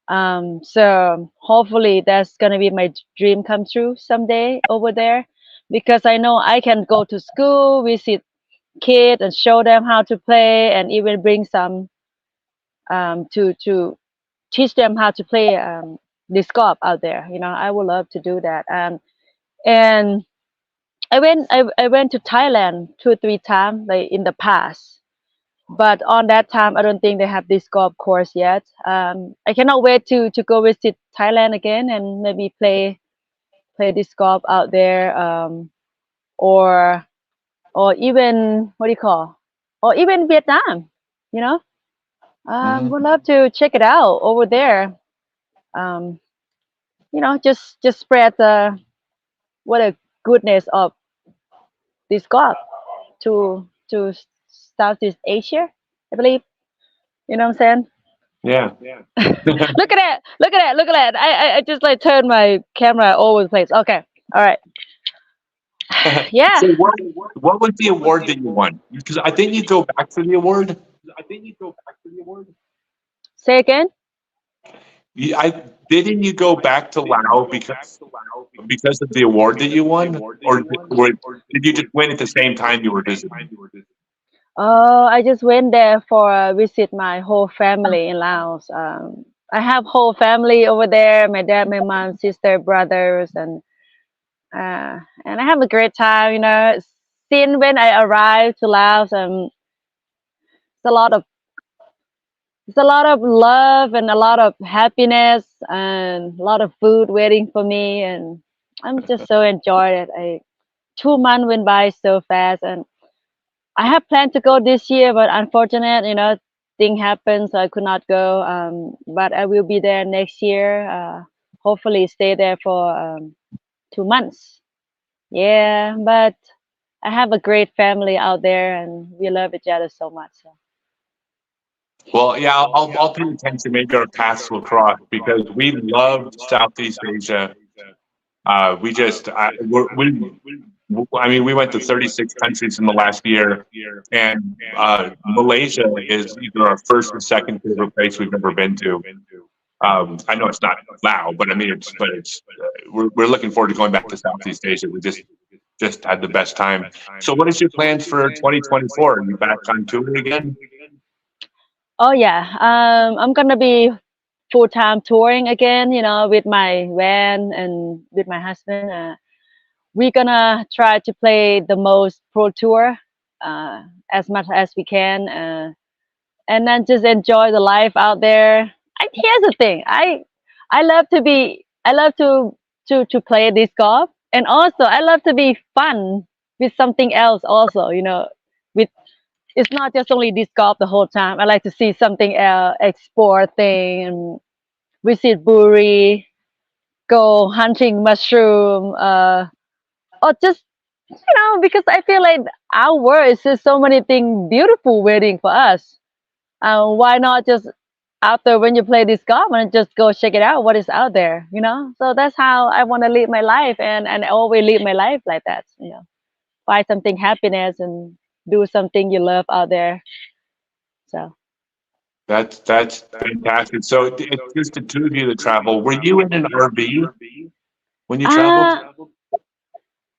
So hopefully that's gonna be my dream come true someday over there, because I know I can go to school, visit kids, and show them how to play, and even bring some to teach them how to play disc golf out there. You know, I would love to do that. And I went to Thailand 2 or 3 times like in the past, but on that time I don't think they have this golf course yet. I cannot wait to go visit Thailand again and maybe play disc golf out there, or even what do you call, or even Vietnam, you know. Would love to check it out over there. You know, just spread the what a goodness of this golf to Southeast Asia, I believe. You know what I'm saying? Yeah. Look at that. I just like turned my camera all over the place. Okay. All right. Yeah. So what was the award that you won? Because I think you go back for the award. Say again? Didn't you go back to Laos because of the award that you won, or did you just win at the same time you were visiting? Oh, I just went there for a visit my whole family in Laos. I have whole family over there, my dad, my mom, sister, brothers, and I have a great time, you know. Since when I arrived to Laos, it's a lot of love and a lot of happiness and a lot of food waiting for me, and I'm just so enjoyed it. 2 months went by so fast, and I have planned to go this year, but unfortunate, you know, thing happened, so I could not go. But I will be there next year. Hopefully, stay there for 2 months. Yeah, but I have a great family out there, and we love each other so much. So. Well, yeah, I'll pay attention. Maybe our paths will cross because we love Southeast Asia. We just, we went to 36 countries in the last year, and Malaysia is either our first or second favorite place we've ever been to. I know it's not now, but we're looking forward to going back to Southeast Asia. We just had the best time. So what is your plans for 2024? Are you back on tour again? Oh yeah, I'm gonna be full-time touring again, with my van and with my husband. We're gonna try to play the most pro tour as much as we can, and then just enjoy the life out there. Here's the thing: I love to play disc golf, and also I love to be fun with something else. Also, with it's not just only disc golf the whole time. I like to see something else, explore things, and visit brewery, go hunting mushroom, or just because I feel like our world is just so many things beautiful waiting for us. Why not just after when you play this golf and just go check it out what is out there, So that's how I want to live my life, and I always live my life like that. Find something happiness and do something you love out there. So that's fantastic. So it's just the two of you that travel. Were you in an RV when you traveled?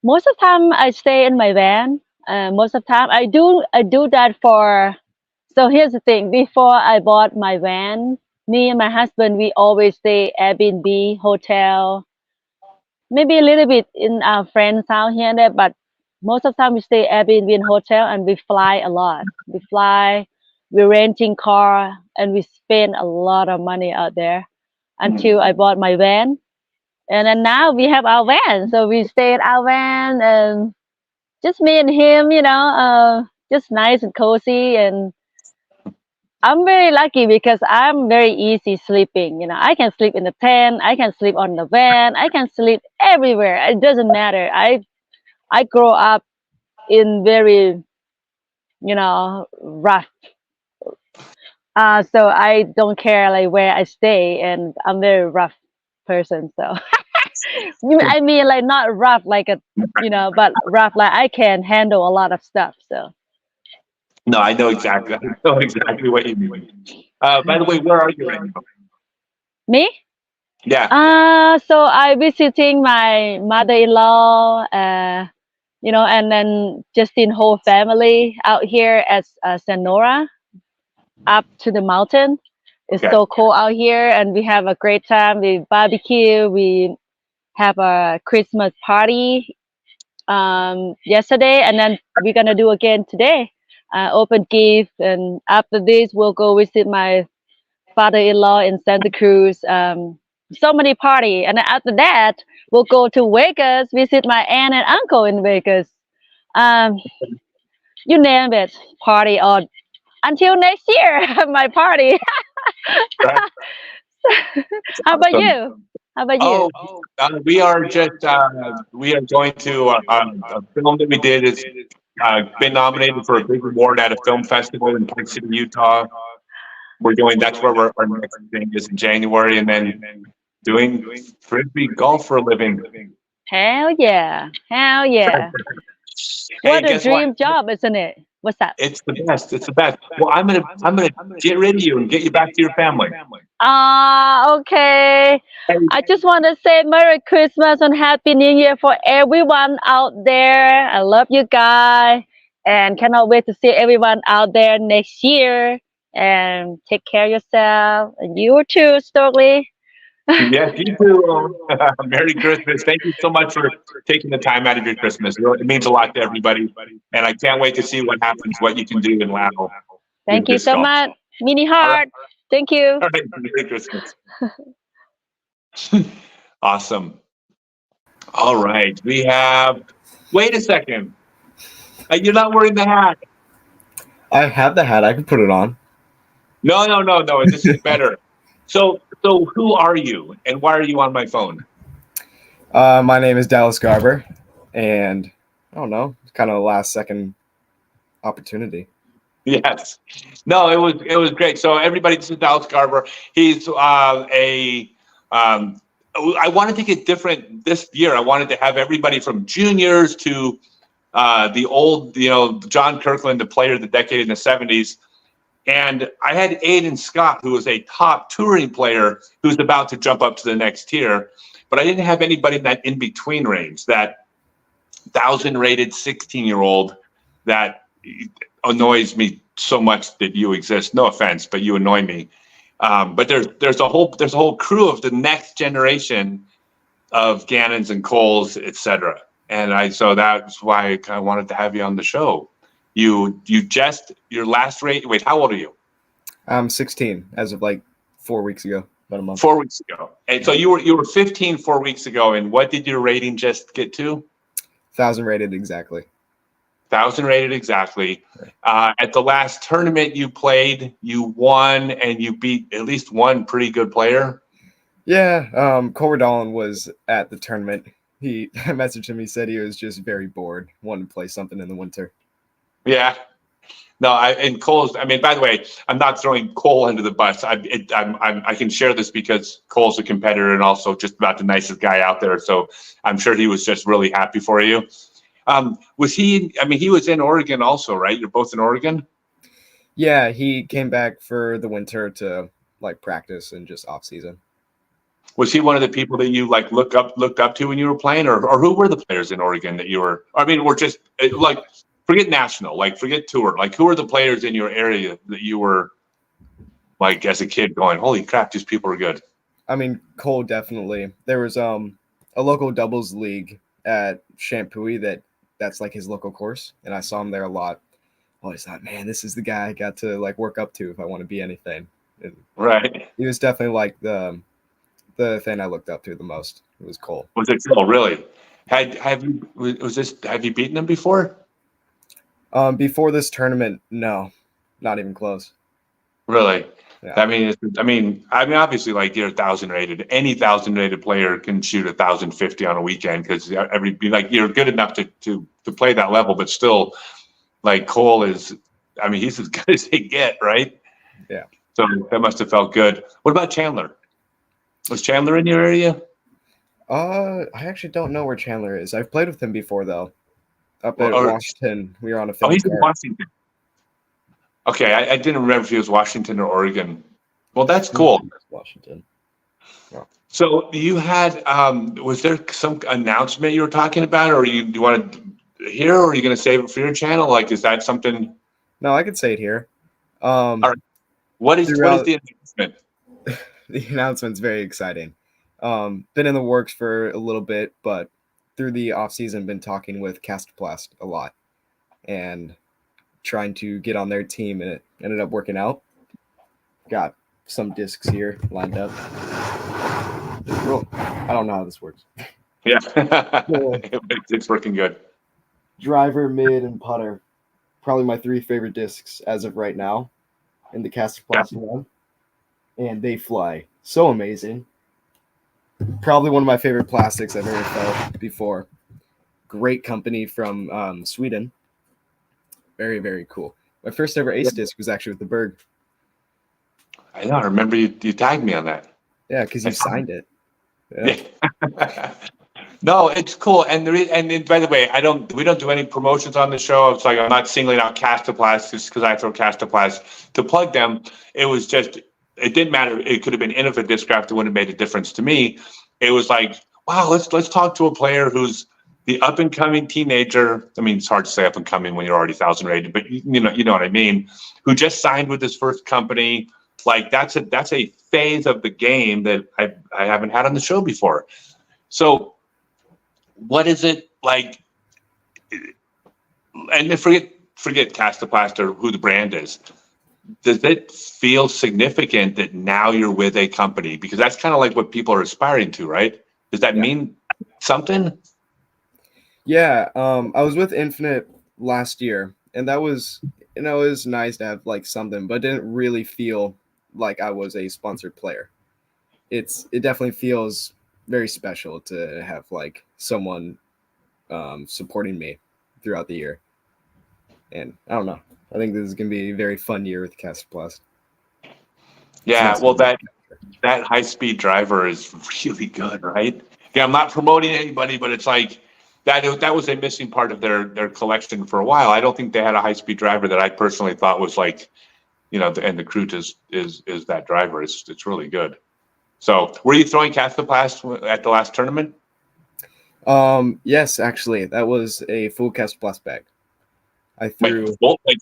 Most of the time I stay in my van. Most of the time I do that for. So here's the thing: before I bought my van, me and my husband, we always stay Airbnb, hotel, maybe a little bit in our friends' house here and there, but most of the time we stay Airbnb and hotel, and we fly a lot. We fly, we're renting car, and we spend a lot of money out there until I bought my van. And then now we have our van. So we stay at our van, and just me and him, just nice and cozy. And I'm very lucky because I'm very easy sleeping. I can sleep in the tent, I can sleep on the van, I can sleep everywhere. It doesn't matter. I grew up in very, rough. So I don't care like where I stay, and I'm very rough person. So I mean like not rough like but rough like I can handle a lot of stuff. So No, I know exactly. I know exactly what you mean. By the way, where are you right now? Me? Yeah. So I visiting my mother-in-law, and then Justin whole family out here at Sonora, up to the mountain. It's so cold out here, and we have a great time. We barbecue. We have a Christmas party yesterday, and then we're gonna do again today. Open gift, and after this, we'll go visit my father-in-law in Santa Cruz. So many party, and then after that, we'll go to Vegas, visit my aunt and uncle in Vegas. You name it, party on until next year. My party. How about you? How about you? We are going to a film that we did. It's been nominated for a big award at a film festival in Park City, Utah. That's where our next thing is in January, and then doing Frisbee golf for a living. Hell yeah. Hell yeah. What a dream job, isn't it? What's that? It's the best. It's the best. Well, I'm gonna get rid of you and get you back to your family. Okay. I just want to say Merry Christmas and Happy New Year for everyone out there. I love you guys, and cannot wait to see everyone out there next year. And take care of yourself. And you too, Stokely. Yes, you too. Merry Christmas. Thank you so much for taking the time out of your Christmas. It means a lot to everybody. And I can't wait to see what happens, what you can do in Lao. Thank you so much. Mini heart. Thank you. All right. Merry Christmas. Awesome. All right. We have, wait a second. You're not wearing the hat. I have the hat. I can put it on. No. This is better. So who are you, and why are you on my phone? My name is Dallas Garber, and I don't know, it's kind of a last second opportunity. Yes. No, it was great. So everybody, this is Dallas Garber. He's a I wanted to get different this year. I wanted to have everybody from juniors to the old, John Kirkland, the player of the decade in the 70s. And I had Aiden Scott, who was a top touring player who's about to jump up to the next tier. But I didn't have anybody in that in-between range, that 1,000-rated 16-year-old that annoys me so much that you exist. No offense, but you annoy me. But there's a whole crew of the next generation of Gannons and Coles, etc. And so that's why I kind of wanted to have you on the show. Your last rate. Wait, how old are you? I'm 16 as of like 4 weeks ago, about a month. 4 weeks ago. And so you were 15 4 weeks ago. And what did your rating just get to? 1,000 rated exactly. 1,000 rated exactly. At the last tournament you played, you won, and you beat at least one pretty good player. Yeah, Redalen was at the tournament. He messaged him. He said he was just very bored, wanted to play something in the winter. Yeah. No, and Cole's. I mean, by the way, I'm not throwing Cole under the bus. I can share this because Cole's a competitor and also just about the nicest guy out there. So I'm sure he was just really happy for you. Was he? I mean, he was in Oregon also, right? You're both in Oregon. Yeah, he came back for the winter to like practice and just off season. Was he one of the people that you like looked up to when you were playing, or who were the players in Oregon that you were? I mean, we're just like. Forget national, like forget tour. Like who are the players in your area that you were like as a kid going, holy crap, these people are good? I mean, Cole definitely. There was a local doubles league at Shampooey that's like his local course, and I saw him there a lot. I always thought, man, this is the guy I got to like work up to if I want to be anything. And right. He was definitely like the thing I looked up to the most. It was Cole. Was it Cole? Really? Have you beaten him before? Before this tournament, no, not even close. Really? Yeah. I mean, obviously, like you're 1,000 rated. Any 1,000 rated player can shoot 1,050 on a weekend because you're good enough to play that level. But still, like Cole is. I mean, he's as good as they get, right? Yeah. So that must have felt good. What about Chandler? Was Chandler in your area? I actually don't know where Chandler is. I've played with him before though. Up at Washington, we were on a film. Oh, he's in Washington. Okay, I didn't remember if he was Washington or Oregon. Well, that's cool. Washington. Yeah. So you had, was there some announcement you were talking about, or do you want to hear, or are you going to save it for your channel? Like, is that something? No, I could say it here. All right. What is the announcement? The announcement's very exciting. Been in the works for a little bit, but through the off season, been talking with Castoplast a lot and trying to get on their team, and it ended up working out. Got some discs here lined up. I don't know how this works. Yeah, it's working good. Driver, mid, and putter. Probably my 3 favorite discs as of right now in the Castoplast one. And they fly so amazing. Probably one of my favorite plastics I've ever felt before. Great company from Sweden. Very, very cool. My first ever Ace disc was actually with the Berg. I know. I remember you tagged me on that. Yeah, because you signed it. Yeah. No, it's cool. And by the way, we don't do any promotions on the show. It's like I'm not singling out Castoplast just because I throw Castoplast to plug them. It was just. It didn't matter. It could have been Innova Discraft. It wouldn't have made a difference to me. It was like, wow, let's talk to a player who's the up and coming teenager. I mean, it's hard to say up and coming when you're already 1,000 rated, but you know what I mean. Who just signed with his first company. Like that's a phase of the game that I haven't had on the show before. So, what is it like? And forget Castoplast or who the brand is. Does it feel significant that now you're with a company? Because that's kind of like what people are aspiring to, right? Does that mean something? Yeah, I was with Infinite last year, and that was, it was nice to have like something, but it didn't really feel like I was a sponsored player. It definitely feels very special to have like someone supporting me throughout the year. And I don't know. I think this is going to be a very fun year with Castoplast. Yeah, well, that high-speed driver is really good, right? Yeah, I'm not promoting anybody, but it's like that was a missing part of their collection for a while. I don't think they had a high-speed driver that I personally thought was like, and the Crute is that driver. It's really good. So, were you throwing Castoplast at the last tournament? Yes, actually, that was a full Castoplast bag. I threw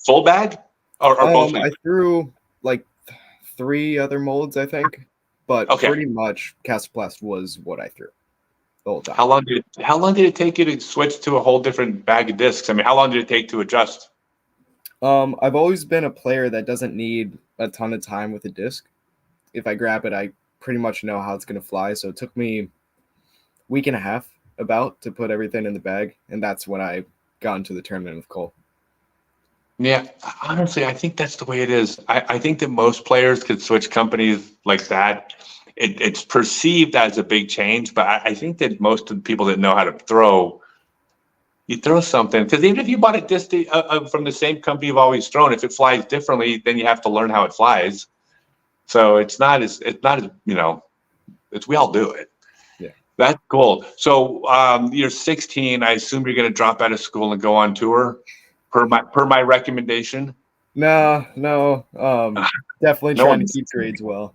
full bag, or both? I threw like 3 other molds, I think, but pretty much Castoplast was what I threw the whole time. How long did it take you to switch to a whole different bag of discs? I mean, how long did it take to adjust? I've always been a player that doesn't need a ton of time with a disc. If I grab it, I pretty much know how it's going to fly. So it took me a week and a half about to put everything in the bag, and that's when I got into the tournament with Cole. Yeah, honestly, I think that's the way it is. I think that most players could switch companies like that. It's perceived as a big change, but I think that most of the people that know how to throw, you throw something, because even if you bought a disc from the same company you've always thrown, if it flies differently, then you have to learn how it flies. So it's not as we all do it. Yeah, that's cool. So you're 16. I assume you're going to drop out of school and go on tour, per my recommendation. No, definitely trying to keep grades well.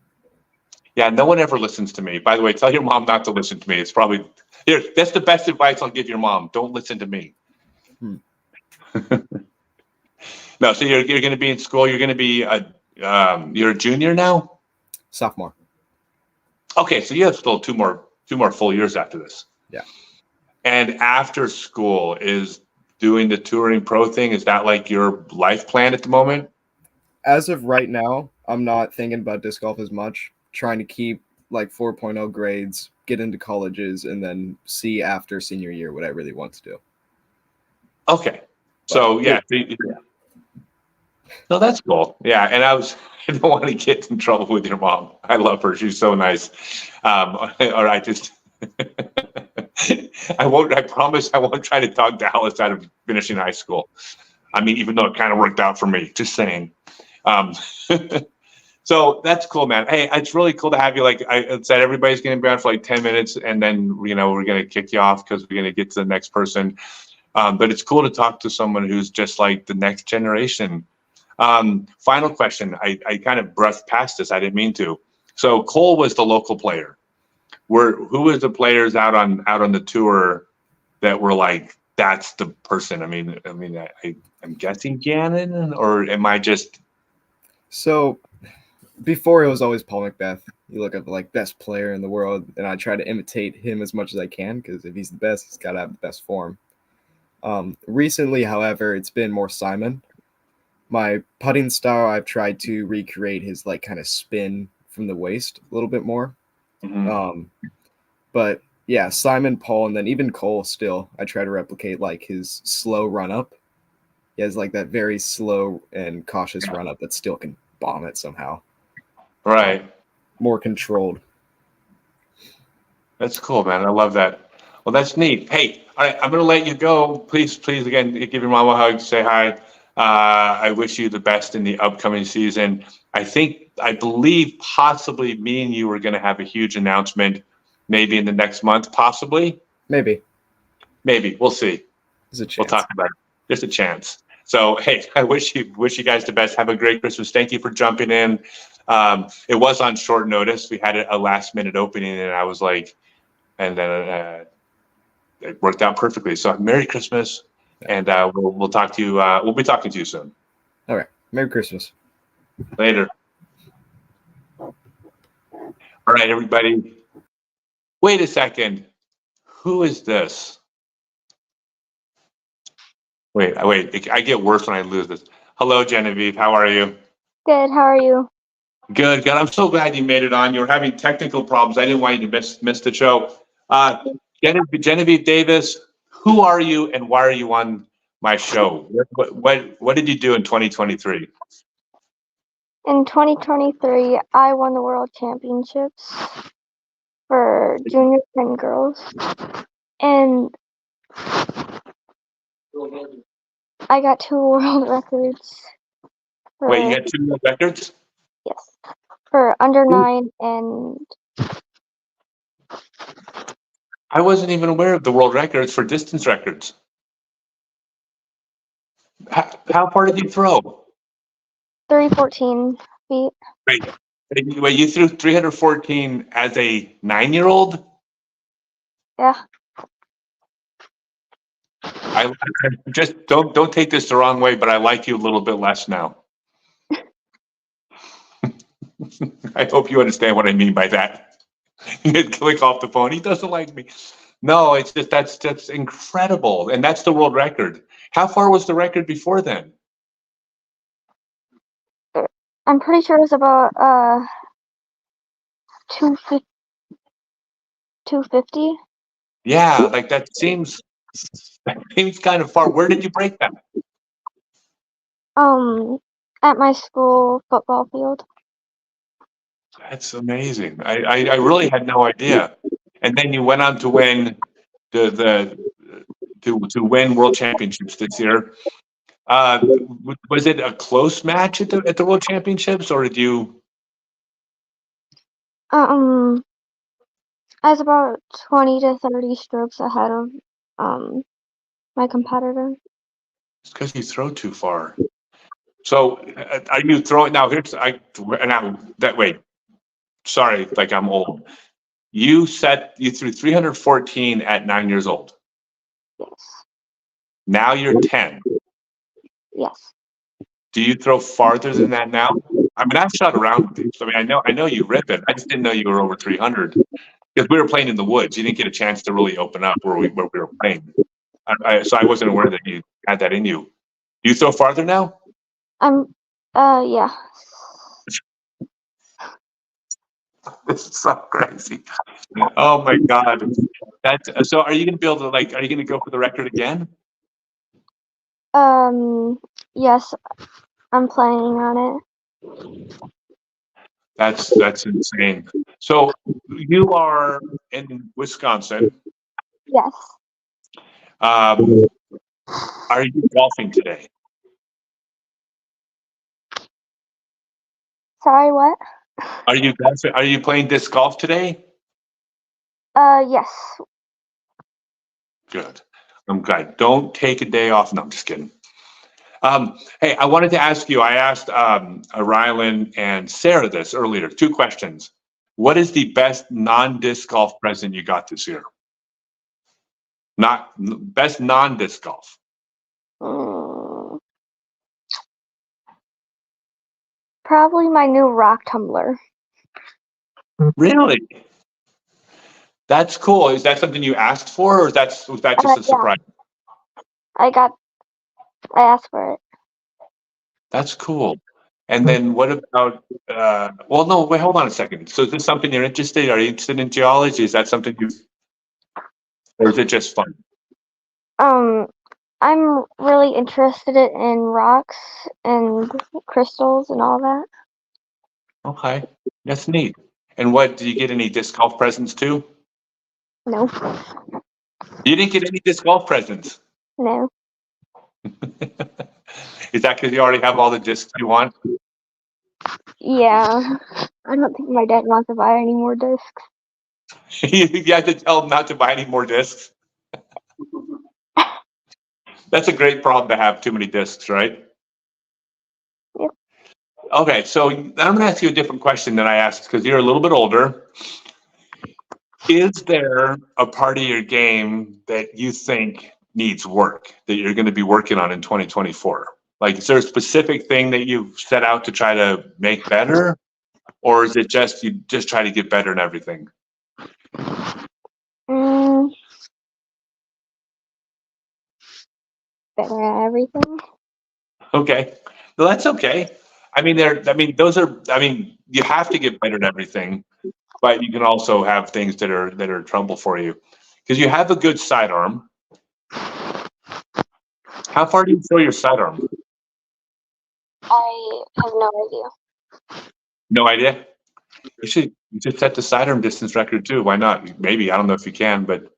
Yeah, no one ever listens to me. By the way, tell your mom not to listen to me. It's probably here. That's the best advice I'll give your mom. Don't listen to me. No, so you're going to be in school. You're going to be you're a junior now. Sophomore. Okay, so you have still two more full years after this. Yeah. And after school, is doing the touring pro thing, is that like your life plan at the moment? As of right now, I'm not thinking about disc golf as much. Trying to keep like 4.0 grades, get into colleges, and then see after senior year what I really want to do. Okay. So yeah. No, that's cool. Yeah, and I don't want to get in trouble with your mom. I love her. She's so nice. Or I just I won't. I promise I won't try to talk Dallas out of finishing high school. I mean, even though it kind of worked out for me. Just saying. So that's cool, man. Hey, it's really cool to have you. Like I said, everybody's going to be on for like 10 minutes, and then we're going to kick you off because we're going to get to the next person. But it's cool to talk to someone who's just like the next generation. Final question. I kind of brushed past this. I didn't mean to. So Cole was the local player. Who was the players out on the tour that were like, that's the person? I mean, I'm guessing Gannon, or am I just? So before it was always Paul Macbeth. You look at like best player in the world, and I try to imitate him as much as I can because if he's the best, he's got to have the best form. Recently, however, it's been more Simon. My putting style, I've tried to recreate his like kind of spin from the waist a little bit more. But yeah, Simon, Paul, and then even Cole still, I try to replicate like his slow run up. He has like that very slow and cautious run up that still can bomb it somehow. Right. More controlled. That's cool, man. I love that. Well, that's neat. Hey, all right, I'm going to let you go. Please, again, give your mom a hug, say hi. I wish you the best in the upcoming season. I believe possibly me and you are going to have a huge announcement maybe in the next month, possibly. Maybe. We'll see. There's a chance. We'll talk about it. There's a chance. So, hey, I wish you guys the best. Have a great Christmas. Thank you for jumping in. It was on short notice. We had a last minute opening, and I was like, and then it worked out perfectly. So, Merry Christmas, and we'll talk to you. We'll be talking to you soon. All right. Merry Christmas. Later. All right, everybody. Wait a second. Who is this? Wait. I get worse when I lose this. Hello, Genevieve. How are you? Good. How are you? Good. I'm so glad you made it on. You were having technical problems. I didn't want you to miss the show. Genevieve Davis, who are you and why are you on my show? What did you do in 2023? In 2023, I won the World Championships for juniors and girls. And I got 2 world records. Wait, you got 2 world records? Yes. for under 9 and I wasn't even aware of the world records for distance records. How far did you throw? 314 feet. Wait, you threw 314 as a 9-year-old? Yeah. I just don't take this the wrong way, but I like you a little bit less now. I hope you understand what I mean by that. You click off the phone. He doesn't like me. No, it's just that's incredible, and that's the world record. How far was the record before then? I'm pretty sure it's about 250. Yeah, like that seems kind of far. Where did you break that? At my school football field. That's amazing. I really had no idea. And then you went on to win to win world championships this year. Was it a close match at the world championships, or did you? I was about 20 to 30 strokes ahead of my competitor. It's because you throw too far. So are you throwing now? Wait. Sorry, like I'm old. You threw 314 at 9 years old. Yes. Now you're 10. Yes. Do you throw farther than that now? I mean, I've shot around with you. So, I mean, I know you rip it. I just didn't know you were over 300 because we were playing in the woods. You didn't get a chance to really open up where we were playing. So I wasn't aware that you had that in you. Do you throw farther now? Yeah. This is so crazy. Oh my God. So are you going to be able to are you going to go for the record again? Yes, I'm planning on it. That's insane. So you are in Wisconsin. Yes. Are you golfing today? Sorry, what? Are you golfing? Are you playing disc golf today? Yes. Good. I'm glad. Don't take a day off. No, I'm just kidding. Hey, I wanted to ask you, I asked Rylan and Sarah this earlier, 2 questions. What is the best non-disc golf present you got this year? Best non-disc golf. Probably my new rock tumbler. Really? That's cool. Is that something you asked for, or was that just a surprise? Yeah. I asked for it. That's cool. And then what about, well, no, wait, hold on a second. So is this something you're interested in? Are you interested in geology? Is that something or is it just fun? I'm really interested in rocks and crystals and all that. Okay, that's neat. And what, did you get any disc golf presents too? No. You didn't get any disc golf presents? No. Is that because you already have all the discs you want? Yeah. I don't think my dad wants to buy any more discs. You have to tell him not to buy any more discs. That's a great problem to have, too many discs, right? Yep. Okay, so I'm going to ask you a different question than I asked because you're a little bit older. Is there a part of your game that you think needs work, that you're going to be working on in 2024? Like, is there a specific thing that you've set out to try to make better? Or is it just you just try to get better in everything? Better at everything. Okay. Well, that's okay. I mean, you have to get better at everything, but you can also have things that are trouble for you. Because you have a good sidearm. How far do you throw your sidearm? I have no idea. No idea? You should set the sidearm distance record too. Why not? Maybe. I don't know if you can, but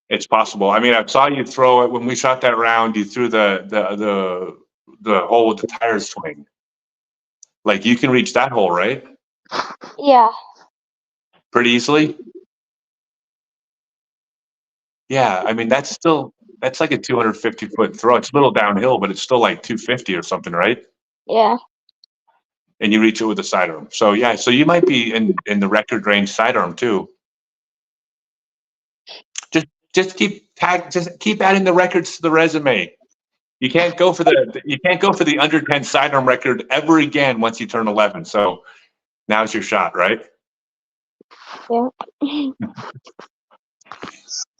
it's possible. I mean, I saw you throw it when we shot that round. You threw the hole with the tires swing. Like, you can reach that hole, right? Yeah. Pretty easily? Yeah, I mean, that's like a 250-foot throw. It's a little downhill, but it's still like 250 or something, right? Yeah. And you reach it with a sidearm. So yeah, so you might be in the record range sidearm too. Just keep adding the records to the resume. You can't go for the under 10 sidearm record ever again once you turn 11. So now's your shot, right? Yeah.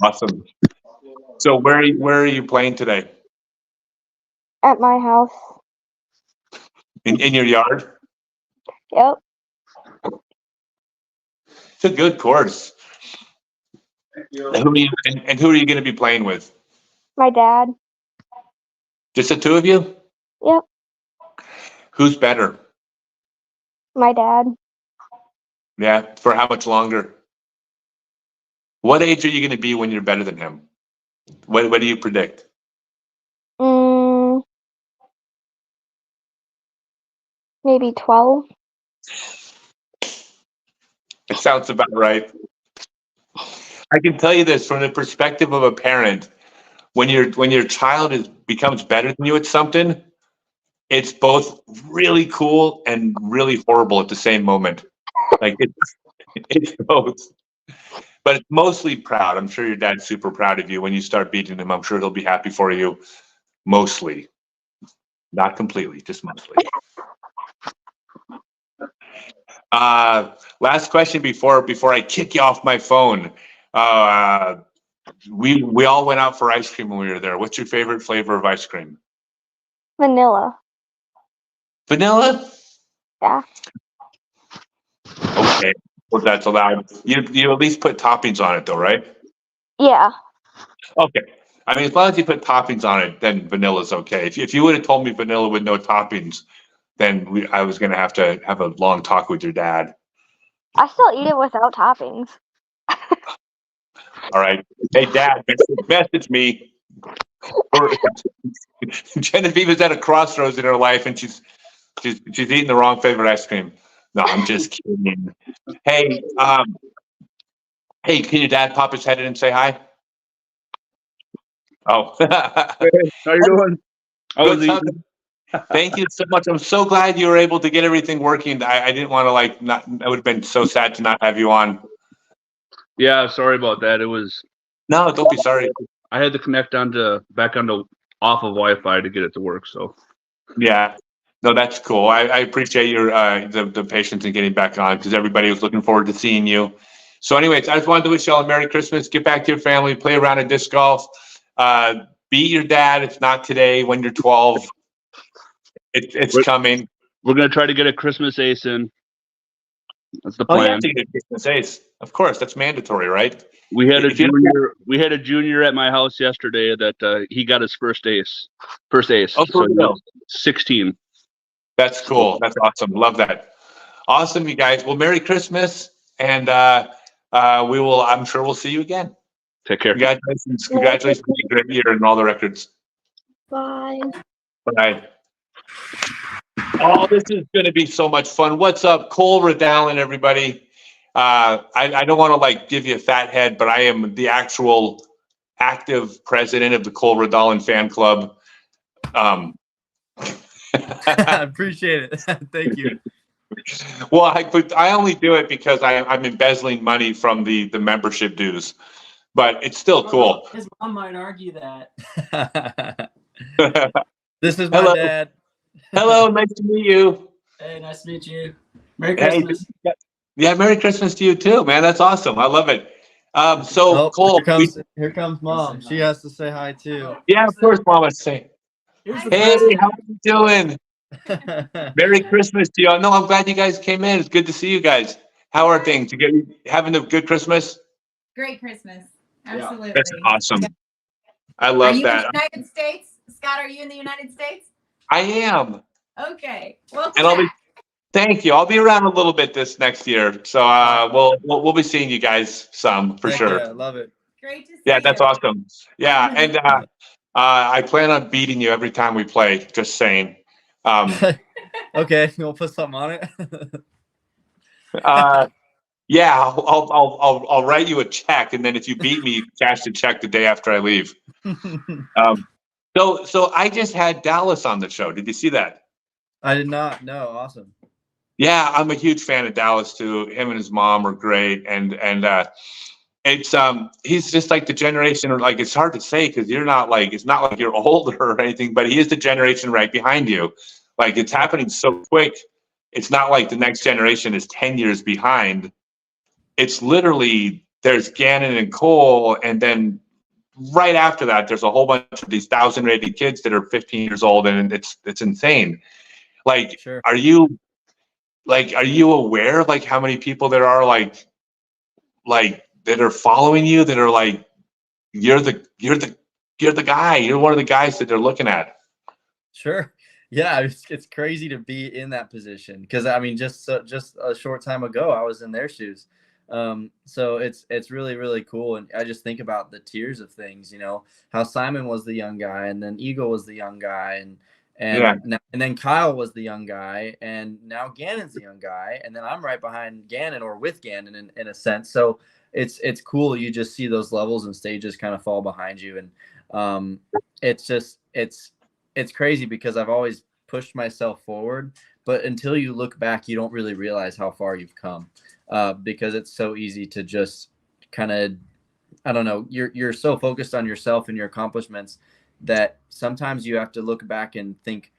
Awesome. So where are you playing today? At my house. In your yard? Yep. It's a good course. And who are you going to be playing with? My dad. Just the two of you? Yep. Who's better? My dad. Yeah. For how much longer? What age are you going to be when you're better than him? What do you predict? Maybe 12. It sounds about right. I can tell you this from the perspective of a parent. When your child becomes better than you at something, it's both really cool and really horrible at the same moment. Like it's both. But it's mostly proud. I'm sure your dad's super proud of you. When you start beating him, I'm sure he'll be happy for you. Mostly. Not completely, just mostly. Last question before I kick you off my phone. We all went out for ice cream when we were there. What's your favorite flavor of ice cream? Vanilla. Vanilla? Yeah. Okay. Well, that's allowed. You at least put toppings on it though, right? Yeah. Okay. I mean, as long as you put toppings on it, then vanilla's okay. If you would have told me vanilla with no toppings, then I was going to have a long talk with your dad. I still eat it without toppings. All right. Hey, Dad, message me. Genevieve is at a crossroads in her life, and she's eating the wrong favorite ice cream. No, I'm just kidding. Hey, can your dad pop his head in and say hi? Oh. Hey, how you doing? I was eating. Thank you so much. I'm so glad you were able to get everything working. I didn't want to not. I would have been so sad to not have you on. Yeah, sorry about that. It was. No, don't be sorry. I had to connect back onto off of Wi-Fi to get it to work. So. Yeah. No, that's cool. I appreciate your the patience in getting back on because everybody was looking forward to seeing you. So, anyways, I just wanted to wish y'all a Merry Christmas. Get back to your family. Play a round of disc golf. Beat your dad. If not today, when you're 12. It's coming. We're gonna try to get a Christmas ace in. That's the plan. Oh, you plan. have to get a Christmas ace. Of course, that's mandatory, right? We had a junior at my house yesterday that he got his first ace. Oh, for real? 16. That's cool. That's awesome. Love that. Awesome, you guys. Well, Merry Christmas, and we will. I'm sure we'll see you again. Take care. Congratulations on a great year and all the records. Bye. Bye. Oh, this is going to be so much fun. What's up, Cole Redalen, everybody? I don't want to give you a fat head, but I am the actual active president of the Cole Redalen fan club. I appreciate it. Thank you. Well, I only do it because I'm embezzling money from the membership dues, but it's still cool. His mom might argue that. This is my Hello. dad. Hello, nice to meet you. Hey, nice to meet you. Merry Christmas. Yeah, Merry Christmas to you too, man. That's awesome. I love it. Cole, here comes Mom. She has to say hi too. Yeah, of course, Mama. Say, hey, how are you doing? Merry Christmas to you. No, I'm glad you guys came in. It's good to see you guys. How are things? You having a good Christmas? Great Christmas. Absolutely. That's awesome. I love are you that. in the United States? Scott, are you in the United States? I am. Okay. Well, thank you. I'll be around a little bit this next year. So we'll be seeing you guys some for sure. Yeah, love it. Great to see Yeah, that's awesome. Yeah, and I plan on beating you every time we play, just saying. Okay, we'll put something on it. Yeah, I'll write you a check, and then if you beat me, cash the check the day after I leave. So I just had Dallas on the show. Did you see that? I did not. No, awesome. Yeah, I'm a huge fan of Dallas too. Him and his mom are great, and it's he's just like the generation, or like it's hard to say because you're not like it's not like you're older or anything, but he is the generation right behind you. Like it's happening so quick. It's not like the next generation is 10 years behind. It's literally there's Gannon and Cole, and then right after that, there's a whole bunch of these 1,000-rated kids that are 15 years old, and it's insane. Like, Sure. are you aware like how many people there are like that are following you that are like you're the guy, you're one of the guys that they're looking at? Sure. Yeah, it's crazy to be in that position because I mean, just a short time ago, I was in their shoes. So it's really cool, and I just think about the tiers of things. You know, how Simon was the young guy, and then Eagle was the young guy, and then Kyle was the young guy, and now Gannon's the young guy, and then I'm right behind Gannon or with Gannon in a sense. So it's cool. You just see those levels and stages kind of fall behind you, and it's crazy because I've always pushed myself forward, but until you look back, you don't really realize how far you've come, because it's so easy to just kind of, I don't know, you're so focused on yourself and your accomplishments that sometimes you have to look back and think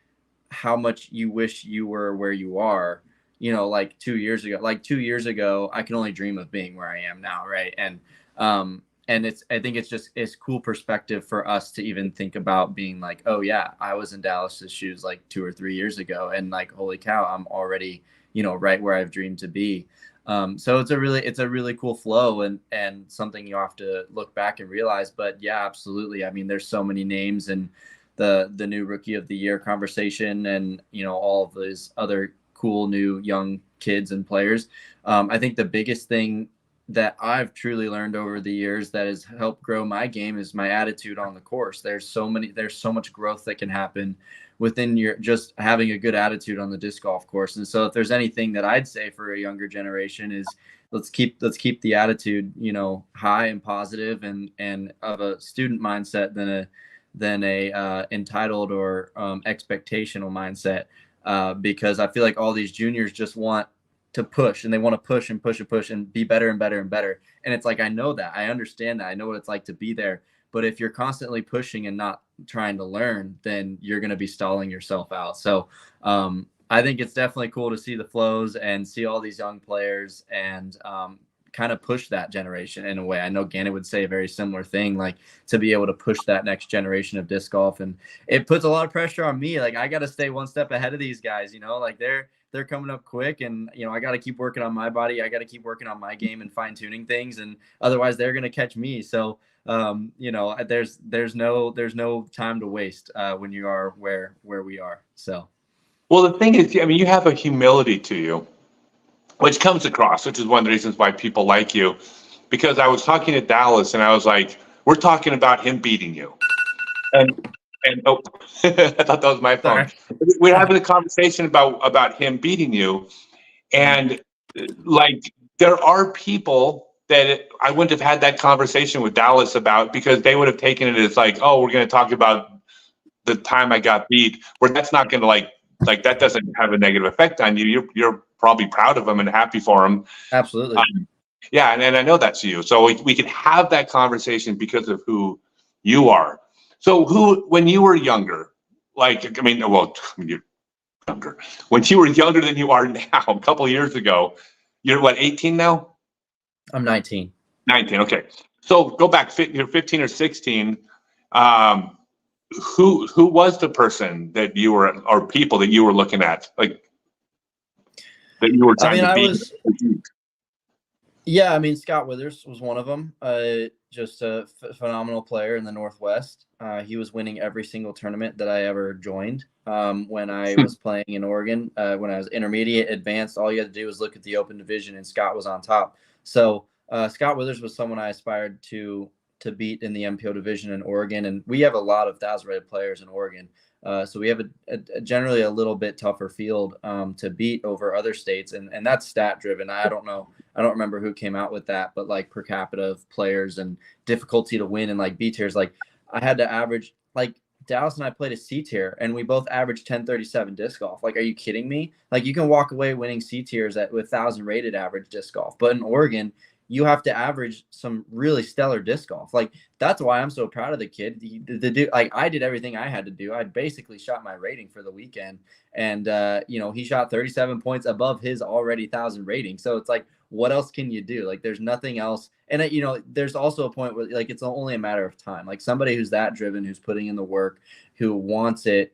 how much you wish you were where you are, you know, like 2 years ago. Like 2 years ago, I can only dream of being where I am now, right? And I think it's cool perspective for us to even think about being like, oh yeah, I was in Dallas's shoes like 2 or 3 years ago, and like, holy cow, I'm already, you know, right where I've dreamed to be. So it's a really cool flow, and something you have to look back and realize. But yeah, absolutely. I mean, there's so many names in the new Rookie of the Year conversation, and you know, all of those other cool new young kids and players. I think the biggest thing that I've truly learned over the years that has helped grow my game is my attitude on the course. There's so much growth that can happen within your just having a good attitude on the disc golf course. And so if there's anything that I'd say for a younger generation is let's keep the attitude, you know, high and positive and of a student mindset than a entitled or expectational mindset, because I feel like all these juniors just want to push, and they want to push and push and push and be better and better and better. And it's like, I know that, I understand that, I know what it's like to be there. But if you're constantly pushing and not trying to learn, then you're going to be stalling yourself out. So I think it's definitely cool to see the flows and see all these young players and kind of push that generation in a way. I know Gannon would say a very similar thing, like to be able to push that next generation of disc golf. And it puts a lot of pressure on me. Like I got to stay one step ahead of these guys, you know, like they're coming up quick, and you know, I got to keep working on my body. I got to keep working on my game and fine tuning things, and otherwise they're going to catch me. So you know, there's no time to waste when you are where we are. So, well, the thing is, I mean, you have a humility to you, which comes across, which is one of the reasons why people like you. Because I was talking to Dallas, and I was like, we're talking about him beating you, and oh, I thought that was my phone. We're having a conversation about him beating you, and like there are people that I wouldn't have had that conversation with Dallas about, because they would have taken it as like, oh, we're going to talk about the time I got beat, where that's not going to like that doesn't have a negative effect on you. You're probably proud of him and happy for him. Absolutely. Yeah, and I know that's you. So we could have that conversation because of who you are. So when you were younger, like, I mean, well, you're younger. When you were younger than you are now, a couple of years ago, you're what, 18 now? I'm 19. 19, okay. So go back, you're 15 or 16. Who was the person that you were, or people that you were looking at, like that you were trying to beat? Yeah, I mean, Scott Withers was one of them. Just a phenomenal player in the Northwest. He was winning every single tournament that I ever joined. When I was playing in Oregon, when I was intermediate, advanced, all you had to do was look at the open division, and Scott was on top. So Scott Withers was someone I aspired to to beat in the MPO division in Oregon, and we have a lot of 1,000 rated players in Oregon. So we have a generally a little bit tougher field to beat over other states, and that's stat driven. I don't remember who came out with that, but like per capita of players and difficulty to win and like B tiers, like I had to average, like Dallas and I played a C tier and we both averaged 1037 disc golf. Like, are you kidding me? Like, you can walk away winning C tiers with 1,000 rated average disc golf, but in Oregon you have to average some really stellar disc golf. Like, that's why I'm so proud of the kid. The dude, like, I did everything I had to do. I basically shot my rating for the weekend, and he shot 37 points above his already 1,000 rating. So it's like, what else can you do? Like, there's nothing else. And there's also a point where like it's only a matter of time. Like, somebody who's that driven, who's putting in the work, who wants it,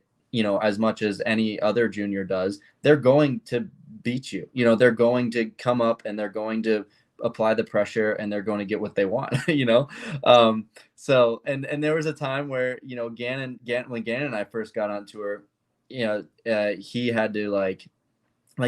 as much as any other junior does, they're going to beat you. They're going to come up and they're going to apply the pressure and they're going to get what they want. So and there was a time where Gannon, when Gannon and I first got on tour, he had to like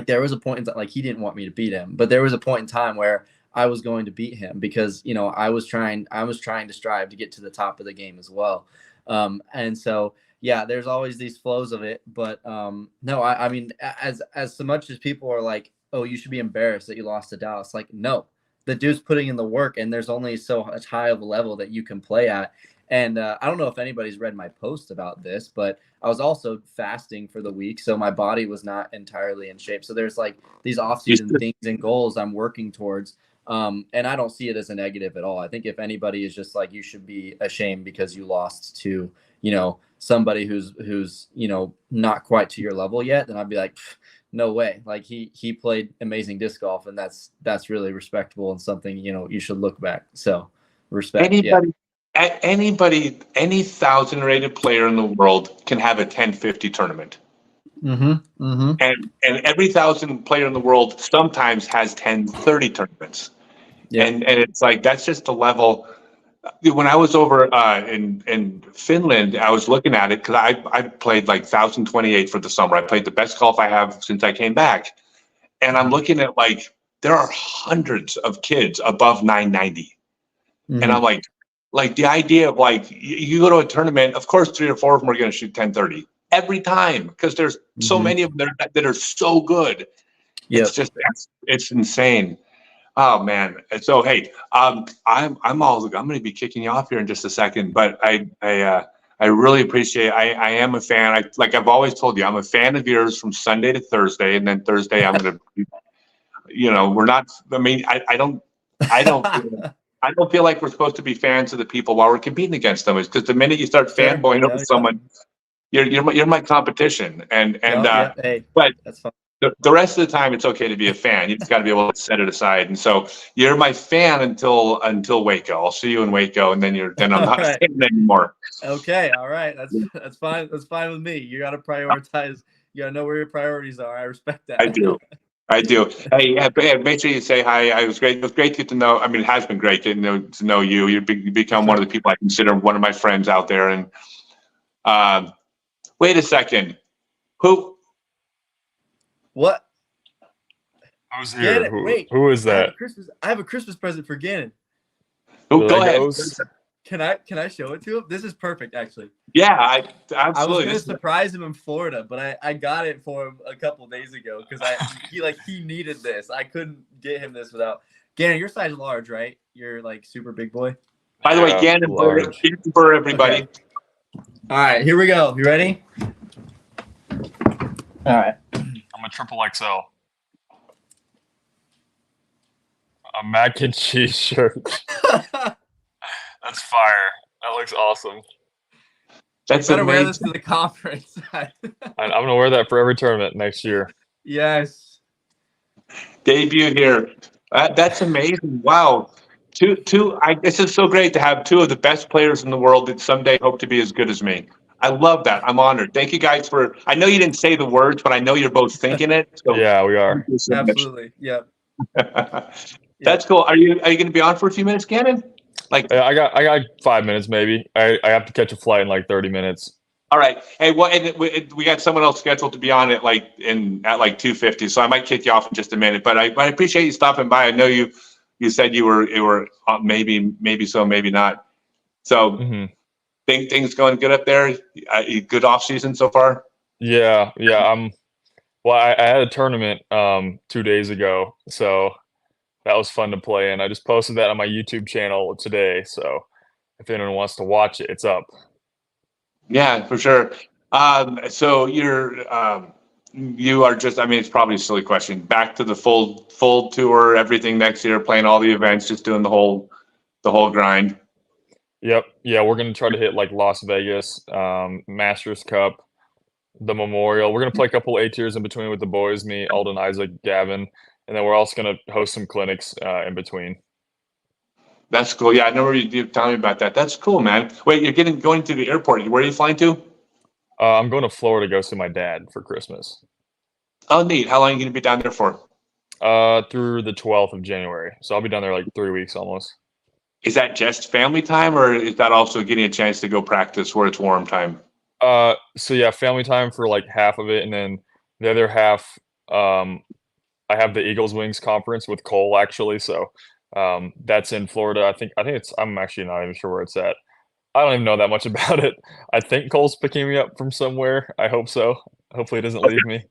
there was a point in time, like, he didn't want me to beat him, but there was a point in time where I was going to beat him because I was trying to strive to get to the top of the game as well. And so yeah, there's always these flows of it, but no, I mean, as so much as people are like, oh, you should be embarrassed that you lost to Dallas, like, no, the dude's putting in the work, and there's only so much high of a level that you can play at. And I don't know if anybody's read my post about this, but I was also fasting for the week, so my body was not entirely in shape. So there's like these off-season things and goals I'm working towards, and I don't see it as a negative at all. I think if anybody is just like, you should be ashamed because you lost to somebody who's not quite to your level yet, then I'd be like, no way. Like, he played amazing disc golf, and that's really respectable and something you should look back. So respect. Anybody, any 1,000 rated player in the world can have a 1050 tournament. Mm-hmm. Mm-hmm. And every 1,000 player in the world sometimes has 1030 tournaments. Yeah. And it's like, that's just the level. When I was over in Finland, I was looking at it because I played like 1,028 for the summer. I played the best golf I have since I came back. And I'm looking at, like, there are hundreds of kids above 990. Mm-hmm. And I'm like the idea of, like, you go to a tournament, of course 3 or 4 of them are going to shoot 1030 every time because there's so many of them that are so good. Yeah, it's just it's insane. Oh man! So hey, I'm going to be kicking you off here in just a second, but I really appreciate. I am a fan. I've always told you, I'm a fan of yours from Sunday to Thursday, and then Thursday I'm going to, we're not. I mean, I don't feel like we're supposed to be fans of the people while we're competing against them. It's because the minute you start fanboying over someone, you're my competition, but that's fine. The rest of the time, it's okay to be a fan. You just got to be able to set it aside. And so you're my fan until Waco. I'll see you in Waco, and then I'm not a fan anymore. Okay, all right, that's fine. That's fine with me. You got to prioritize. You got to know where your priorities are. I respect that. I do. Hey, make sure you say hi. It was great to get to know. I mean, it has been great to know you. You become one of the people I consider one of my friends out there. And wait a second, who? What? Who's here? Wait, who is that? I have a Christmas present for Gannon. Oh, go ahead. Can I show it to him? This is perfect, actually. Yeah, absolutely. I was gonna surprise him in Florida, but I got it for him a couple days ago because he needed this. I couldn't get him this without. Gannon, you're size large, right? You're like super big boy. By the way, Gannon for everybody. Okay. All right, here we go. You ready? All right. I'm a triple XL. A mac and cheese shirt. That's fire. That looks awesome. That's better wear this to the conference. I'm gonna wear that for every tournament next year. Yes. Debut here. That's amazing. Wow. This is so great to have two of the best players in the world that someday hope to be as good as me. I love that. I'm honored. Thank you guys for. I know you didn't say the words, but I know you're both thinking it. So yeah, we are. Absolutely. Yeah. That's cool. Are you going to be on for a few minutes, Gannon? I got 5 minutes maybe. I have to catch a flight in like 30 minutes. All right. Hey, we got someone else scheduled to be on at 2:50, so I might kick you off in just a minute. But I appreciate you stopping by. I know you said you were maybe so, maybe not. So Mhm. think things going good up there. Good off season so far. Yeah, yeah. Well, I had a tournament 2 days ago, so that was fun to play in. I just posted that on my YouTube channel today, so if anyone wants to watch it, it's up. Yeah, for sure. So you are just, I mean, it's probably a silly question. Back to the full tour, everything next year, playing all the events, just doing the whole grind. Yep. Yeah, we're gonna try to hit like Las Vegas, Masters Cup, the Memorial. We're gonna play a couple A tiers in between with the boys, me, Alden, Isaac, Gavin, and then we're also gonna host some clinics in between. That's cool. Yeah, I know you telling me about that. That's cool, man. Wait, you're going to the airport. Where are you flying to? I'm going to Florida to go see my dad for Christmas. Oh, neat. How long are you going to be down there for? Through the 12th of January. So I'll be down there like 3 weeks almost. Is that just family time, or is that also getting a chance to go practice where it's warm time? So yeah, family time for like half of it, and then the other half, I have the Eagles Wings conference with Cole actually. So that's in Florida. I think I'm actually not even sure where it's at. I don't even know that much about it. I think Cole's picking me up from somewhere. I hope so. Hopefully, he doesn't leave me.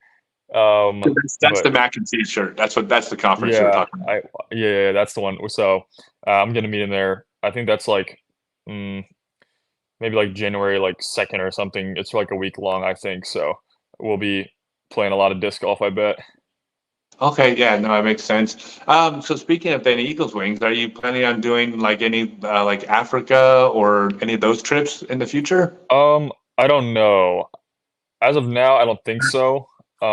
That's the mac and cheese shirt. That's the conference you're talking about. Yeah, that's the one. So I'm gonna meet him there. I think that's like maybe like January like 2nd or something. It's like a week long, I think. So we'll be playing a lot of disc golf, I bet. Okay, yeah, no, it makes sense. So speaking of the Eagles Wings, are you planning on doing like any like Africa or any of those trips in the future? I don't know. As of now, I don't think so. I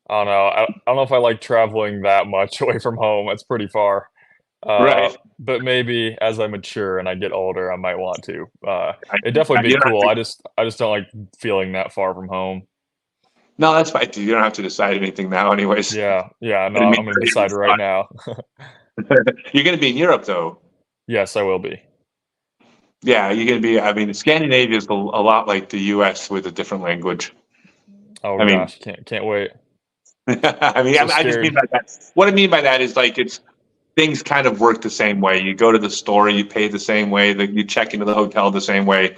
don't know. I don't know if I like traveling that much away from home. It's pretty far. Right. But maybe as I mature and I get older, I might want to. It'd definitely be cool. I just don't like feeling that far from home. No, that's fine. You don't have to decide anything now, anyways. Yeah. No, I'm gonna decide right now. You're gonna be in Europe, though. Yes, I will be. Yeah, you're gonna be. I mean, Scandinavia is a lot like the U.S. with a different language. Oh I gosh, can't wait. I mean, I just mean by that. What I mean by that is like things kind of work the same way. You go to the store, you pay the same way. You check into the hotel the same way.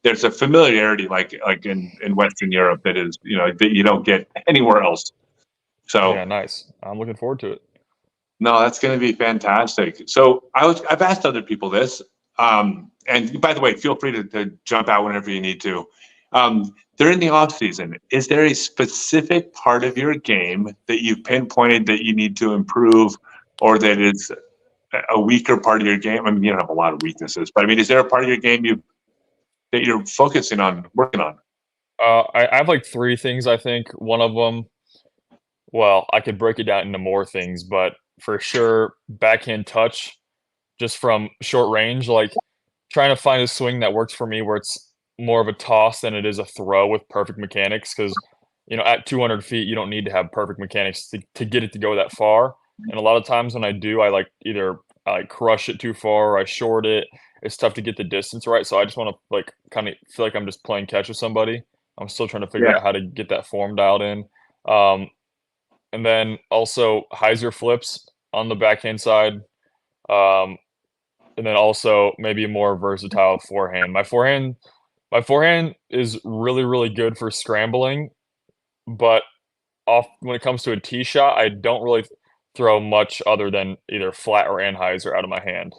There's a familiarity like in Western Europe that is, that you don't get anywhere else. So yeah, nice. I'm looking forward to it. No, that's going to be fantastic. So I've asked other people this, and by the way, feel free to jump out whenever you need to. During the off season, is there a specific part of your game that you've pinpointed that you need to improve, or that is a weaker part of your game? I mean, you don't have a lot of weaknesses, but I mean, is there a part of your game that you're focusing on, working on? I have like 3 things, I think. One of them, well, I could break it down into more things, but for sure, backhand touch, just from short range, like trying to find a swing that works for me where it's more of a toss than it is a throw with perfect mechanics. Because, at 200 feet, you don't need to have perfect mechanics to get it to go that far. And a lot of times when I do, I like either I crush it too far or I short it. It's tough to get the distance right. So I just want to like kind of feel like I'm just playing catch with somebody. I'm still trying to figure out how to get that form dialed in. And then also hyzer flips on the backhand side. And then also maybe a more versatile forehand. My forehand is really, really good for scrambling, but when it comes to a tee shot, I don't really throw much other than either flat or anhyzer out of my hand.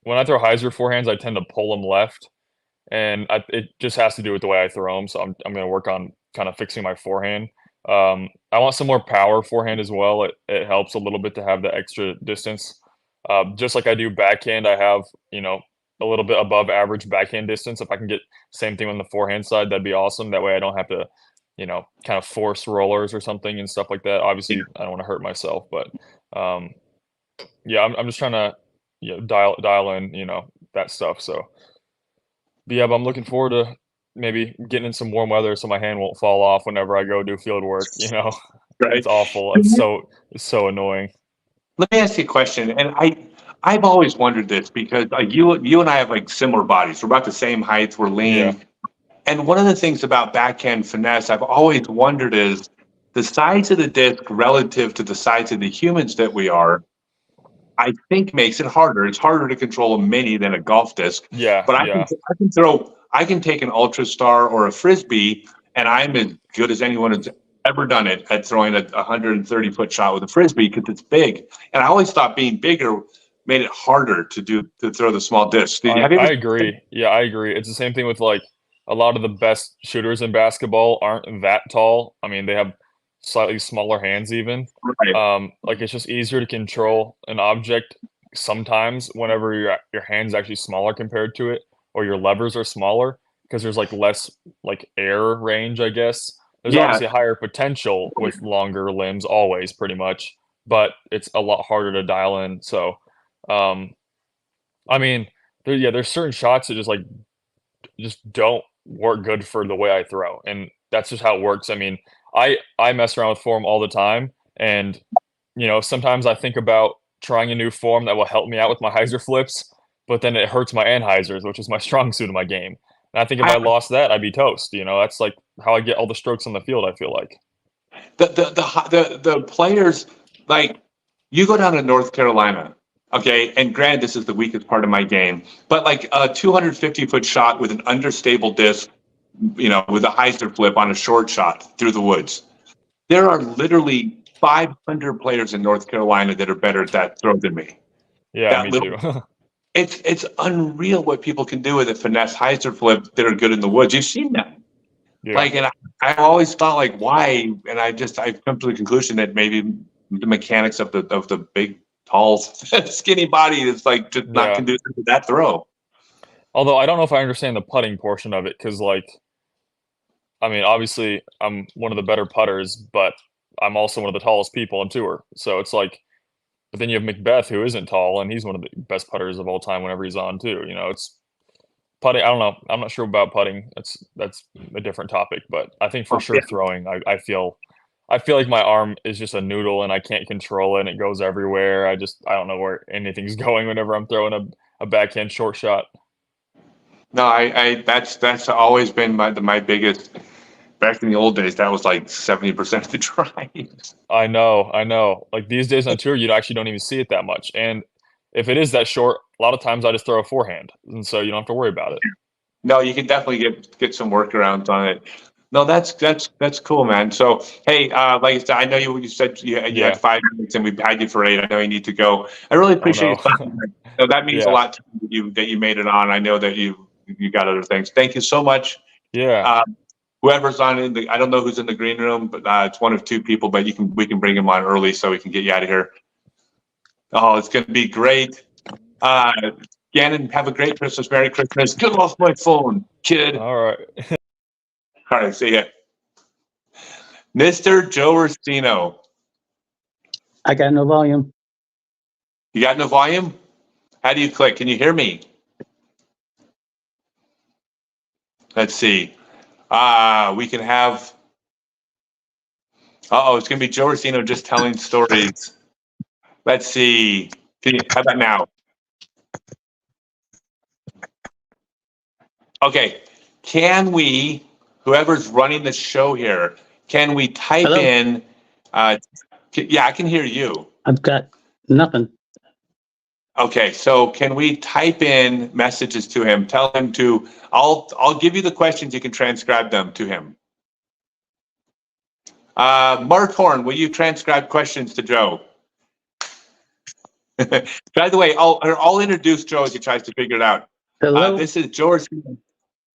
When I throw hyzer forehands, I tend to pull them left, and it just has to do with the way I throw them. So I'm going to work on kind of fixing my forehand. I want some more power forehand as well. It helps a little bit to have the extra distance. Just like I do backhand, I have, a little bit above average backhand distance. If I can get same thing on the forehand side, that'd be awesome. That way I don't have to, kind of force rollers or something and stuff like that. Obviously, I don't want to hurt myself, but yeah, I'm just trying to dial in, that stuff. So, but yeah, but I'm looking forward to maybe getting in some warm weather so my hand won't fall off whenever I go do field work. Right. It's awful. It's so annoying. Let me ask you a question, and I've always wondered this because you and I have like similar bodies. We're about the same height. We're lean. Yeah. And one of the things about backhand finesse I've always wondered is the size of the disc relative to the size of the humans that we are. I think makes it harder. It's harder to control a mini than a golf disc. Yeah, But yeah. I can take an Ultra Star or a Frisbee, and I'm as good as anyone has ever done it at throwing a 130-foot shot with a Frisbee because it's big. And I always thought being bigger made it harder to throw the small disc. Have you ever I agree. Yeah, I agree. It's the same thing with like a lot of the best shooters in basketball aren't that tall. I mean, they have slightly smaller hands even. Right. Like it's just easier to control an object sometimes whenever your hand's actually smaller compared to it, or your levers are smaller because there's like less like air range, I guess. There's Yeah. obviously higher potential with longer limbs always pretty much, but it's a lot harder to dial in. So I mean, there's certain shots that just don't work good for the way I throw, and that's just how it works. I mean, I mess around with form all the time, and sometimes I think about trying a new form that will help me out with my hyzer flips, but then it hurts my anhyzers, which is my strong suit of my game. And I think if I lost that, I'd be toast. That's like how I get all the strokes on the field. I feel like the players, like, you go down to North Carolina, okay, and granted this is the weakest part of my game, but like a 250-foot shot with an understable disc, with a hyzer flip on a short shot through the woods. There are literally 500 players in North Carolina that are better at that throw than me. Yeah, me too. It's unreal what people can do with a finesse hyzer flip that are good in the woods. You've seen that. Yeah. Like, and I always thought, like, why? And I've come to the conclusion that maybe the mechanics of the big, tall, skinny body is like just not conducive to that throw. Although I don't know if I understand the putting portion of it, because I mean, obviously I'm one of the better putters, but I'm also one of the tallest people on tour. So it's like, but then you have Macbeth, who isn't tall, and he's one of the best putters of all time whenever he's on too. It's putting. I don't know. I'm not sure about putting. That's a different topic, but I think for sure throwing. I feel like my arm is just a noodle and I can't control it and it goes everywhere. I don't know where anything's going whenever I'm throwing a backhand short shot. No, that's always been my biggest. Back in the old days, that was like 70% of the drives. I know. Like these days on tour, you actually don't even see it that much. And if it is that short, a lot of times I just throw a forehand, and so you don't have to worry about it. No, you can definitely get some workarounds on it. No, that's cool, man. So hey, like I said, I know you said you had 5 minutes and we've had you for 8. I know you need to go. I really appreciate it. So that means a lot to you that you made it on. I know that you got other things. Thank you so much. Yeah. Whoever's on I don't know who's in the green room, but it's one of 2 people. But we can bring him on early so we can get you out of here. Oh, it's going to be great. Gannon, have a great Christmas. Merry Christmas. Get off my phone, kid. All right. All right, see ya. Mr. Joe Rustino. I got no volume. You got no volume? How do you click? Can you hear me? Let's see. We can have. It's going to be Joe Rustino just telling stories. Let's see. How about now? Okay. Can we, whoever's running the show here, can we type in? Yeah, I can hear you. I've got nothing. Okay, so can we type in messages to him? Tell him to. I'll give you the questions. You can transcribe them to him. Mark Horn, will you transcribe questions to Joe? By the way, I'll introduce Joe as he tries to figure it out. Hello. This is George.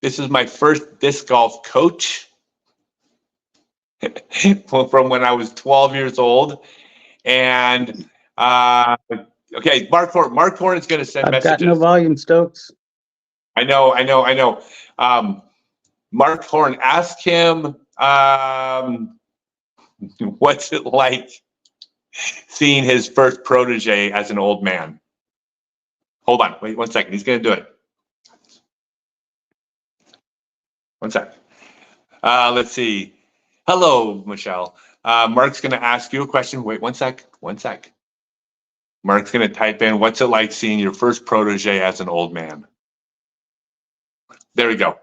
This is my first disc golf coach from when I was 12 years old. And okay, Mark Horn is going to send messages. I've got no volume, Stokes. I know. Mark Horn, ask him what's it like seeing his first protege as an old man. Hold on, wait 1 second. He's going to do it. 1 sec. Let's see. Hello, Michelle. Mark's going to ask you a question. Wait 1 sec. 1 sec. Mark's going to type in, what's it like seeing your first protege as an old man? There we go.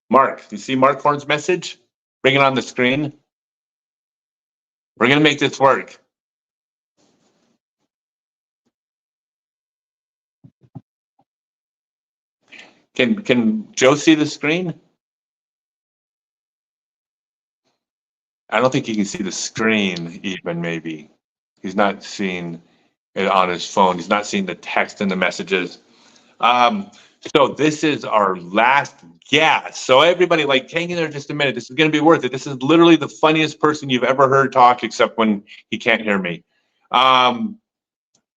Mark, you see Mark Horn's message? Bring it on the screen. We're going to make this work. Can Joe see the screen? I don't think he can see the screen even, maybe. He's not seeing it on his phone. He's not seeing the text and the messages. So this is our last guest. So everybody, like, hang in there just a minute. This is going to be worth it. This is literally the funniest person you've ever heard talk, except when he can't hear me.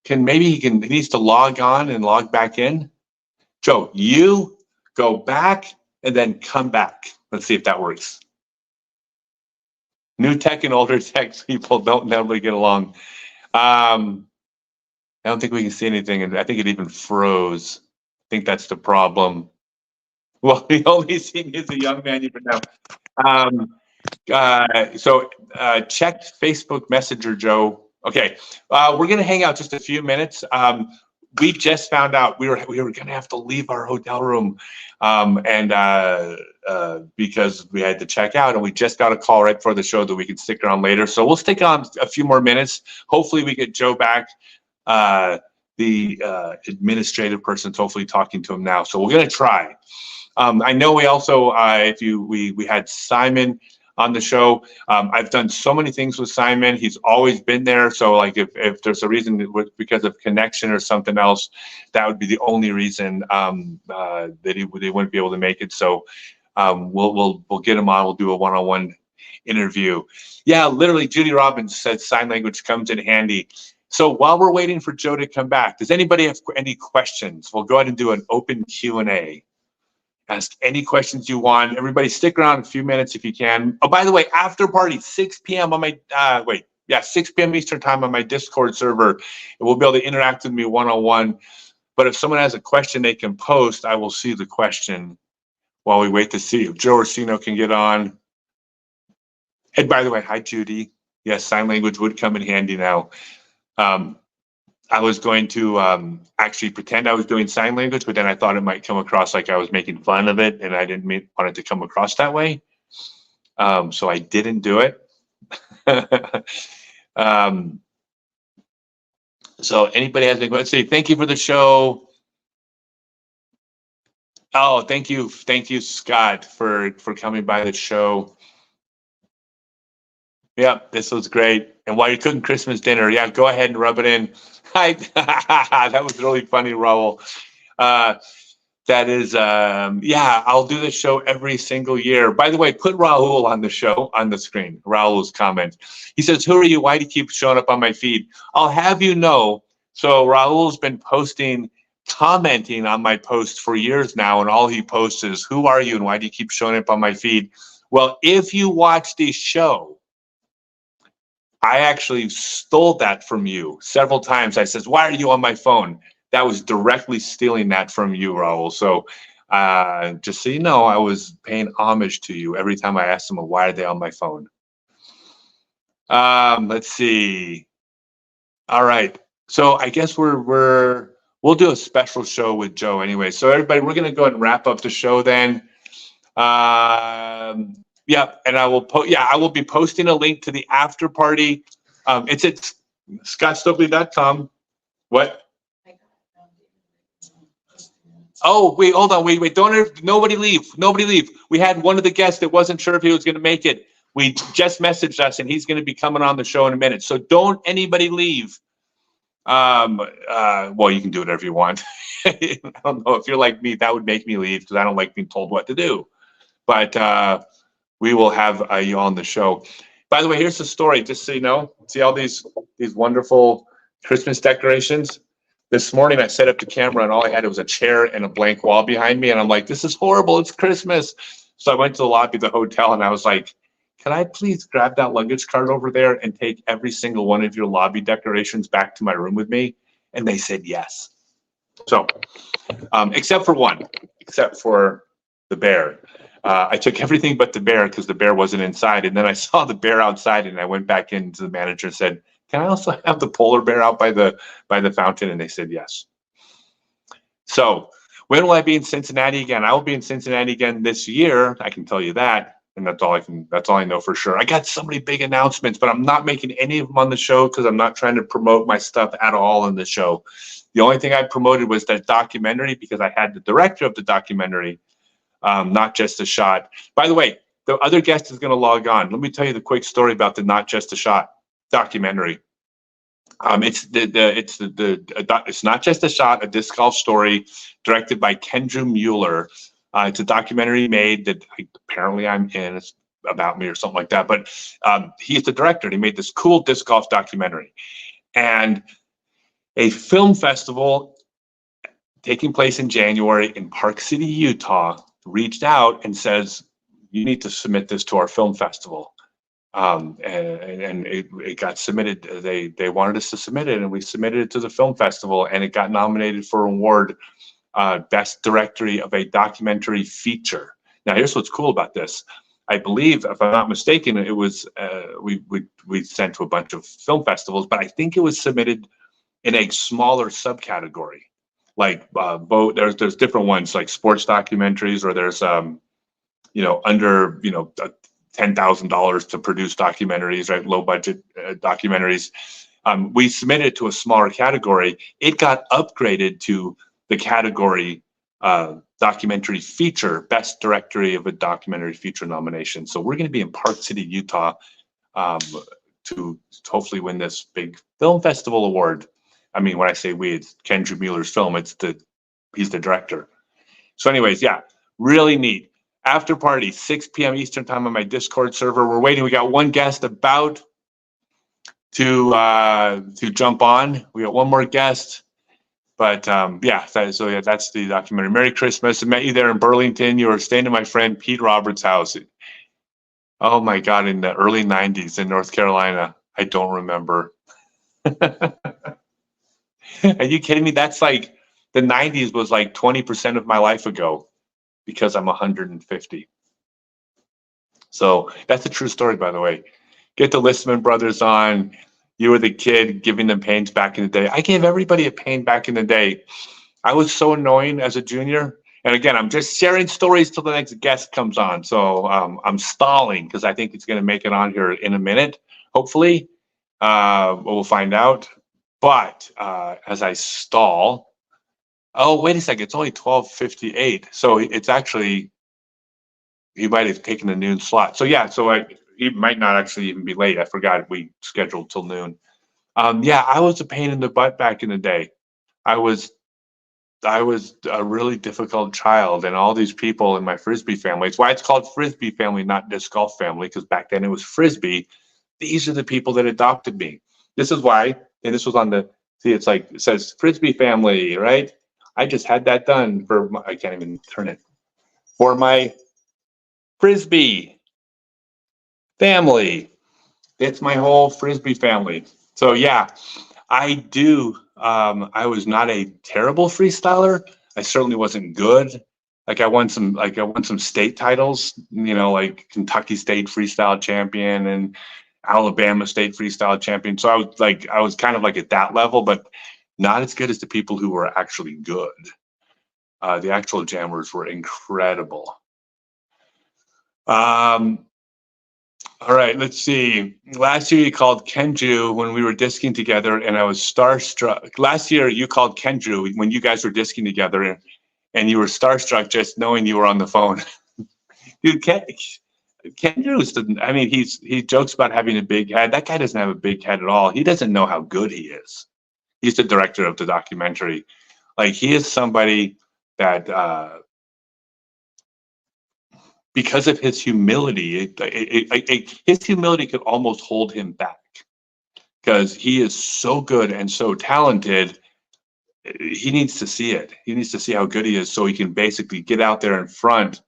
He needs to log on and log back in. Joe, you go back and then come back. Let's see if that works. New tech and older tech people don't normally get along. I don't think we can see anything, and I think it even froze. I think that's the problem. Well, the only thing is a young man even now. So check Facebook Messenger, Joe. Okay, we're gonna hang out just a few minutes. We just found out we were gonna have to leave our hotel room, because we had to check out, and we just got a call right before the show that we could stick around later. So we'll stick on a few more minutes. Hopefully, we get Joe back. The administrative person's hopefully talking to him now. So we're gonna try. I know we also, we had Simon on the show. I've done so many things with Simon. He's always been there. So like if there's a reason because of connection or something else, that would be the only reason that they wouldn't be able to make it. So we'll get him on. We'll do a one-on-one interview. Yeah, literally, Judy Robbins said sign language comes in handy. So while we're waiting for Joe to come back, does anybody have any questions? We'll go ahead and do an open Q&A. Ask any questions you want. Everybody stick around a few minutes if you can. Oh, by the way, after party, 6 p.m. on my, 6 p.m. Eastern time on my Discord server. And we'll be able to interact with me one-on-one. But if someone has a question they can post, I will see the question while we wait to see if Joe Orsino can get on. And by the way, hi, Judy. Yes, sign language would come in handy now. I was going to actually pretend I was doing sign language, but then I thought it might come across like I was making fun of it, and I didn't want it to come across that way. So I didn't do it. So anybody has any questions? Say thank you for the show. Oh, thank you, Scott, for coming by the show. Yeah, this was great. And while you're cooking Christmas dinner, yeah, go ahead and rub it in. That was really funny, Raul. That is, yeah, I'll do this show every single year. By the way, put Raul on the show, on the screen, Raul's comment. He says, who are you? Why do you keep showing up on my feed? I'll have you know, so Raul's been commenting on my posts for years now, and all he posts is, who are you and why do you keep showing up on my feed? Well, if you watch the show, I actually stole that from you several times. I says, why are you on my phone? That was directly stealing that from you, Raul. So just so you know, I was paying homage to you every time I asked them, why are they on my phone? Let's see. All right. So I guess we'll do a special show with Joe anyway. So everybody, we're going to go ahead and wrap up the show then. Yeah, and I will be posting a link to the after party. It's at scottstokely.com. What? Oh, wait, hold on. Wait. Nobody leave. We had one of the guests that wasn't sure if he was going to make it. We just messaged us, and he's going to be coming on the show in a minute. So don't anybody leave. Well, you can do whatever you want. I don't know. If you're like me, that would make me leave because I don't like being told what to do. But we will have you on the show. By the way, here's the story, just so you know. See all these wonderful Christmas decorations? This morning, I set up the camera, and all I had was a chair and a blank wall behind me. And I'm like, this is horrible. It's Christmas. So I went to the lobby of the hotel, and I was like, can I please grab that luggage cart over there and take every single one of your lobby decorations back to my room with me? And they said yes. So, except for one, except for the bear. I took everything but the bear because the bear wasn't inside. And then I saw the bear outside, and I went back into the manager and said, can I also have the polar bear out by the fountain? And they said yes. So when will I be in Cincinnati again? I will be in Cincinnati again this year. I can tell you that. And that's all I know for sure. I got so many big announcements, but I'm not making any of them on the show because I'm not trying to promote my stuff at all in the show. The only thing I promoted was that documentary because I had the director of the documentary, Not Just a Shot. By the way, the other guest is going to log on. Let me tell you the quick story about the Not Just a Shot documentary. It's Not Just a Shot, a disc golf story directed by Kendra Mueller. It's a documentary made that apparently I'm in. It's about me or something like that. But he's the director, and he made this cool disc golf documentary. And a film festival taking place in January in Park City, Utah, reached out and says, you need to submit this to our film festival. And it got submitted. They wanted us to submit it, and we submitted it to the film festival, and it got nominated for an award, Best Directory of a Documentary Feature. Now, here's what's cool about this. I believe, if I'm not mistaken, it was we sent to a bunch of film festivals, but I think it was submitted in a smaller subcategory. Like there's different ones like sports documentaries, or there's under $10,000 to produce documentaries, right? Low budget documentaries. We submitted to a smaller category. It got upgraded to the category documentary feature, Best Directory of a Documentary Feature nomination. So we're going to be in Park City, Utah, to hopefully win this big film festival award. I mean, when I say we, it's Kendra Mueller's film. He's the director. So anyways, yeah, really neat. After party, 6 p.m. Eastern time on my Discord server. We're waiting. We got one guest about to jump on. We got one more guest. But that's the documentary. Merry Christmas. I met you there in Burlington. You were staying at my friend Pete Roberts' house. Oh my God, in the early 90s in North Carolina. I don't remember. Are you kidding me? That's like the 90s was like 20% of my life ago because I'm 150. So that's a true story, by the way. Get the Listman brothers on. You were the kid giving them pains back in the day. I gave everybody a pain back in the day. I was so annoying as a junior. And again, I'm just sharing stories till the next guest comes on. So I'm stalling because I think it's going to make it on here in a minute, hopefully. We'll find out. But as I stall, oh, wait a second. It's only 12:58. So it's actually, he might have taken the noon slot. So yeah, he might not actually even be late. I forgot we scheduled till noon. I was a pain in the butt back in the day. I was a really difficult child, and all these people in my Frisbee family. It's why it's called Frisbee family, not disc golf family, because back then it was Frisbee. These are the people that adopted me. This is why, and this was on the, see, it's like, it says Frisbee family, right? I just had that done I can't even turn it, for my Frisbee family. It's my whole Frisbee family. So yeah, I do. I was not a terrible freestyler. I certainly wasn't good. I won some state titles, like Kentucky State Freestyle Champion and Alabama State Freestyle Champion. So I was kind of like at that level, but not as good as the people who were actually good. The actual jammers were incredible. All right, let's see. Last year you called Kenju when we were disking together, and I was starstruck. Last year you called Kenju when you guys were disking together, and you were starstruck just knowing you were on the phone. Dude, Kenju, I mean, he jokes about having a big head. That guy doesn't have a big head at all. He doesn't know how good he is. He's the director of the documentary. Like, he is somebody that, because of his humility, his humility could almost hold him back because he is so good and so talented. He needs to see it. He needs to see how good he is so he can basically get out there in front.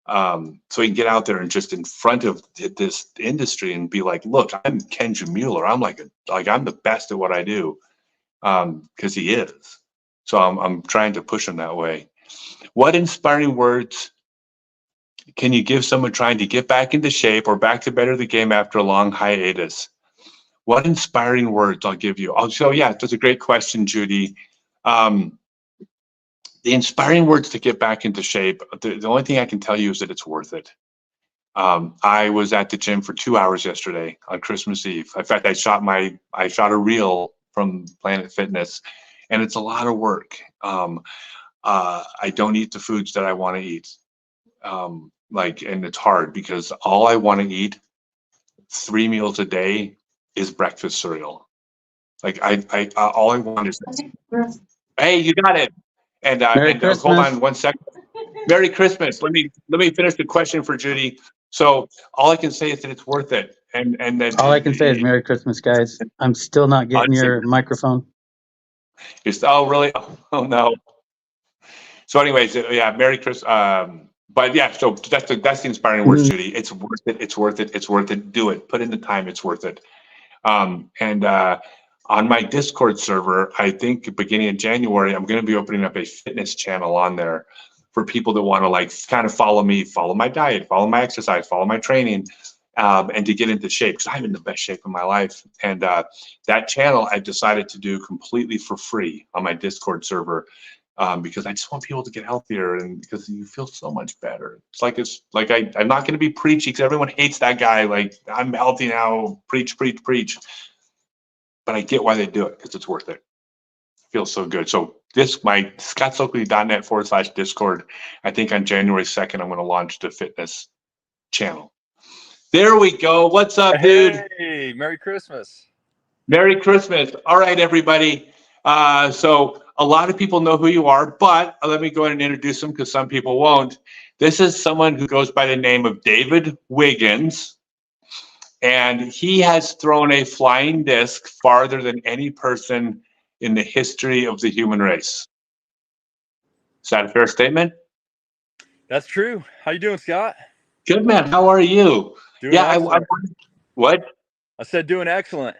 So he can get out there and just in front of this industry and be like, look, I'm Kendra Mueller. I'm I'm the best at what I do, because he is. So I'm trying to push him that way. What inspiring words can you give someone trying to get back into shape or back to better the game after a long hiatus? What inspiring words I'll give you? That's a great question, Judy. The inspiring words to get back into shape, the only thing I can tell you is that it's worth it. I was at the gym for 2 hours yesterday on Christmas Eve. In fact, I shot a reel from Planet Fitness, and it's a lot of work. I don't eat the foods that I want to eat. And it's hard because all I want to eat 3 meals a day is breakfast cereal. Like all I want is, hey, you got it. And hold on 1 second. Merry Christmas. Let me finish the question for Judy. So all I can say is that it's worth it. And then All I can say is Merry Christmas, guys. I'm still not getting your microphone. Oh, really? Oh, no. So anyways, yeah, Merry Christmas. But yeah, so that's the inspiring words, Judy. It's worth it. It's worth it. It's worth it. Do it. Put in the time. It's worth it. On my Discord server, I think beginning of January, I'm going to be opening up a fitness channel on there for people that want to kind of follow me, follow my diet, follow my exercise, follow my training, and to get into shape, because I'm in the best shape of my life. And that channel I've decided to do completely for free on my Discord server, because I just want people to get healthier, and because you feel so much better. It's like I'm not going to be preachy because everyone hates that guy. Like, I'm healthy now, preach. But I get why they do it, because it's worth it. It feels so good. So my scottstokely.net/Discord, I think on January 2nd, I'm going to launch the fitness channel. There we go. What's up, dude? Hey, Merry Christmas. Merry Christmas. All right, everybody. So a lot of people know who you are, but let me go ahead and introduce them because some people won't. This is someone who goes by the name of David Wiggins. And he has thrown a flying disc farther than any person in the history of the human race. Is that a fair statement? That's true. How you doing, Scott? Good, man. How are you? Doing excellent. What? I said doing excellent.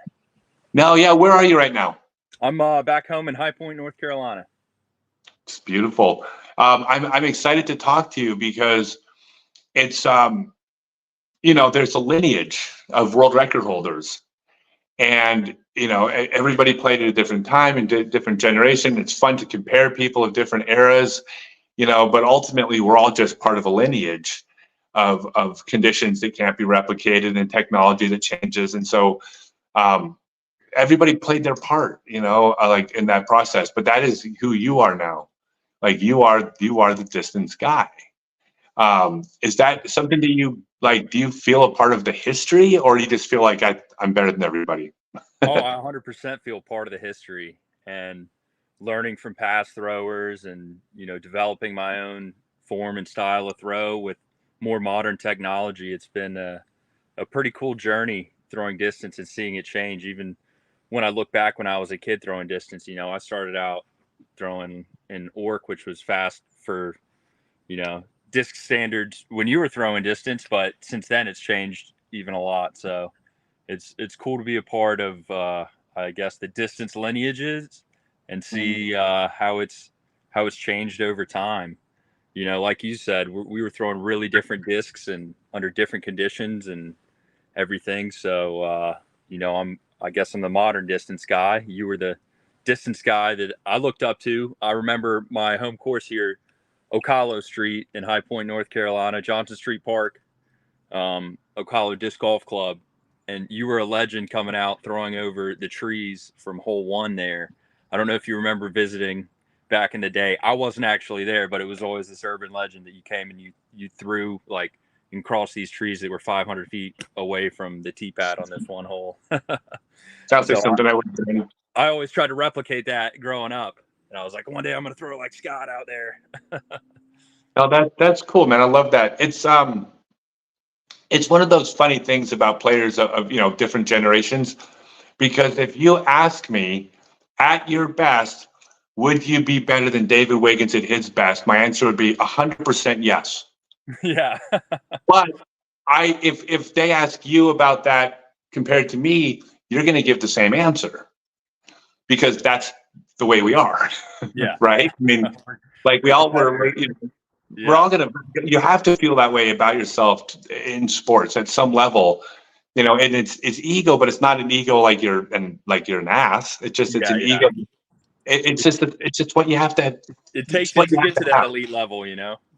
No, yeah. Where are you right now? I'm back home in High Point, North Carolina. It's beautiful. I'm excited to talk to you because it's there's a lineage of world record holders, and everybody played at a different time and different generation. It's fun to compare people of different eras, but ultimately we're all just part of a lineage of conditions that can't be replicated and technology that changes. And so everybody played their part, like in that process. But that is who you are now. Like you are the distance guy. Is that something that you like? Do you feel a part of the history, or do you just feel like I'm better than everybody? Oh, I 100% feel part of the history, and learning from past throwers, and developing my own form and style of throw with more modern technology. It's been a pretty cool journey throwing distance and seeing it change. Even when I look back when I was a kid throwing distance, I started out throwing an orc, which was fast for disc standards when you were throwing distance, but since then it's changed even a lot. So it's cool to be a part of I guess the distance lineages and see how it's changed over time. Like you said, we were throwing really different discs and under different conditions and everything. So I guess I'm the modern distance guy. You were the distance guy that I looked up to. I remember my home course here, Ocala Street in High Point, North Carolina, Johnson Street Park, Ocala Disc Golf Club. And you were a legend coming out, throwing over the trees from hole 1 there. I don't know if you remember visiting back in the day. I wasn't actually there, but it was always this urban legend that you came and you threw and crossed these trees that were 500 feet away from the tee pad on this one hole. Sounds like something I would do. I always tried to replicate that growing up. And I was like, one day I'm going to throw like Scott out there. No, that's cool, man. I love that. It's one of those funny things about players of different generations, because if you ask me at your best, would you be better than David Wiggins at his best? My answer would be 100% yes. Yeah. But if they ask you about that compared to me, you're going to give the same answer, because that's the way we are. Yeah. Right. I mean, like we're all gonna. You have to feel that way about yourself in sports at some level, And it's ego, but it's not an ego like you're an ass. It's just an ego. It's just what you have to. It takes it to get to that elite level,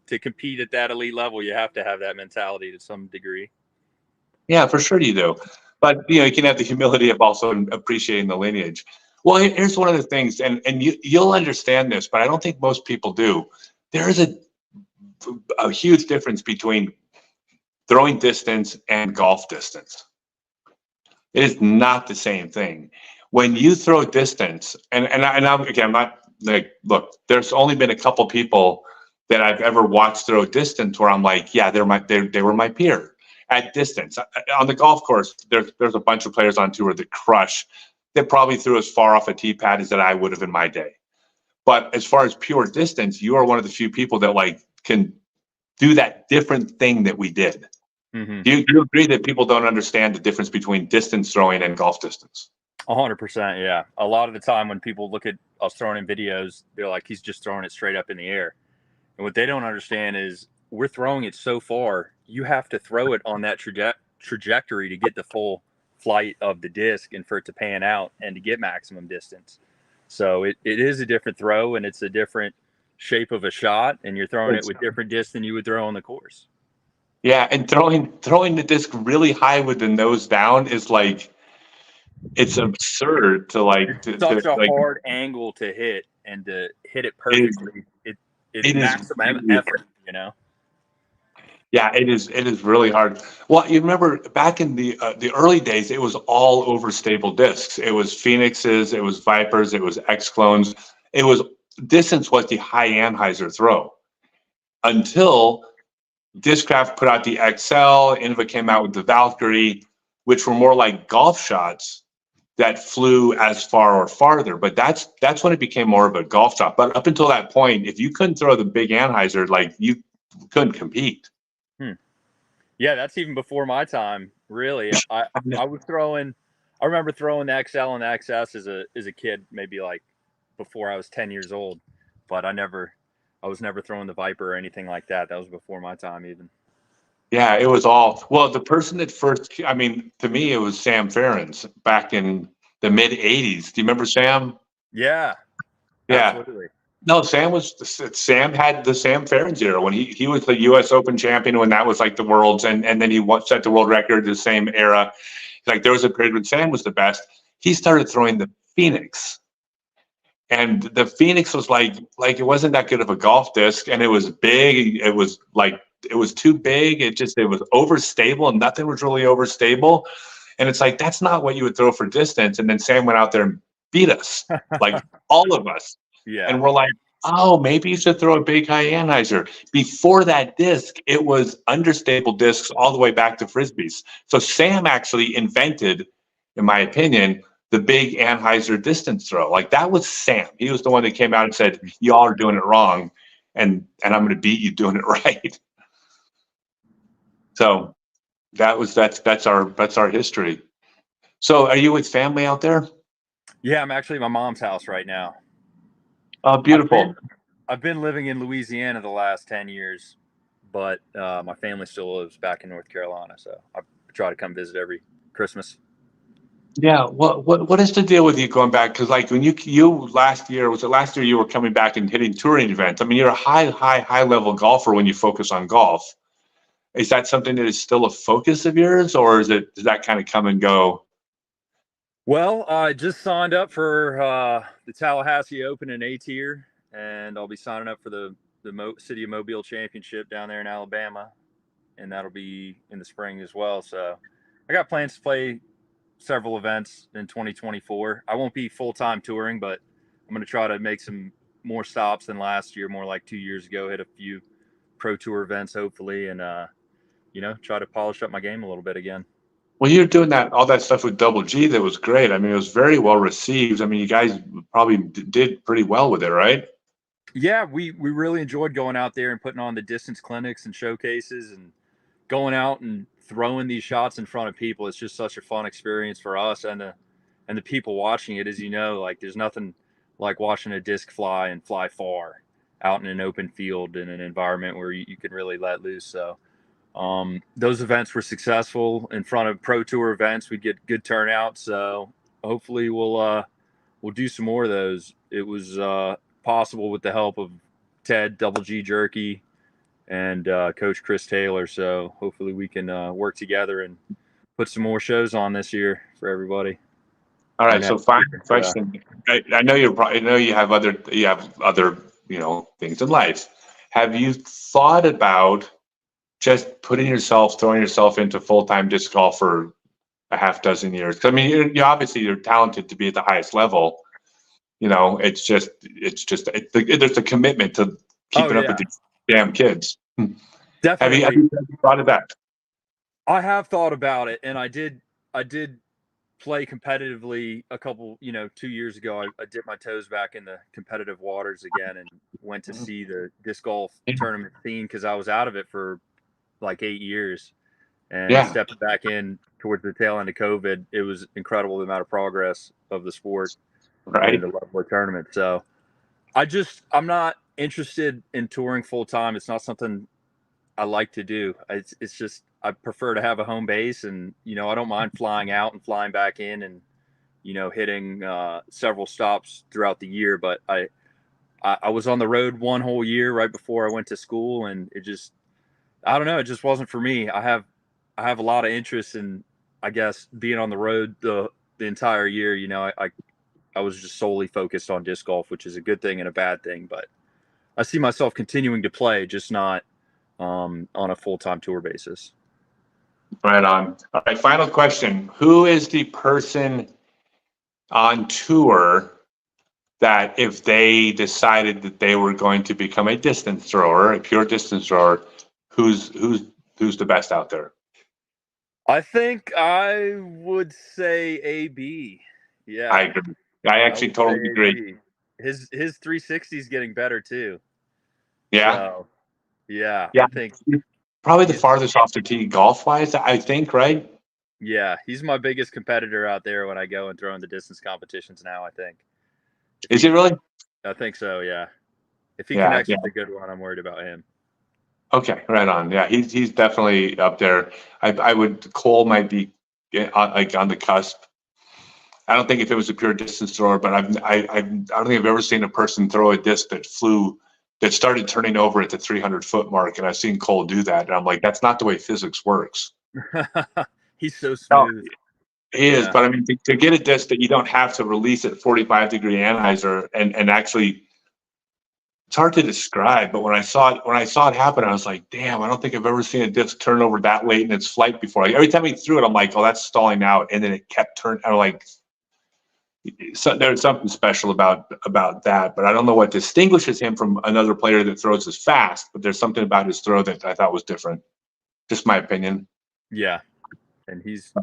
to compete at that elite level, you have to have that mentality to some degree. Yeah, for sure you do. But you can have the humility of also appreciating the lineage. Well, here's one of the things, and you'll understand this, but I don't think most people do. There is a huge difference between throwing distance and golf distance. It is not the same thing. When you throw distance, and I'm not like, look, there's only been a couple people that I've ever watched throw distance where I'm like, yeah, they were my peer at distance. On the golf course, there's a bunch of players on tour that crush, that probably threw as far off a tee pad as that I would have in my day. But as far as pure distance, you are one of the few people that like can do that different thing that we did. Mm-hmm. Do you agree that people don't understand the difference between distance throwing and golf distance? 100%, yeah. A lot of the time when people look at us throwing in videos, they're like, he's just throwing it straight up in the air. And what they don't understand is we're throwing it so far, you have to throw it on that trajectory to get the full flight of the disc and for it to pan out and to get maximum distance. So it is a different throw, and it's a different shape of a shot, and you're throwing it with different disc than you would throw on the course. Yeah, and throwing the disc really high with the nose down is like, it's absurd to like. It's such a hard angle to hit, and to hit it perfectly. It's maximum effort, you know. Yeah, it is really hard. Well, you remember back in the early days, it was all overstable discs. It was Phoenixes, it was Vipers, it was X clones. It was distance was the high anhyzer throw until Discraft put out the XL. Innova came out with the Valkyrie, which were more like golf shots that flew as far or farther. But that's when it became more of a golf shot. But up until that point, if you couldn't throw the big anhyzer, like you couldn't compete. Yeah, that's even before my time, really. I was throwing. I remember throwing the XL and the XS as a kid, maybe like before I was 10 years old. But I was never throwing the Viper or anything like that. That was before my time, even. Yeah, it was all. Well, the person that first, I mean, to me, it was Sam Ferens back in the mid '80s. Do you remember Sam? Yeah. Yeah. Absolutely. No, Sam had the Sam Ferens era when he was the U.S. Open champion when that was like the world's, and then he set the world record the same era. Like there was a period when Sam was the best. He started throwing the Phoenix, and the Phoenix was like it wasn't that good of a golf disc, and it was big. It was too big. It was overstable, and nothing was really overstable. And it's like that's not what you would throw for distance. And then Sam went out there and beat us, like all of us. Yeah. And we're like, oh, maybe you should throw a big high anhyzer. Before that disc, it was understable discs all the way back to Frisbees. So Sam actually invented, in my opinion, the big anhyzer distance throw. Like that was Sam. He was the one that came out and said, y'all are doing it wrong, and I'm going to beat you doing it right. So that's our history. So are you with family out there? Yeah, I'm actually at my mom's house right now. Oh, beautiful. I've been living in Louisiana the last 10 years, but my family still lives back in North Carolina, so I try to come visit every Christmas. Yeah, what is the deal with you going back? Because like when you last year you were coming back and hitting touring events. I mean, you're a high level golfer when you focus on golf. Is that something that is still a focus of yours, or does that kind of come and go? Well, I just signed up for the Tallahassee Open in A tier, and I'll be signing up for the City of Mobile Championship down there in Alabama, and that'll be in the spring as well. So I got plans to play several events in 2024. I won't be full-time touring, but I'm going to try to make some more stops than last year, more like 2 years ago, hit a few pro tour events, hopefully, and, try to polish up my game a little bit again. Well, you're doing all that stuff with Double G. That was great. I mean, it was very well received. I mean, you guys probably did pretty well with it, right? Yeah, we really enjoyed going out there and putting on the distance clinics and showcases and going out and throwing these shots in front of people. It's just such a fun experience for us and the people watching it. As you know, like there's nothing like watching a disc fly and fly far out in an open field in an environment where you can really let loose. So those events were successful in front of pro tour events. We get good turnout. So hopefully we'll do some more of those. It was possible with the help of Ted, Double G Jerky, and Coach Chris Taylor. So hopefully we can work together and put some more shows on this year for everybody. All right. So final question. I know I know you have other things in life. Have you thought about just throwing yourself into full-time disc golf for a half dozen years? I mean, you obviously you're talented to be at the highest level. It's just there's a commitment to keeping up with these damn kids. Definitely. Have you thought of that? I have thought about it, and I did play competitively a couple, 2 years ago. I dipped my toes back in the competitive waters again and went to see the disc golf tournament scene because I was out of it for like 8 years. And stepping back in towards the tail end of COVID, it was incredible the amount of progress of the sport and the level of tournament. So I'm not interested in touring full time. It's not something I like to do. It's just, I prefer to have a home base, and, I don't mind flying out and flying back in and, hitting several stops throughout the year. But I was on the road one whole year right before I went to school, and I don't know, it just wasn't for me. I have a lot of interest in, I guess, being on the road the entire year. I was just solely focused on disc golf, which is a good thing and a bad thing. But I see myself continuing to play, just not on a full-time tour basis. Right on. All right, final question. Who is the person on tour that if they decided that they were going to become a distance thrower, a pure distance thrower, who's the best out there? I think I would say AB. Yeah. I agree. I actually totally agree. His 360 is getting better too. Yeah. So, yeah. Yeah. I think probably the farthest off the tee golf wise, I think, right? Yeah, he's my biggest competitor out there when I go and throw in the distance competitions now, I think. Is he really? I think so, yeah. If he connects with a good one, I'm worried about him. Okay, right on. Yeah, he's definitely up there. Cole might be on the cusp. I don't think if it was a pure distance thrower, but I don't think I've ever seen a person throw a disc that started turning over at the 300-foot mark, and I've seen Cole do that, and I'm like, that's not the way physics works. He's so smooth. He is, but I mean, to get a disc that you don't have to release at 45-degree anizer and actually, it's hard to describe. But when I saw it happen, I was like, damn, I don't think I've ever seen a disc turn over that late in its flight before. Like, every time he threw it, I'm like, oh, that's stalling out, and then it kept turning. I'm like, so there's something special about that. But I don't know what distinguishes him from another player that throws as fast. But there's something about his throw that I thought was different. Just my opinion. Yeah, and he's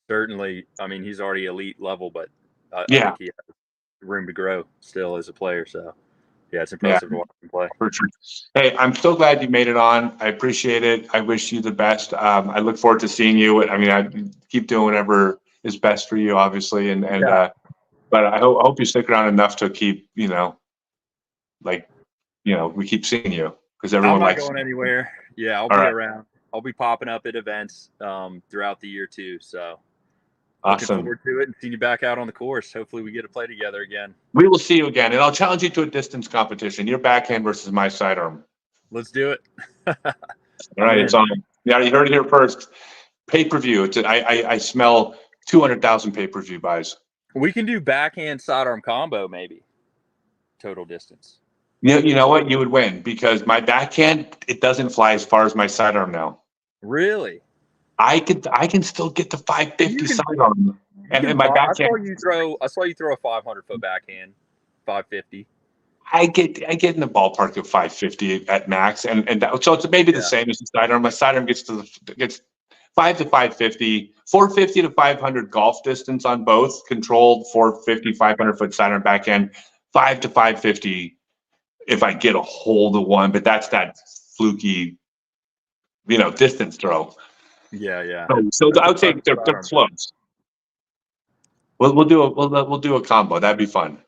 certainly, I mean, he's already elite level, but I think he has room to grow still as a player. So, yeah, it's impressive to watch him play. For sure. Hey, I'm so glad you made it on. I appreciate it. I wish you the best. I look forward to seeing you. I mean, I keep doing whatever is best for you, obviously. But I hope you stick around enough to keep, we keep seeing you because everyone likes you. I'm not going anywhere. Yeah, I'll be around. I'll be popping up at events throughout the year too. So awesome. Looking forward to it and seeing you back out on the course. Hopefully we get to play together again. We will see you again, and I'll challenge you to a distance competition. Your backhand versus my sidearm. Let's do it. All right, it's on. Yeah, you heard it here first. Pay-per-view. I smell 200,000 pay-per-view buys. We can do backhand sidearm combo, maybe. Total distance. You know what? You would win because my backhand, it doesn't fly as far as my sidearm now. Really? I can still get the 550 sidearm. And my backhand. I saw you throw a 500-foot backhand, 550. I get in the ballpark of 550 at max, so it's maybe the same as the sidearm. My sidearm gets 5 to 550, 450 to 500 golf distance on both, controlled 450, 500-foot sidearm backhand, 5 to 550 if I get a hold of one, but that's that fluky, distance throw. Yeah. So I would say they're close. We'll do a combo. That'd be fun.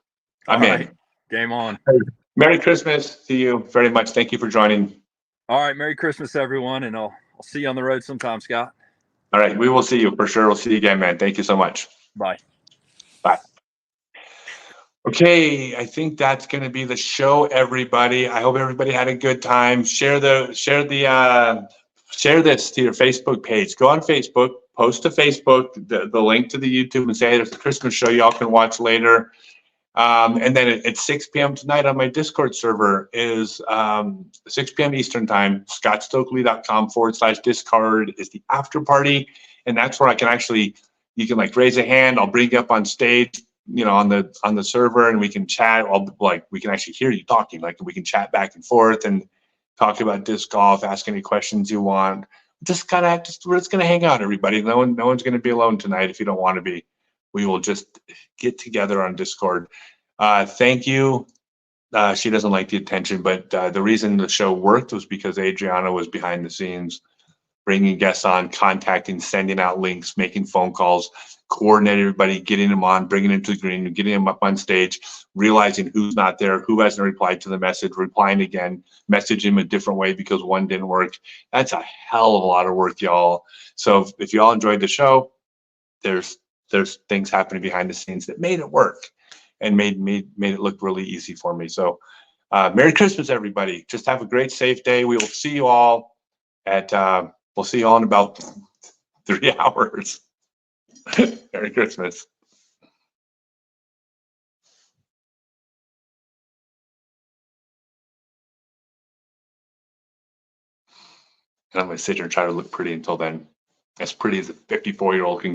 I'm in. Game on. Merry Christmas to you very much. Thank you for joining. All right. Merry Christmas, everyone, and I'll see you on the road sometime, Scott. All right. We will see you for sure. We'll see you again, man. Thank you so much. Bye. Bye. Okay, I think that's going to be the show, everybody. I hope everybody had a good time. Share this to your Facebook page. Go on Facebook, post to Facebook the link to the YouTube, and say, hey, there's a Christmas show y'all can watch later. And then at 6 p.m. tonight on my Discord server is 6 p.m. Eastern time, scottstokely.com/Discord is the after party. And that's where I can actually, you can like raise a hand. I'll bring you up on stage, you know, on the server, and we can chat. We can actually hear you talking. Like we can chat back and forth and talk about disc golf, ask any questions you want. We're just gonna hang out, everybody. No one's gonna be alone tonight if you don't want to be. We will just get together on Discord. Thank you. She doesn't like the attention, but the reason the show worked was because Adriana was behind the scenes, bringing guests on, contacting, sending out links, making phone calls, coordinating everybody, getting them on, bringing them to the green, getting them up on stage, realizing who's not there, who hasn't replied to the message, replying again, messaging them a different way because one didn't work. That's a hell of a lot of work, y'all. So if y'all enjoyed the show, there's things happening behind the scenes that made it work and made it look really easy for me. So Merry Christmas, everybody. Just have a great, safe day. We will see you all at we'll see you all in about 3 hours. Merry Christmas. And I'm going to sit here and try to look pretty until then. As pretty as a 54-year-old can